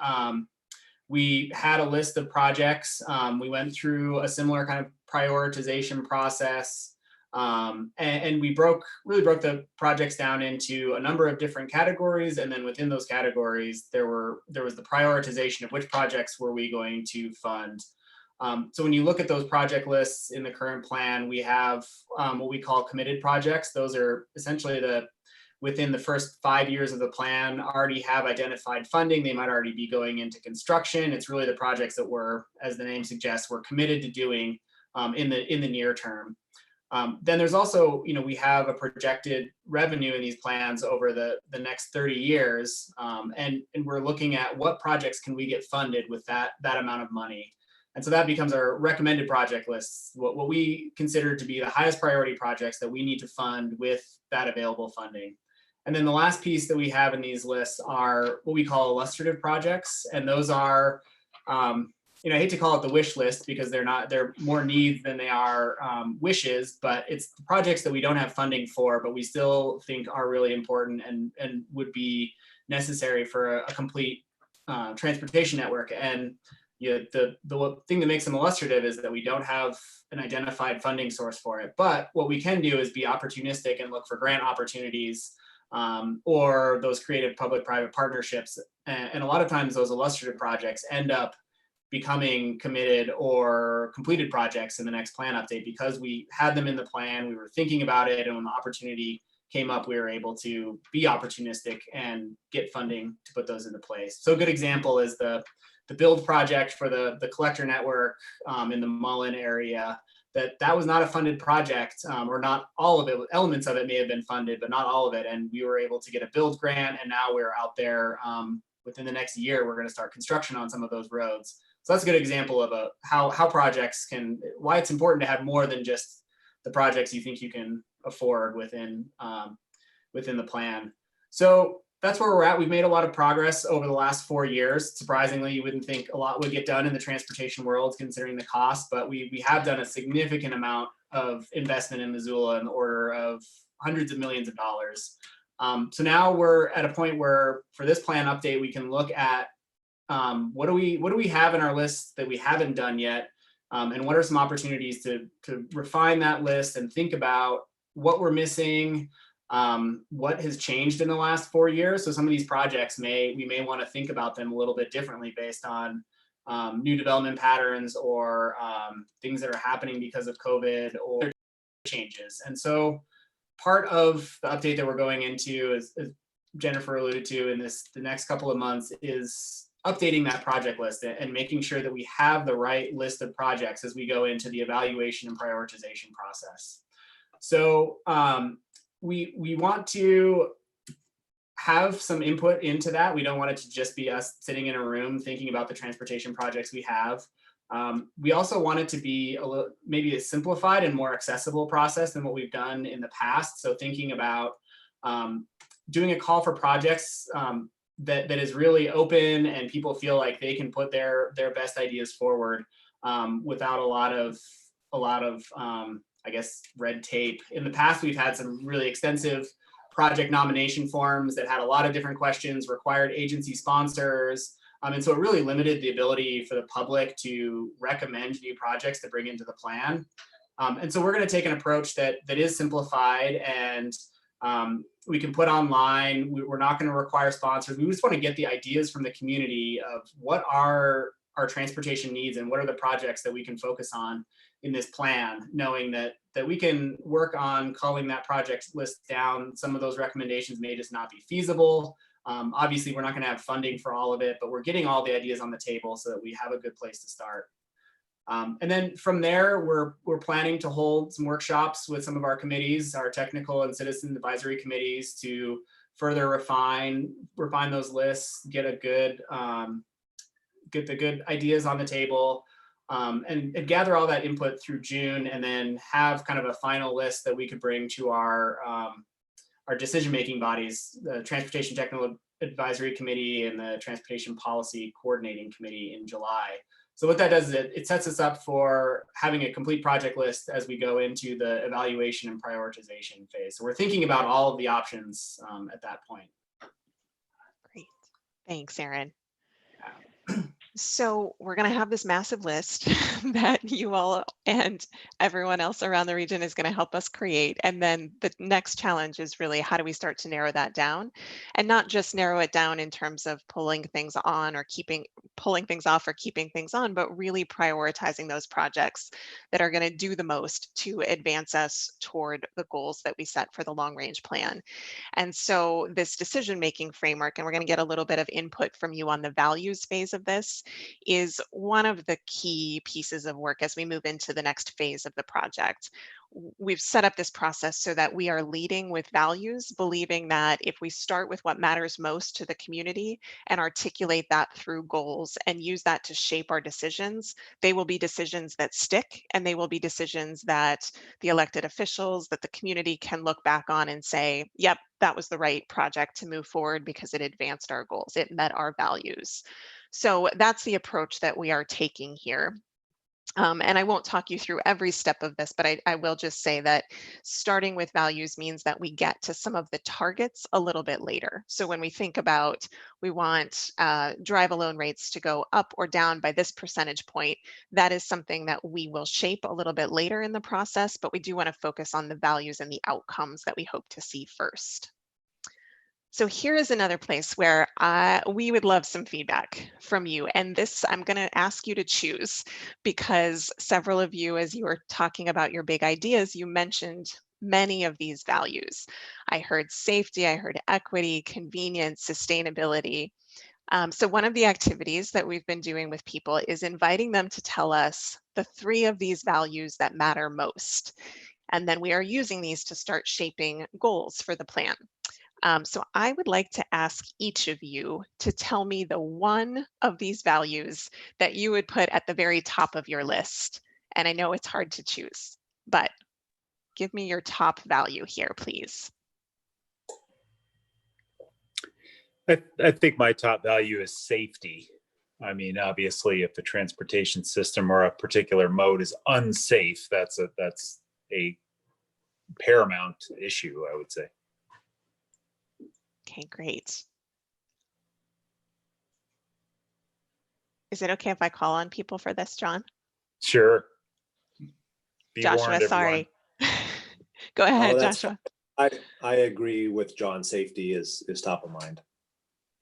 we had a list of projects. We went through a similar kind of prioritization process, and we really broke the projects down into a number of different categories. And then within those categories, there was the prioritization of which projects were we going to fund. So when you look at those project lists in the current plan, we have what we call committed projects. Those are essentially within the first 5 years of the plan already have identified funding. They might already be going into construction. It's really the projects that we're, as the name suggests, we're committed to doing in the near term. Then there's also, we have a projected revenue in these plans over the next 30 years. And we're looking at what projects can we get funded with that amount of money. And so that becomes our recommended project lists, what we consider to be the highest priority projects that we need to fund with that available funding. And then the last piece that we have in these lists are what we call illustrative projects. And those are, I hate to call it the wish list because they're more needs than they are wishes, but it's the projects that we don't have funding for, but we still think are really important and would be necessary for a complete transportation network. And the thing that makes them illustrative is that we don't have an identified funding source for it. But what we can do is be opportunistic and look for grant opportunities or those creative public-private partnerships. And a lot of times those illustrative projects end up becoming committed or completed projects in the next plan update because we had them in the plan, we were thinking about it, and when the opportunity came up, we were able to be opportunistic and get funding to put those into place. So a good example is the build project for the collector network in the Mullen area. That was not a funded project, or not all of it. Elements of it may have been funded, but not all of it. And we were able to get a build grant, and now we're out there. Within the next year, we're going to start construction on some of those roads. So that's a good example of how projects can, why it's important to have more than just the projects you think you can afford within the plan. So that's where we're at. We've made a lot of progress over the last 4 years. Surprisingly, you wouldn't think a lot would get done in the transportation world considering the cost, but we have done a significant amount of investment in Missoula in the order of hundreds of millions of dollars. So now we're at a point where for this plan update, we can look at what do we have in our list that we haven't done yet, and what are some opportunities to refine that list and think about what we're missing, what has changed in the last 4 years. So some of these projects we may want to think about them a little bit differently based on new development patterns or things that are happening because of COVID or changes. And so part of the update that we're going into, as Jennifer alluded to in the next couple of months, is updating that project list and making sure that we have the right list of projects as we go into the evaluation and prioritization process. So we want to have some input into that. We don't want it to just be us sitting in a room thinking about the transportation projects we have. We also want it to be maybe a simplified and more accessible process than what we've done in the past. So thinking about doing a call for projects that is really open and people feel like they can put their best ideas forward without a lot of I guess red tape. In the past, we've had some really extensive project nomination forms that had a lot of different questions, required agency sponsors. And so it really limited the ability for the public to recommend new projects to bring into the plan. And so we're going to take an approach that is simplified and we can put online. We're not going to require sponsors. We just want to get the ideas from the community of what are our transportation needs and what are the projects that we can focus on in this plan, knowing that we can work on culling that project list down. Some of those recommendations may just not be feasible. Obviously, we're not going to have funding for all of it, but we're getting all the ideas on the table so that we have a good place to start. And then from there, we're planning to hold some workshops with some of our committees, our technical and citizen advisory committees, to further refine those lists, get the good ideas on the table, and gather all that input through June, and then have kind of a final list that we could bring to our decision-making bodies, the Transportation Technical Advisory Committee and the Transportation Policy Coordinating Committee in July. So what that does is it sets us up for having a complete project list as we go into the evaluation and prioritization phase. So we're thinking about all of the options at that point. Great. Thanks, Aaron. So we're going to have this massive list that you all and everyone else around the region is going to help us create. And then the next challenge is really, how do we start to narrow that down? And not just narrow it down in terms of pulling things on or pulling things off or keeping things on, but really prioritizing those projects that are going to do the most to advance us toward the goals that we set for the long range plan. And so this decision-making framework, and we're going to get a little bit of input from you on the values phase of this, is one of the key pieces of work as we move into the next phase of the project. We've set up this process so that we are leading with values, believing that if we start with what matters most to the community and articulate that through goals and use that to shape our decisions, they will be decisions that stick, and they will be decisions that the elected officials, that the community can look back on and say, yep, that was the right project to move forward because it advanced our goals, it met our values. So that's the approach that we are taking here. And I won't talk you through every step of this, but I will just say that starting with values means that we get to some of the targets a little bit later. So when we think about, we want drive alone rates to go up or down by this percentage point, that is something that we will shape a little bit later in the process, but we do want to focus on the values and the outcomes that we hope to see first. So here is another place where we would love some feedback from you. And this, I'm going to ask you to choose, because several of you, as you were talking about your big ideas, you mentioned many of these values. I heard safety, I heard equity, convenience, sustainability. So one of the activities that we've been doing with people is inviting them to tell us the 3 of these values that matter most. And then we are using these to start shaping goals for the plan. So I would like to ask each of you to tell me the one of these values that you would put at the very top of your list. And I know it's hard to choose, but give me your top value here, please. I think my top value is safety. I mean, obviously, if the transportation system or a particular mode is unsafe, that's a paramount issue, I would say. Okay, great. Is it okay if I call on people for this, John? Sure. Be Joshua, warned, sorry. Go ahead, Joshua. I agree with John. Safety is top of mind.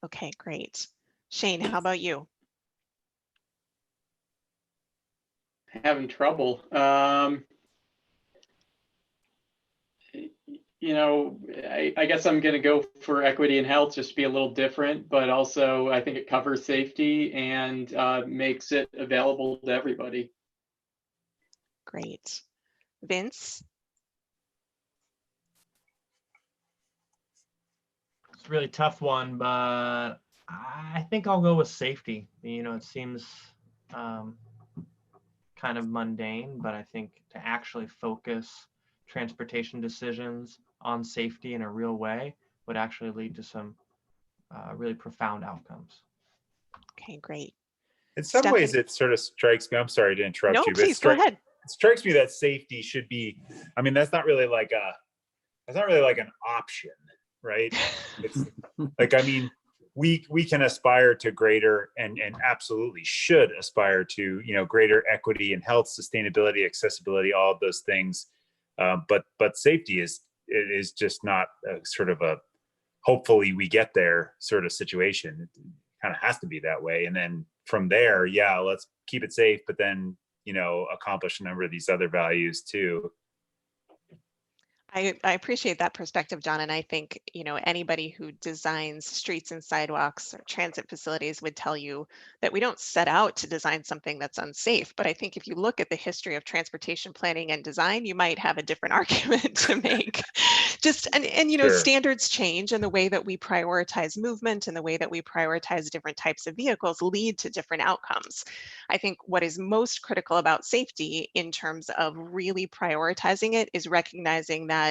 Okay, great. Shane, how about you? Having trouble. You know, I guess I'm going to go for equity and health, just to be a little different, but also I think it covers safety and makes it available to everybody. Great. Vince? It's a really tough one, but I think I'll go with safety. You know, it seems kind of mundane, but I think to actually focus transportation decisions on safety in a real way would actually lead to some really profound outcomes. Okay, great. In some ways, it sort of strikes me. I'm sorry to interrupt No, you, but please go ahead. It strikes me that safety should be. I mean, that's not really like an option, right? It's like, I mean, we can aspire to greater and absolutely should aspire to, you know, greater equity and health, sustainability, accessibility, all of those things. But safety is just not sort of a hopefully we get there sort of situation. It kind of has to be that way. And then from there, yeah, let's keep it safe, but then, you know, accomplish a number of these other values too. I appreciate that perspective, John. And I think, you know, anybody who designs streets and sidewalks or transit facilities would tell you that we don't set out to design something that's unsafe. But I think if you look at the history of transportation planning and design, you might have a different argument to make. And you know, Sure. Standards change, and the way that we prioritize movement and the way that we prioritize different types of vehicles lead to different outcomes. I think what is most critical about safety in terms of really prioritizing it is recognizing that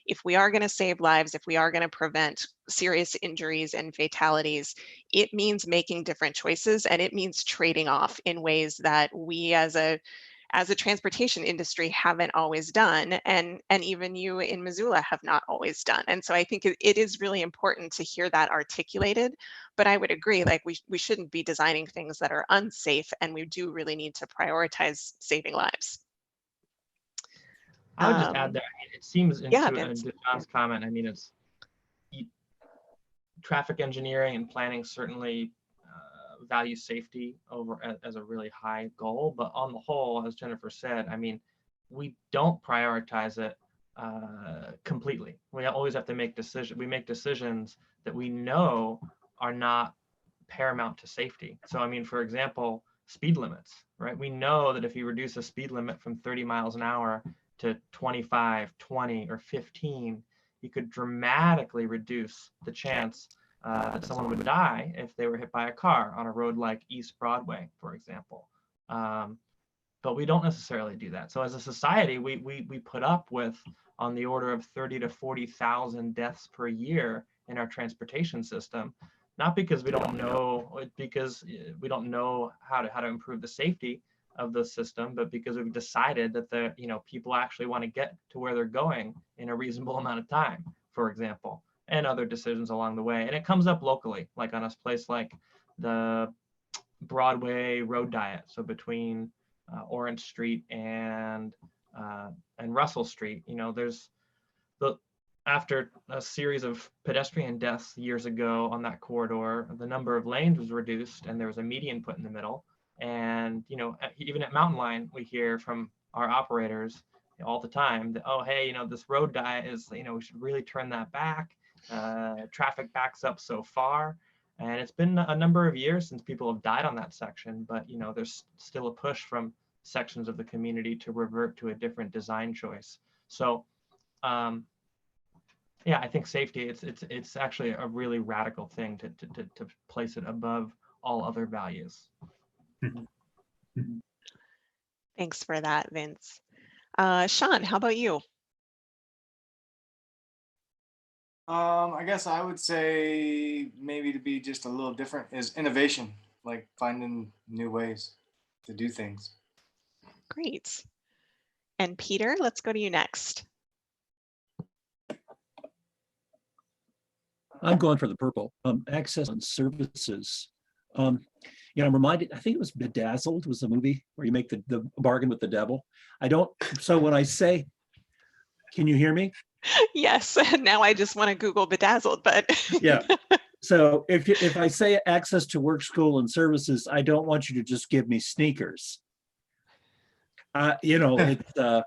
if we are going to save lives, if we are going to prevent serious injuries and fatalities, it means making different choices, and it means trading off in ways that we as a transportation industry haven't always done, and even you in Missoula have not always done. And so I think it is really important to hear that articulated. But I would agree, like we shouldn't be designing things that are unsafe, and we do really need to prioritize saving lives. I would just add that it seems Yeah, into John's comment. I mean, it's traffic engineering and planning certainly value safety over as a really high goal, but on the whole, as Jennifer said, I mean, we don't prioritize it completely. We always have to make decisions. We make decisions that we know are not paramount to safety. So, I mean, for example, speed limits, right? We know that if you reduce a speed limit from 30 miles an hour to 25, 20, or 15, you could dramatically reduce the chance that someone would die if they were hit by a car on a road like East Broadway, for example. But we don't necessarily do that. So as a society, we put up with on the order of 30 to 40,000 deaths per year in our transportation system, not because we don't know, because we don't know how to improve the safety of the system, but because we've decided that people actually want to get to where they're going in a reasonable amount of time, for example, and other decisions along the way. And it comes up locally, like on a place like the Broadway road diet. So between Orange Street and Russell Street, you know, there's after a series of pedestrian deaths years ago on that corridor, the number of lanes was reduced and there was a median put in the middle. And, you know, even at Mountain Line, we hear from our operators all the time that, oh, hey, you know, this road diet is, you know, we should really turn that back. Traffic backs up so far. And it's been a number of years since people have died on that section, but, you know, there's still a push from sections of the community to revert to a different design choice. So, yeah, I think safety, it's actually a really radical thing to place it above all other values. Thanks for that, Vince. Sean, how about you? I guess I would say maybe to be just a little different is innovation, like finding new ways to do things. Great. And Peter, let's go to you next. I'm going for the purple. Access and services. You know, I'm reminded, I think it was Bedazzled was the movie where you make the bargain with the devil. So when I say, can you hear me? Yes, now I just want to Google Bedazzled, but Yeah. So if I say access to work, school, and services, I don't want you to just give me sneakers. You know, it's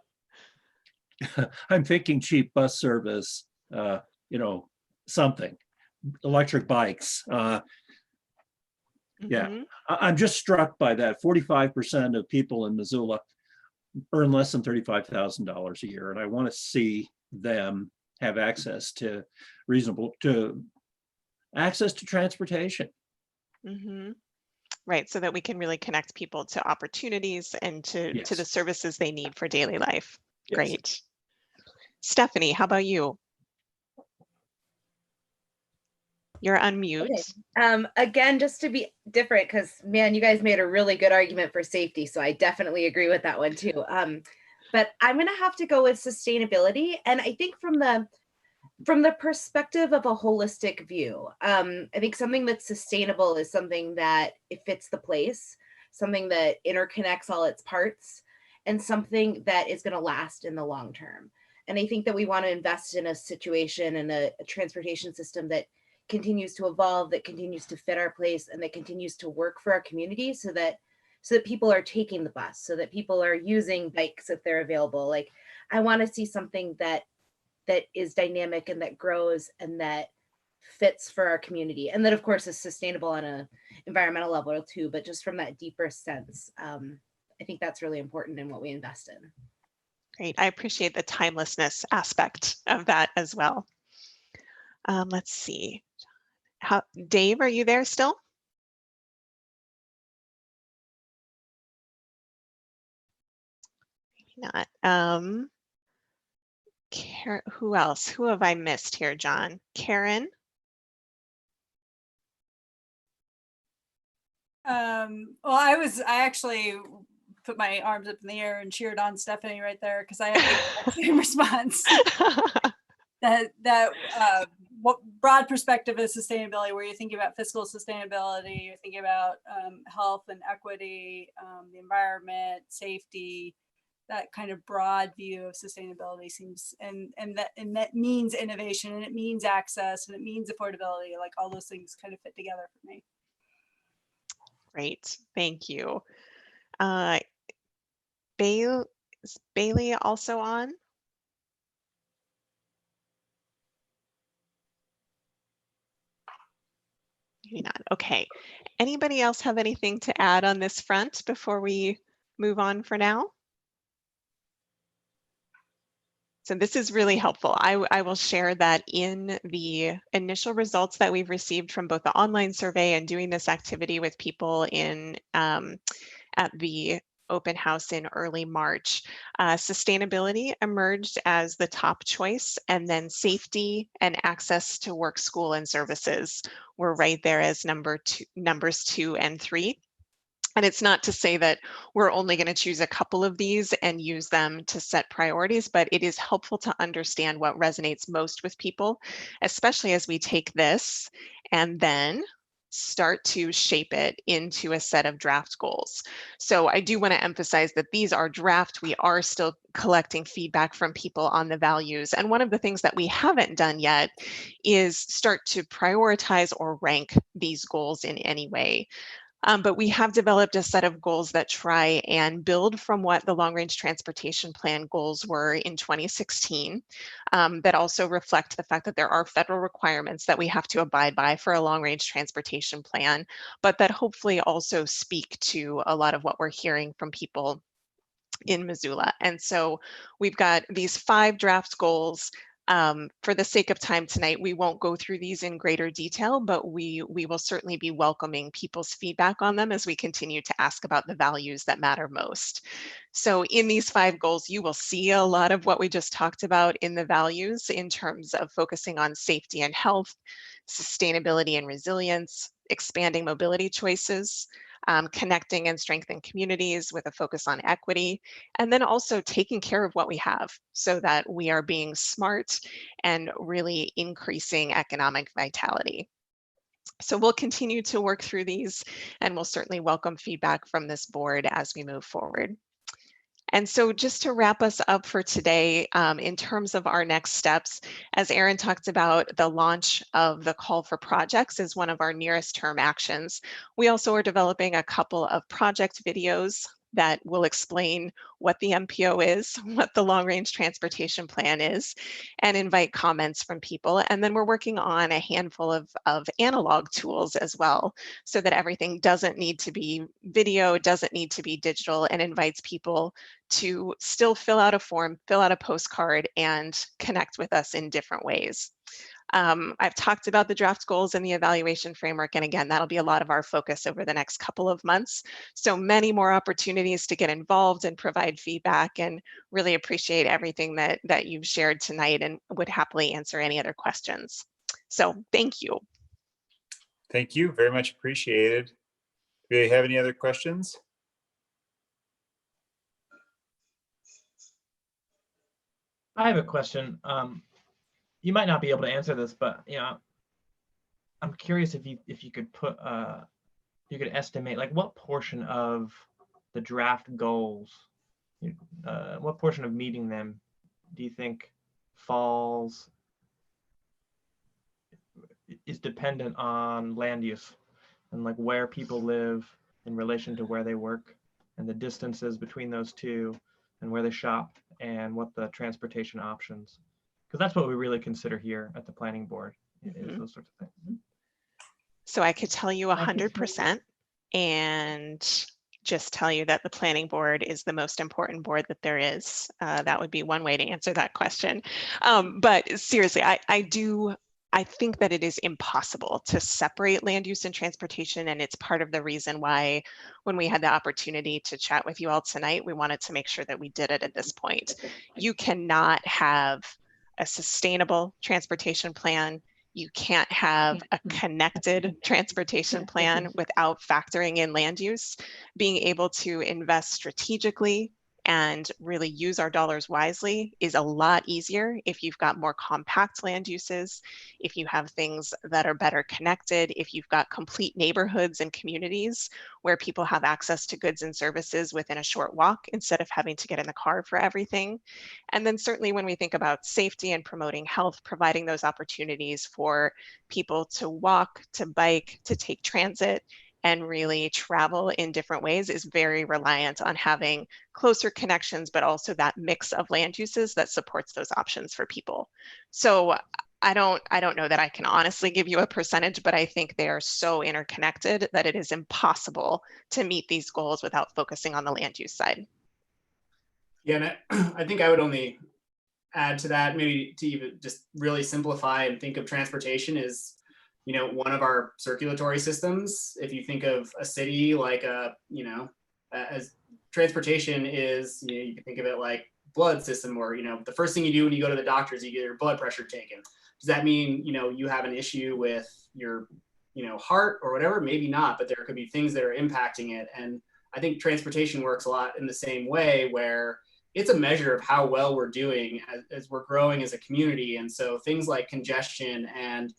I'm thinking cheap bus service, you know, something, electric bikes. Yeah, I'm just struck by that. 45% of people in Missoula earn less than $35,000 a year, and I want to see them have access to access to transportation. Right, so that we can really connect people to opportunities and to the services they need for daily life. Yes. Great. Stephanie, how about you? You're unmute. Okay. Again, just to be different, because man, you guys made a really good argument for safety, so I definitely agree with that one too. But I'm gonna have to go with sustainability, and I think from the perspective of a holistic view, I think something that's sustainable is something that it fits the place, something that interconnects all its parts, and something that is going to last in the long term. And I think that we want to invest in a situation and a transportation system that continues to evolve, that continues to fit our place, and that continues to work for our community, so that people are taking the bus, so that people are using bikes if they're available. Like, I want to see something that is dynamic and that grows and that fits for our community, and that of course is sustainable on an environmental level too, but just from that deeper sense. I think that's really important in what we invest in. Great, I appreciate the timelessness aspect of that as well. Let's see, Dave, are you there still? Maybe not. Who else? Who have I missed here, John? Karen? Well, I actually put my arms up in the air and cheered on Stephanie right there, because I had the same response. What broad perspective of sustainability, where you're thinking about fiscal sustainability, you're thinking about health and equity, the environment, safety. That kind of broad view of sustainability seems, and that means innovation, and it means access, and it means affordability. Like, all those things kind of fit together for me. Great, thank you. Is Bailey also on? Maybe not. Okay. Anybody else have anything to add on this front before we move on for now? So this is really helpful. I will share that in the initial results that we've received from both the online survey and doing this activity with people in at the open house in early March. Sustainability emerged as the top choice, and then safety and access to work, school, and services were right there as numbers 2 and 3. And it's not to say that we're only going to choose a couple of these and use them to set priorities, but it is helpful to understand what resonates most with people, especially as we take this and then start to shape it into a set of draft goals. So I do want to emphasize that these are draft. We are still collecting feedback from people on the values. And one of the things that we haven't done yet is start to prioritize or rank these goals in any way. But we have developed a set of goals that try and build from what the Long Range Transportation Plan goals were in 2016, that also reflect the fact that there are federal requirements that we have to abide by for a long range transportation plan, but that hopefully also speak to a lot of what we're hearing from people in Missoula. And so we've got these 5 draft goals. For the sake of time tonight, we won't go through these in greater detail, but we will certainly be welcoming people's feedback on them as we continue to ask about the values that matter most. So in these 5 goals, you will see a lot of what we just talked about in the values in terms of focusing on safety and health, sustainability and resilience, expanding mobility choices, connecting and strengthening communities with a focus on equity, and then also taking care of what we have so that we are being smart and really increasing economic vitality. So we'll continue to work through these, and we'll certainly welcome feedback from this board as we move forward. And so just to wrap us up for today, in terms of our next steps, as Aaron talked about, the launch of the call for projects is one of our nearest term actions. We also are developing a couple of project videos that will explain what the MPO is, what the long range transportation plan is, and invite comments from people. And then we're working on a handful of analog tools as well, so that everything doesn't need to be video, doesn't need to be digital, and invites people to still fill out a form, fill out a postcard, and connect with us in different ways. I've talked about the draft goals and the evaluation framework, and again, that'll be a lot of our focus over the next couple of months. So many more opportunities to get involved and provide feedback, and really appreciate everything that you've shared tonight, and would happily answer any other questions. So thank you. Thank you, very much appreciated. Do you have any other questions? I have a question. You might not be able to answer this, but I'm curious if you could put you could estimate like what portion of the draft goals, what portion of meeting them do you think is dependent on land use and like where people live in relation to where they work and the distances between those two and where they shop and what the transportation options. Because that's what we really consider here at the planning board, is those sorts of things. So I could tell you 100% and just tell you that the planning board is the most important board that there is. That would be one way to answer that question. But seriously, I think that it is impossible to separate land use and transportation, and it's part of the reason why when we had the opportunity to chat with you all tonight, we wanted to make sure that we did it at this point. You cannot have a sustainable transportation plan. You can't have a connected transportation plan without factoring in land use. Being able to invest strategically and really use our dollars wisely is a lot easier if you've got more compact land uses, if you have things that are better connected, if you've got complete neighborhoods and communities where people have access to goods and services within a short walk instead of having to get in the car for everything. And then certainly when we think about safety and promoting health, providing those opportunities for people to walk, to bike, to take transit, and really travel in different ways is very reliant on having closer connections, but also that mix of land uses that supports those options for people. So I don't know that I can honestly give you a percentage, but I think they are so interconnected that it is impossible to meet these goals without focusing on the land use side. Yeah, and I think I would only add to that, maybe to even just really simplify and think of transportation as, one of our circulatory systems. If you think of a city like as transportation is, you can think of it like blood system, or the first thing you do when you go to the doctor is you get your blood pressure taken. Does that mean you have an issue with your heart or whatever? Maybe not, but there could be things that are impacting it. And I think transportation works a lot in the same way, where it's a measure of how well we're doing as we're growing as a community. And so things like congestion and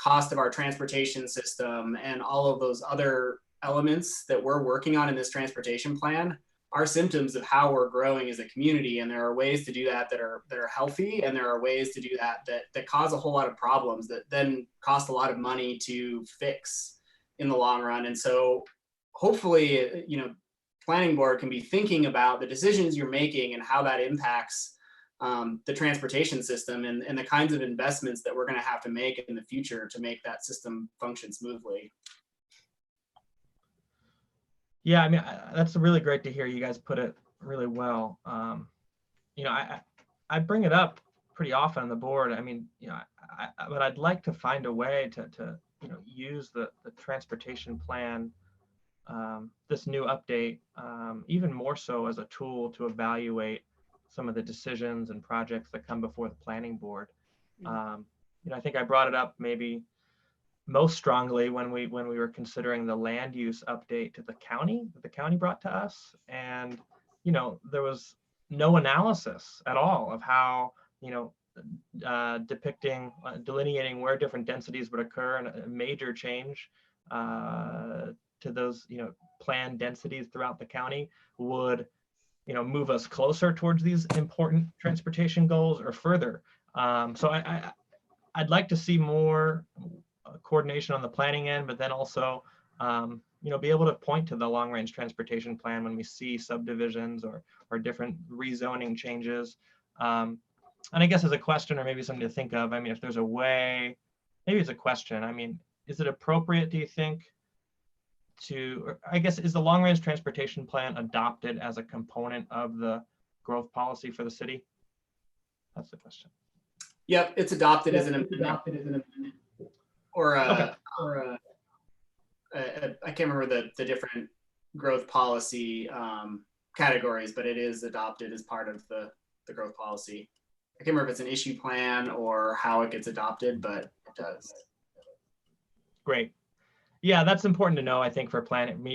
cost of our transportation system and all of those other elements that we're working on in this transportation plan are symptoms of how we're growing as a community. And there are ways to do that that are healthy, and there are ways to do that cause a whole lot of problems that then cost a lot of money to fix in the long run. And so hopefully, you know, planning board can be thinking about the decisions you're making and how that impacts the transportation system and the kinds of investments that we're going to have to make in the future to make that system function smoothly. Yeah, I mean, that's really great to hear. You guys put it really well. You know, I bring it up pretty often on the board. I mean, you know, but I'd like to find a way to you know, use the transportation plan, this new update, even more so as a tool to evaluate some of the decisions and projects that come before the planning board. You know, I think I brought it up maybe most strongly when we were considering the land use update to the county that the county brought to us. And, you know, there was no analysis at all of how, you know, delineating where different densities would occur, and a major change to those, you know, planned densities throughout the county would, you know, move us closer towards these important transportation goals or further. So I'd like to see more coordination on the planning end, but then also, you know, be able to point to the long range transportation plan when we see subdivisions or different rezoning changes. And I guess as a question, or maybe something to think of, I mean, if there's a way, maybe it's a question. I mean, is it appropriate, do you think, or I guess, is the long range transportation plan adopted as a component of the growth policy for the city? That's the question. Yep, it's adopted as an amendment. Or I can't remember the different growth policy categories, but it is adopted as part of the growth policy. I can't remember if it's an issue plan or how it gets adopted, but it does. Great. Yeah, that's important to know, I think, for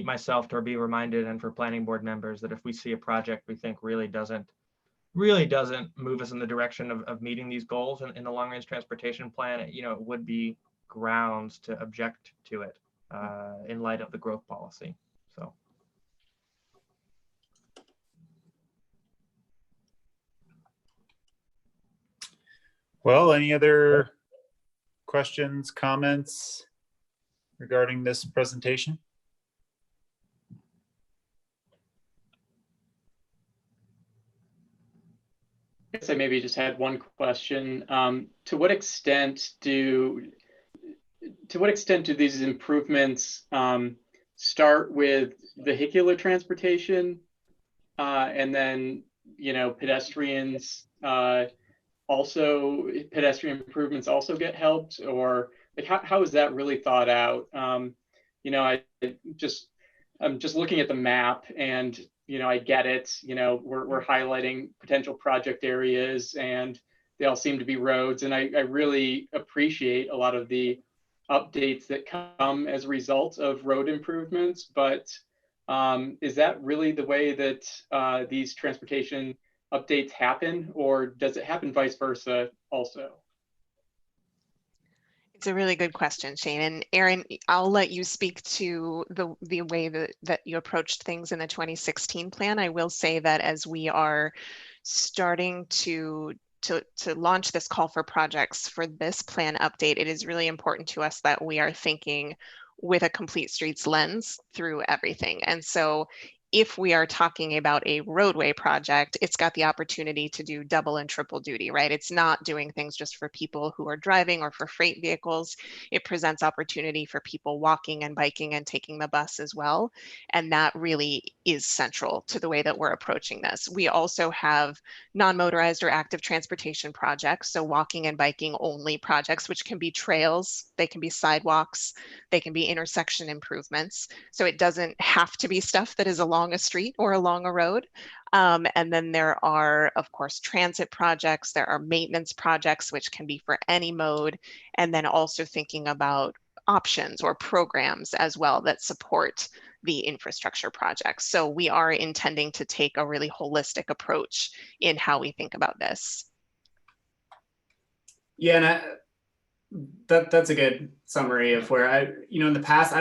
myself to be reminded, and for planning board members, that if we see a project we think really doesn't move us in the direction of meeting these goals in the long range transportation plan, you know, it would be grounds to object to it in light of the growth policy. So. Well, any other questions, comments regarding this presentation? I guess I maybe just had one question. To what extent do these improvements start with vehicular transportation, and then, you know, pedestrian improvements also get helped, or like how is that really thought out? You know, I'm just looking at the map, and, you know, I get it. You know, we're highlighting potential project areas, and they all seem to be roads. And I really appreciate a lot of the updates that come as a result of road improvements. But is that really the way that these transportation updates happen, or does it happen vice versa also? It's a really good question, Shane. And Aaron, I'll let you speak to the way that you approached things in the 2016 plan. I will say that as we are starting to launch this call for projects for this plan update, it is really important to us that we are thinking with a complete streets lens through everything. And so if we are talking about a roadway project, it's got the opportunity to do double and triple duty, right? It's not doing things just for people who are driving or for freight vehicles. It presents opportunity for people walking and biking and taking the bus as well. And that really is central to the way that we're approaching this. We also have non-motorized or active transportation projects, so walking and biking only projects, which can be trails, they can be sidewalks, they can be intersection improvements. So it doesn't have to be stuff that is along a street or along a road. And then there are, of course, transit projects, there are maintenance projects, which can be for any mode, and then also thinking about options or programs as well that support the infrastructure projects. So we are intending to take a really holistic approach in how we think about this. Yeah, and That's a good summary of where in the past,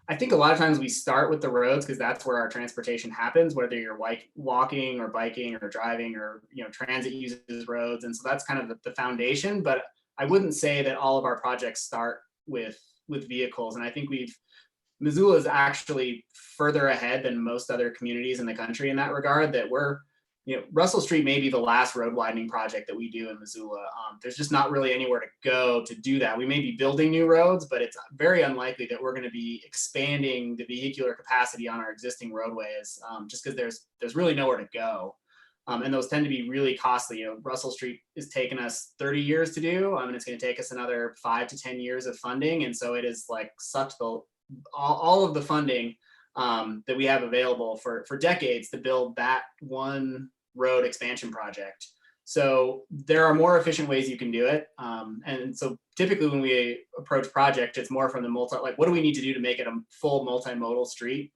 I think a lot of times we start with the roads because that's where our transportation happens, whether you're walking or biking or driving or, transit uses roads. And so that's kind of the foundation, but I wouldn't say that all of our projects start with vehicles. And I think Missoula is actually further ahead than most other communities in the country in that regard, that Russell Street may be the last road widening project that we do in Missoula. There's just not really anywhere to go to do that. We may be building new roads, but it's very unlikely that we're going to be expanding the vehicular capacity on our existing roadways, just because there's really nowhere to go. And those tend to be really costly. Russell Street is taking us 30 years to do, and it's going to take us another 5 to 10 years of funding. And so it is like sucked all of the funding that we have available for decades to build that one road expansion project. So there are more efficient ways you can do it. And so typically when we approach project, it's more from the what do we need to do to make it a full multimodal street?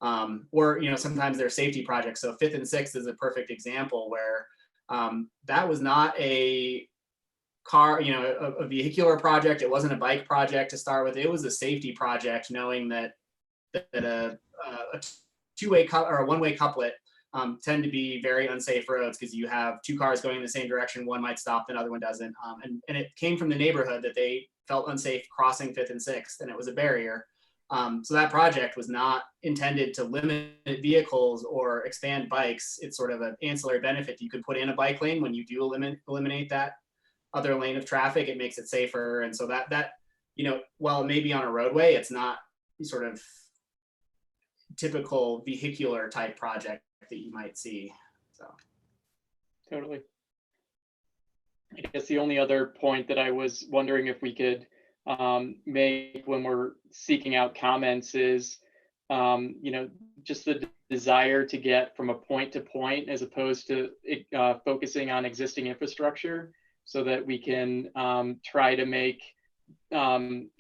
Or, sometimes there's safety projects. So 5th and 6th is a perfect example where that was not a car, a vehicular project. It wasn't a bike project to start with. It was a safety project, knowing that a two-way or a one-way couplet tend to be very unsafe roads because you have two cars going in the same direction. One might stop, the other one doesn't. And it came from the neighborhood that they felt unsafe crossing 5th and 6th, and it was a barrier. So that project was not intended to limit vehicles or expand bikes. It's sort of an ancillary benefit. You could put in a bike lane when you do eliminate that other lane of traffic. It makes it safer. And so that while it may be on a roadway, it's not sort of typical vehicular type project that you might see. So totally. I guess the only other point that I was wondering if we could make when we're seeking out comments is, just the desire to get from a point to point as opposed to focusing on existing infrastructure, so that we can try to make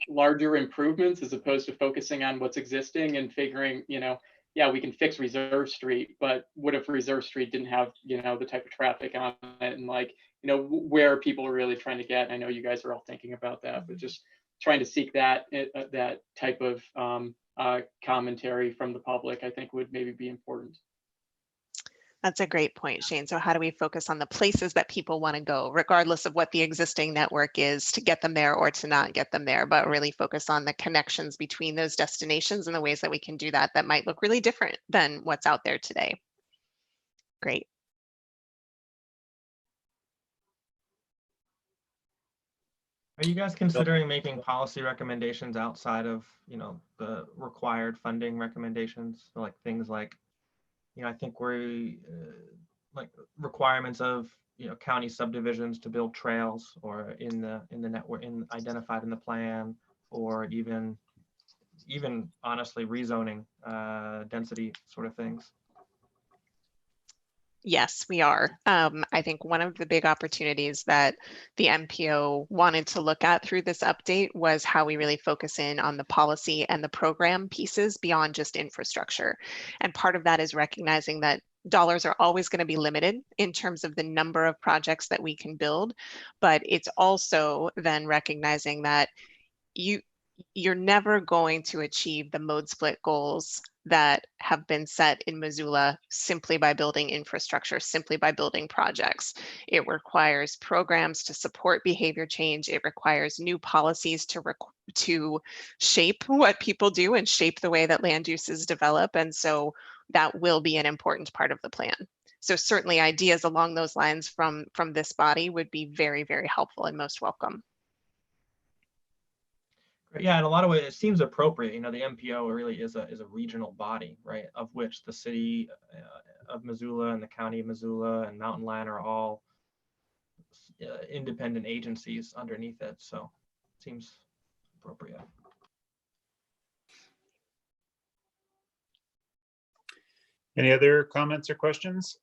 larger improvements as opposed to focusing on what's existing and figuring, we can fix Reserve Street, but what if Reserve Street didn't have, the type of traffic on it, and where people are really trying to get. I know you guys are all thinking about that, but just trying to seek that type of commentary from the public, I think would maybe be important. That's a great point, Shane. So how do we focus on the places that people want to go, regardless of what the existing network is, to get them there or to not get them there, but really focus on the connections between those destinations and the ways that we can do that might look really different than what's out there today. Great. Are you guys considering making policy recommendations outside of, the required funding recommendations? Like things like, I think we like requirements of, county subdivisions to build trails, or in the network identified in the plan, or even honestly rezoning density sort of things. Yes, we are. I think one of the big opportunities that the MPO wanted to look at through this update was how we really focus in on the policy and the program pieces beyond just infrastructure. And part of that is recognizing that dollars are always going to be limited in terms of the number of projects that we can build, but it's also then recognizing that you're never going to achieve the mode split goals that have been set in Missoula simply by building infrastructure, simply by building projects. It requires programs to support behavior change. It requires new policies to shape what people do and shape the way that land uses develop. And so that will be an important part of the plan. So certainly ideas along those lines from this body would be very, very helpful and most welcome. Yeah, in a lot of ways, it seems appropriate. The MPO really is a regional body, right? Of which the city of Missoula and the county of Missoula and Mountain Land are all independent agencies underneath it. So it seems appropriate. Any other comments or questions?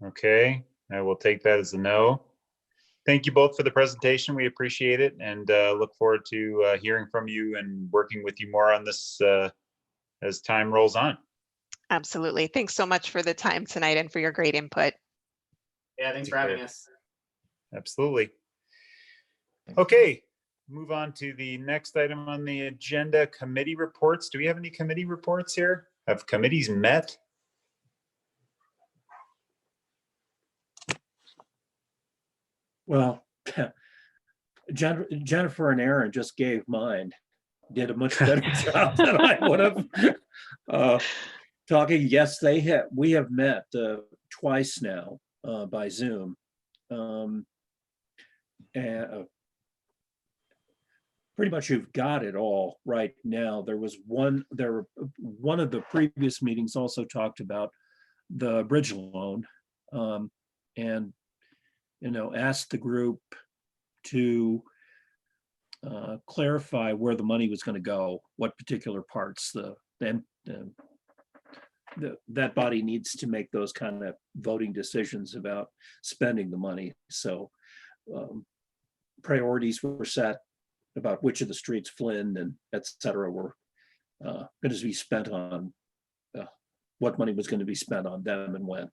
Okay, I will take that as a no. Thank you both for the presentation. We appreciate it, and look forward to hearing from you and working with you more on this as time rolls on. Absolutely. Thanks so much for the time tonight and for your great input. Yeah, thanks Take for having care. us. Absolutely. Okay, move on to the next item on the agenda, committee reports. Do we have any committee reports here? Have committees met? Well, Jennifer and Aaron just gave mine. Did a much better job than I would have. Talking, yes, we have met twice now by Zoom. And pretty much you've got it all right now. One of the previous meetings also talked about the bridge loan, and asked the group to clarify where the money was going to go, what particular parts. That body needs to make those kind of voting decisions about spending the money. So priorities were set about which of the streets, Flynn and et cetera, were going to be spent on, what money was going to be spent on them and when.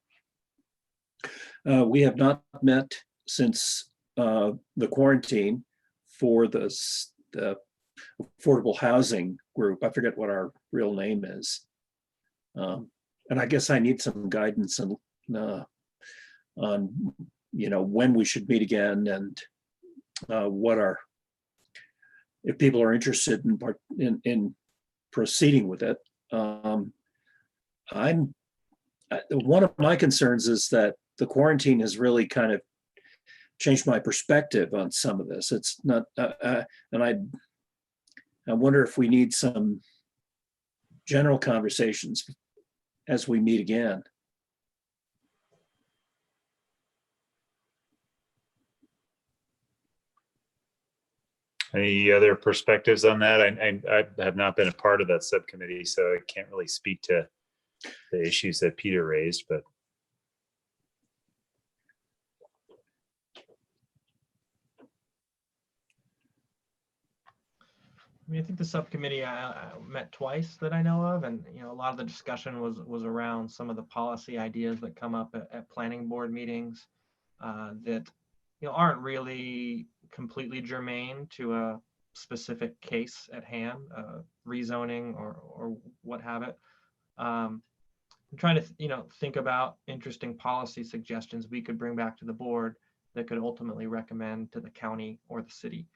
We have not met since the quarantine for the affordable housing group. I forget what our real name is. And I guess I need some guidance on when we should meet again and if people are interested in proceeding with it. One of my concerns is that the quarantine has really kind of changed my perspective on some of this. It's not, and I wonder if we need some general conversations as we meet again. Any other perspectives on that? I have not been a part of that subcommittee, so I can't really speak to the issues that Peter raised, but. I mean, I think the subcommittee met twice that I know of, and a lot of the discussion was around some of the policy ideas that come up at planning board meetings that aren't really completely germane to a specific case at hand, rezoning or what have it. I'm trying to think about interesting policy suggestions we could bring back to the board that could ultimately recommend to the county or the city.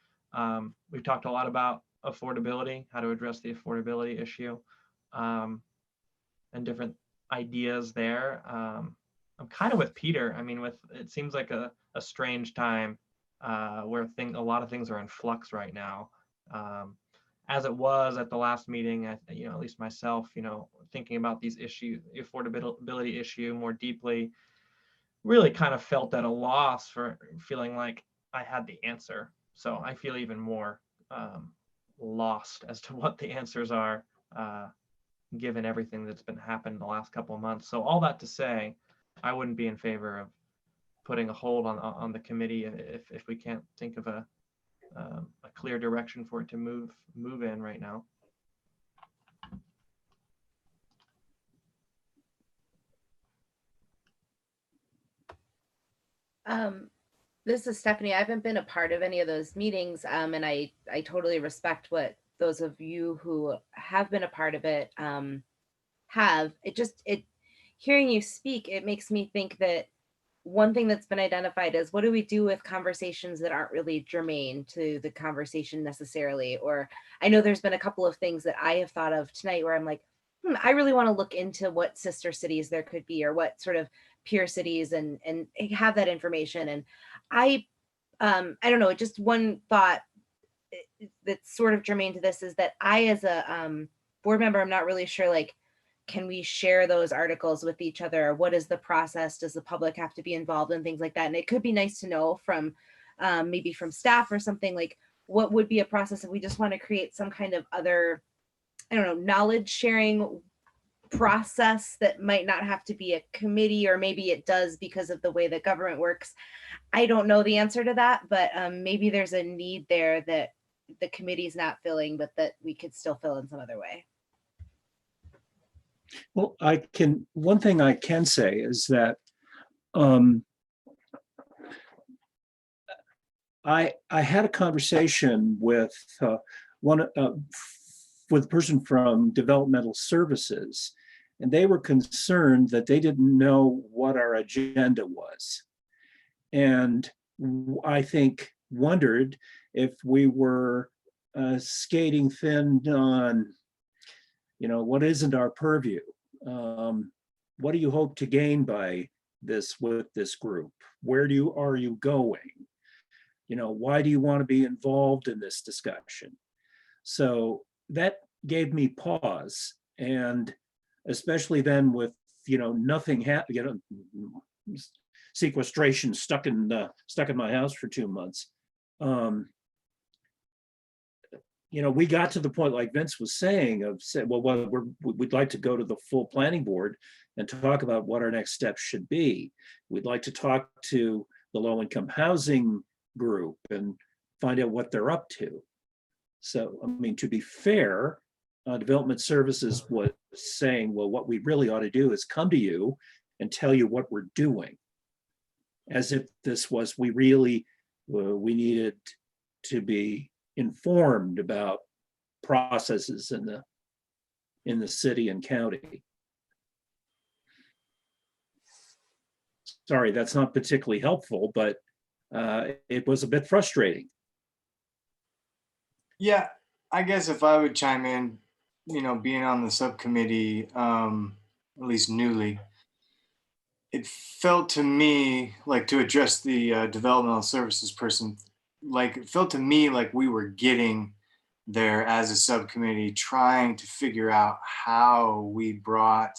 We've talked a lot about affordability, how to address the affordability issue, and different ideas there. I'm kind of with Peter. I mean, it seems like a strange time where a lot of things are in flux right now. As it was at the last meeting, at least myself, thinking about these issues, the affordability issue more deeply, really kind of felt at a loss for feeling like I had the answer. So I feel even more lost as to what the answers are, given everything that's been happening the last couple of months. So all that to say, I wouldn't be in favor of putting a hold on the committee if we can't think of a clear direction for it to move in right now. This is Stephanie. I haven't been a part of any of those meetings, and I totally respect what those of you who have been a part of it have. Hearing you speak, it makes me think that one thing that's been identified is, what do we do with conversations that aren't really germane to the conversation necessarily? Or I know there's been a couple of things that I have thought of tonight where I'm like, I really want to look into what sister cities there could be, or what sort of peer cities, and have that information. And I don't know, just one thought that's sort of germane to this is that I, as a board member, I'm not really sure, like, can we share those articles with each other? What is the process? Does the public have to be involved in things like that? And it could be nice to know from maybe from staff or something, like what would be a process if we just want to create some kind of other, I don't know, knowledge sharing process that might not have to be a committee, or maybe it does because of the way that government works. I don't know the answer to that, but maybe there's a need there that the committee's not filling, but that we could still fill in some other way. Well, one thing I can say is that I had a conversation with with a person from developmental services, and they were concerned that they didn't know what our agenda was. And I think wondered if we were skating thin on, what isn't our purview. What do you hope to gain by this with this group? Where are you going? Why do you want to be involved in this discussion? So that gave me pause, and especially then with nothing happened, sequestration stuck in my house for 2 months. We got to the point, like Vince was saying, we'd like to go to the full planning board and talk about what our next steps should be. We'd like to talk to the low-income housing group and find out what they're up to. So, to be fair, Development Services was saying, well, what we really ought to do is come to you and tell you what we're doing. As if this was, we needed to be informed about processes in the city and county. Sorry, that's not particularly helpful, but it was a bit frustrating. Yeah, I guess if I would chime in, being on the subcommittee, at least newly, it felt to me like, to address the developmental services person, like it felt to me like we were getting there as a subcommittee, trying to figure out how we brought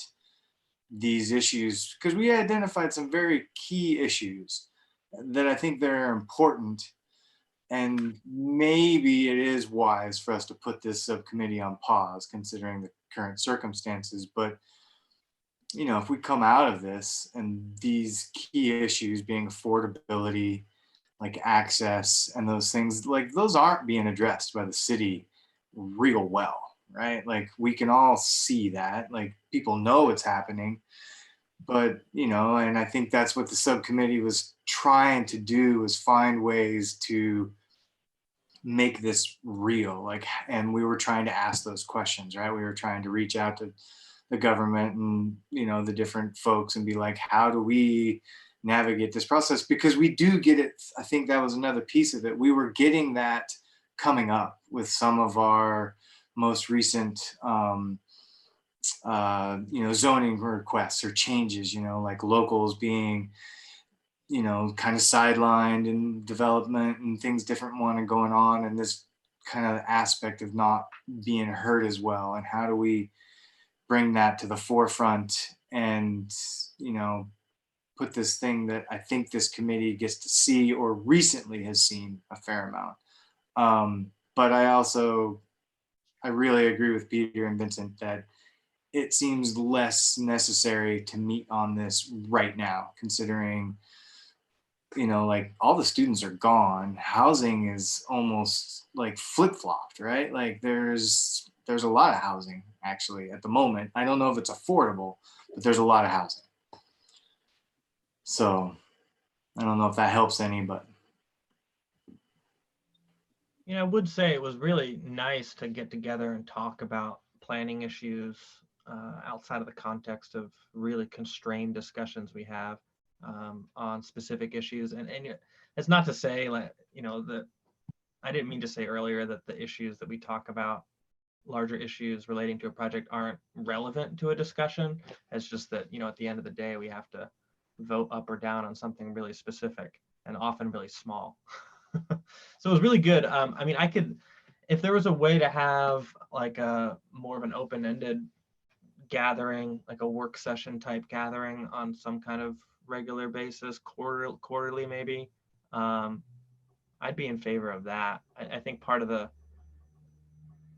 these issues, because we identified some very key issues that I think that are important. And maybe it is wise for us to put this subcommittee on pause, considering the current circumstances. But, if we come out of this and these key issues being affordability, like access and those things, like those aren't being addressed by the city real well, right? Like we can all see that, like people know it's happening. But, and I think that's what the subcommittee was trying to do, was find ways to make this real. And we were trying to ask those questions, right? We were trying to reach out to the government and, the different folks and be like, how do we navigate this process? Because we do get it. I think that was another piece of it. We were getting that coming up with some of our most recent zoning requests or changes, like locals being, kind of sidelined in development and things different going on, and this kind of aspect of not being heard as well. And how do we bring that to the forefront and, put this thing that I think this committee gets to see, or recently has seen a fair amount. But I really agree with Peter and Vincent that it seems less necessary to meet on this right now, considering, like all the students are gone. Housing is almost like flip-flopped, right? Like there's a lot of housing actually at the moment. I don't know if it's affordable, but there's a lot of housing. So I don't know if that helps any, but. I would say it was really nice to get together and talk about planning issues outside of the context of really constrained discussions we have on specific issues. And it's not to say that I didn't mean to say earlier that the issues that we talk about, larger issues relating to a project, aren't relevant to a discussion. It's just that, at the end of the day, we have to vote up or down on something really specific and often really small. So it was really good. If there was a way to have like a more of an open-ended gathering, like a work session type gathering on some kind of regular basis, quarterly maybe, I'd be in favor of that. I think part of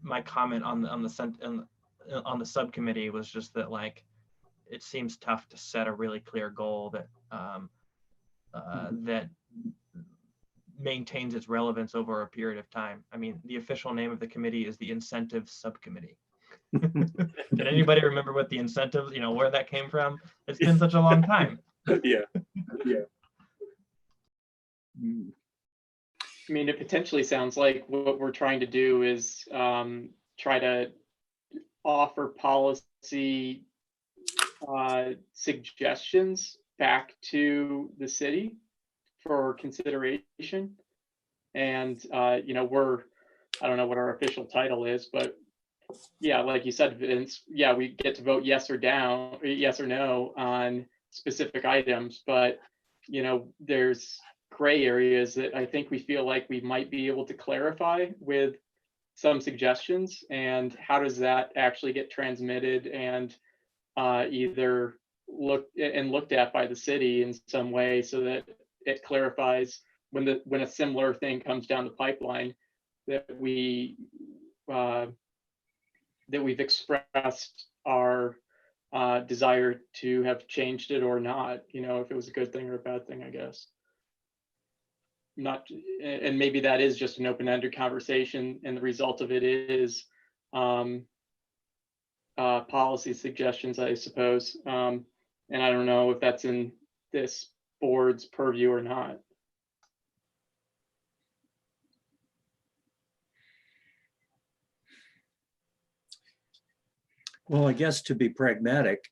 my comment on the subcommittee was just that, like, it seems tough to set a really clear goal that that maintains its relevance over a period of time. The official name of the committee is the Incentives Subcommittee. Can anybody remember what the incentives, where that came from? It's been such a long time. Yeah. I mean, it potentially sounds like what we're trying to do is try to offer policy suggestions back to the city for consideration. And, I don't know what our official title is, but yeah, like you said, Vince, yeah, we get to vote yes or no on specific items, but, there's gray areas that I think we feel like we might be able to clarify with some suggestions. And how does that actually get transmitted and either looked at by the city in some way so that it clarifies when a similar thing comes down the pipeline that we've expressed our desire to have changed it or not, if it was a good thing or a bad thing, I guess. And maybe that is just an open-ended conversation, and the result of it is policy suggestions, I suppose. And I don't know if that's in this board's purview or not. Well, I guess to be pragmatic,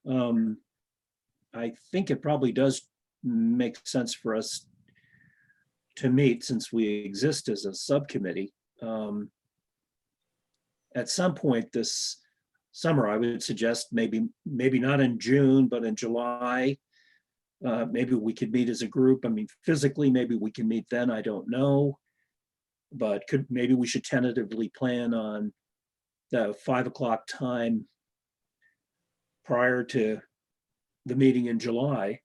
I think it probably does make sense for us to meet, since we exist as a subcommittee. At some point this summer, I would suggest maybe not in June, but in July. Maybe we could meet as a group. I mean, physically, maybe we can meet then, I don't know. But maybe we should tentatively plan on the 5 o'clock time prior to the meeting in July.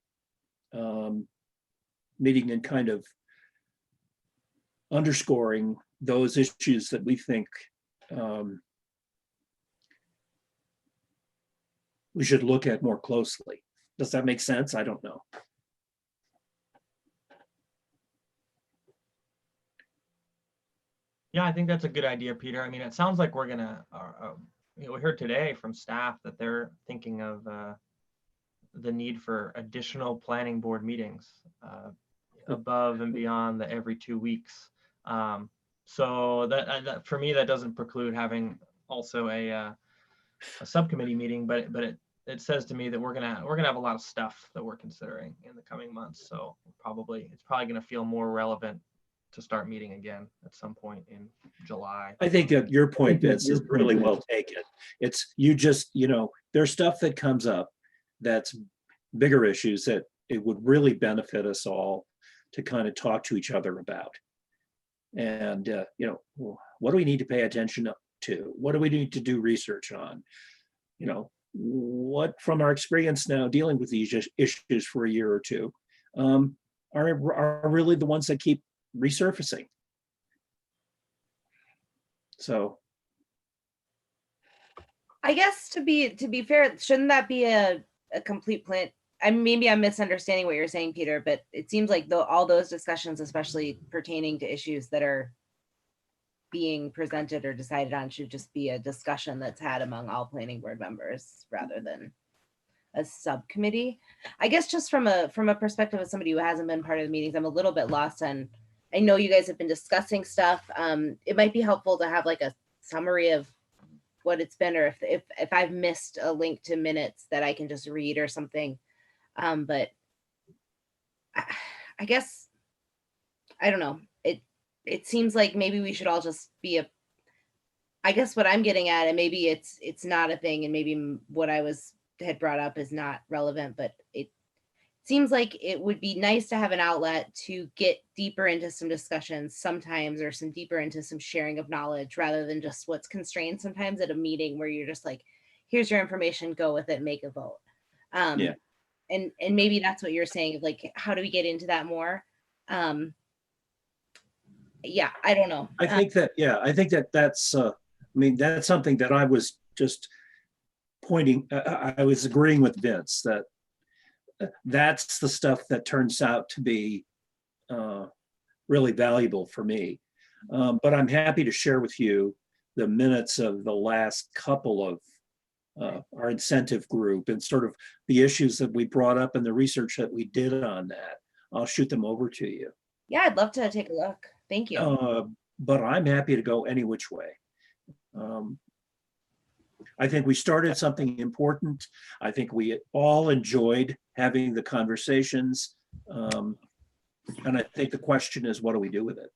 Meeting and kind of underscoring those issues that we think we should look at more closely. Does that make sense? I don't know. Yeah, I think that's a good idea, Peter. I mean, it sounds like we're gonna, we heard today from staff that they're thinking of the need for additional planning board meetings above and beyond the every 2 weeks. So that for me, that doesn't preclude having also a subcommittee meeting, but it says to me that we're gonna have a lot of stuff that we're considering in the coming months. So it's probably gonna feel more relevant to start meeting again at some point in July. I think that your point, Vince, is really well taken. It's there's stuff that comes up that's bigger issues that it would really benefit us all to kind of talk to each other about. And, what do we need to pay attention to? What do we need to do research on? What from our experience now dealing with these issues for a year or two are really the ones that keep resurfacing. So I guess to be fair, shouldn't that be a complete plan? Maybe I'm misunderstanding what you're saying, Peter, but it seems like all those discussions, especially pertaining to issues that are being presented or decided on, should just be a discussion that's had among all planning board members rather than a subcommittee. I guess just from a perspective of somebody who hasn't been part of the meetings, I'm a little bit lost on, I know you guys have been discussing stuff. It might be helpful to have like a summary of what it's been, or if I've missed a link to minutes that I can just read or something. But I guess, I don't know. It seems like maybe we should all just be I guess what I'm getting at, and maybe it's not a thing, and maybe what I had brought up is not relevant, but it seems like it would be nice to have an outlet to get deeper into some discussions sometimes, or some deeper into some sharing of knowledge, rather than just what's constrained sometimes at a meeting where you're just like, here's your information, go with it, make a vote. Yeah. And maybe that's what you're saying, like, how do we get into that more? Yeah, I don't know. I think that's that's something that I was just pointing, I was agreeing with Vince that that's the stuff that turns out to be really valuable for me. But I'm happy to share with you the minutes of the last couple of our incentive group and sort of the issues that we brought up and the research that we did on that. I'll shoot them over to you. Yeah, I'd love to take a look. Thank you. But I'm happy to go any which way. I think we started something important. I think we all enjoyed having the conversations. And I think the question is, what do we do with it?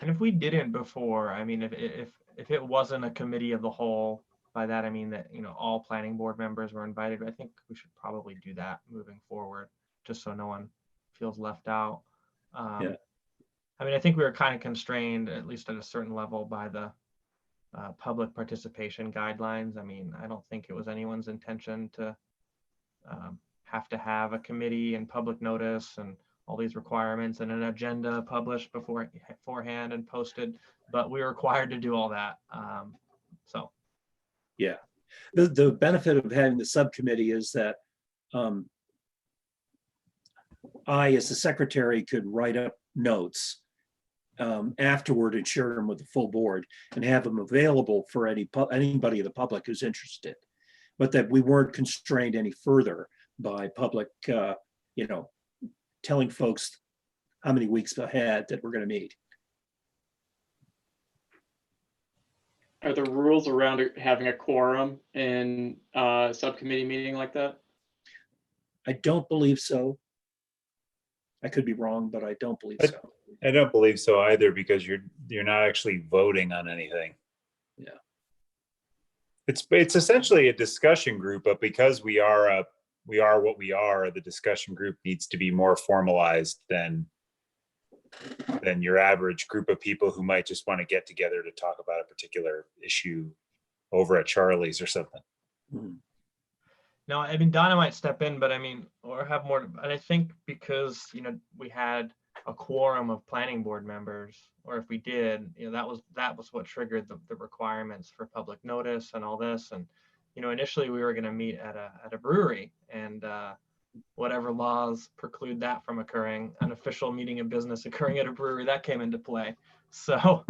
And if we didn't before, I mean, if it wasn't a committee of the whole, by that I mean that, you know, all planning board members were invited. I think we should probably do that moving forward, just so no one feels left out. Yeah. I mean, I think we were kind of constrained, at least at a certain level, by the public participation guidelines. I mean, I don't think it was anyone's intention to have a committee and public notice and all these requirements and an agenda published beforehand and posted, but we were required to do all that. So. Yeah, the benefit of having the subcommittee is that I, as the secretary, could write up notes afterward and share them with the full board and have them available for anybody in the public who's interested, but that we weren't constrained any further by public, you know, telling folks how many weeks ahead that we're going to meet. Are there rules around having a quorum in a subcommittee meeting like that? I don't believe so. I could be wrong, but I don't believe so. I don't believe so either, because you're not actually voting on anything. Yeah. It's essentially a discussion group, but because we are what we are, the discussion group needs to be more formalized than your average group of people who might just want to get together to talk about a particular issue over at Charlie's or something. Mm-hmm. No, I mean, Donna might step in, but I mean, or have more, but I think because, you know, we had a quorum of planning board members, or if we did, you know, that was what triggered the requirements for public notice and all this. And, you know, initially we were going to meet at a brewery, and whatever laws preclude that from occurring, an official meeting of business occurring at a brewery, that came into play. So,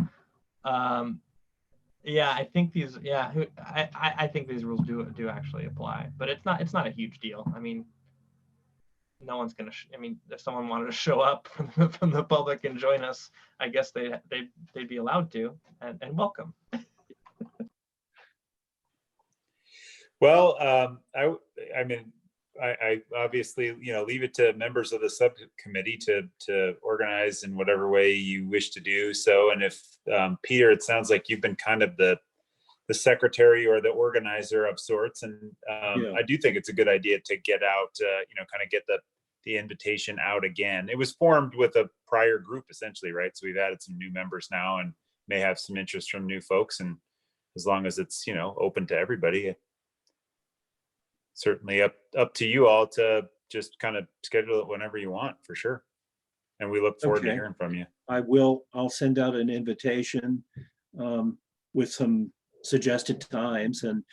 yeah, I think these, I think these rules do actually apply, but it's not a huge deal. I mean, no one's gonna. I mean, if someone wanted to show up from the public and join us, I guess they'd be allowed to, and welcome. Well, I mean, I obviously, you know, leave it to members of the subcommittee to organize in whatever way you wish to do so. And if Peter, it sounds like you've been kind of the secretary or the organizer of sorts, and I do think it's a good idea to get out, you know, kind of get the invitation out again. It was formed with a prior group essentially, right? So we've added some new members now and may have some interest from new folks, and as long as it's, you know, open to everybody, certainly up to you all to just kind of schedule it whenever you want, for sure. And we look forward to hearing from you. I'll send out an invitation with some suggested times, and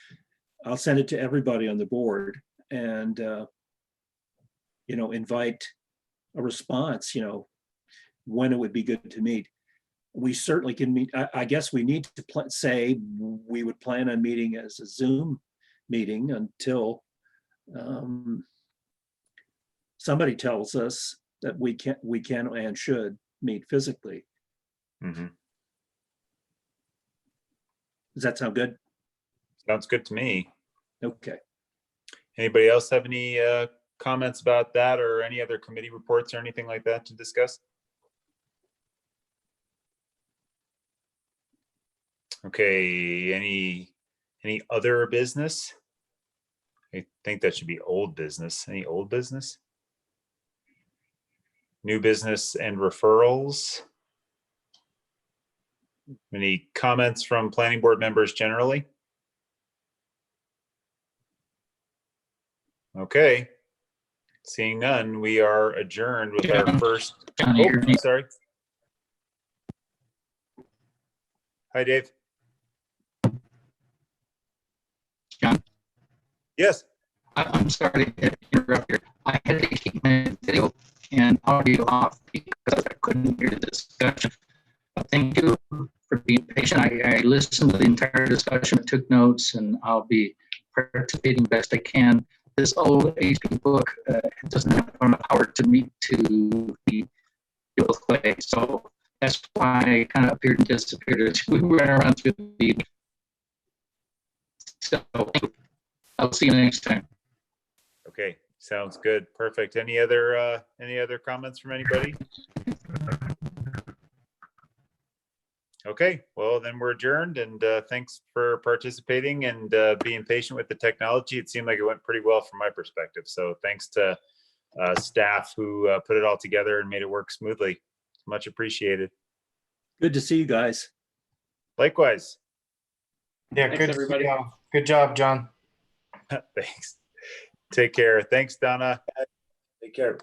I'll send it to everybody on the board, and you know, invite a response, you know, when it would be good to meet. We certainly can meet. I guess we need to say we would plan on meeting as a Zoom meeting until somebody tells us that we can and should meet physically. Mm-hmm. Does that sound good? Sounds good to me. Okay. Anybody else have any comments about that, or any other committee reports or anything like that to discuss? Okay, any other business? I think that should be old business. Any old business? New business and referrals? Any comments from planning board members generally? Okay. Seeing none, we are adjourned with our first. Oh, sorry. Hi, Dave. John? Yes. I'm sorry to interrupt here. I had to keep my video and audio off because I couldn't hear the discussion. But thank you for being patient. I listened to the entire discussion, took notes, and I'll be participating best I can. This old HP book doesn't have enough power to meet to the with Clay, so that's why I kind of appeared and disappeared as we ran around through the meeting. So I'll see you next time. Okay, sounds good. Perfect. Any other comments from anybody? Okay, well then we're adjourned, and thanks for participating and being patient with the technology. It seemed like it went pretty well from my perspective. So thanks to staff who put it all together and made it work smoothly. Much appreciated. Good to see you guys. Likewise. Yeah, Thanks, good. everybody. Good job, John. Thanks. Take care. Thanks, Donna. Take care.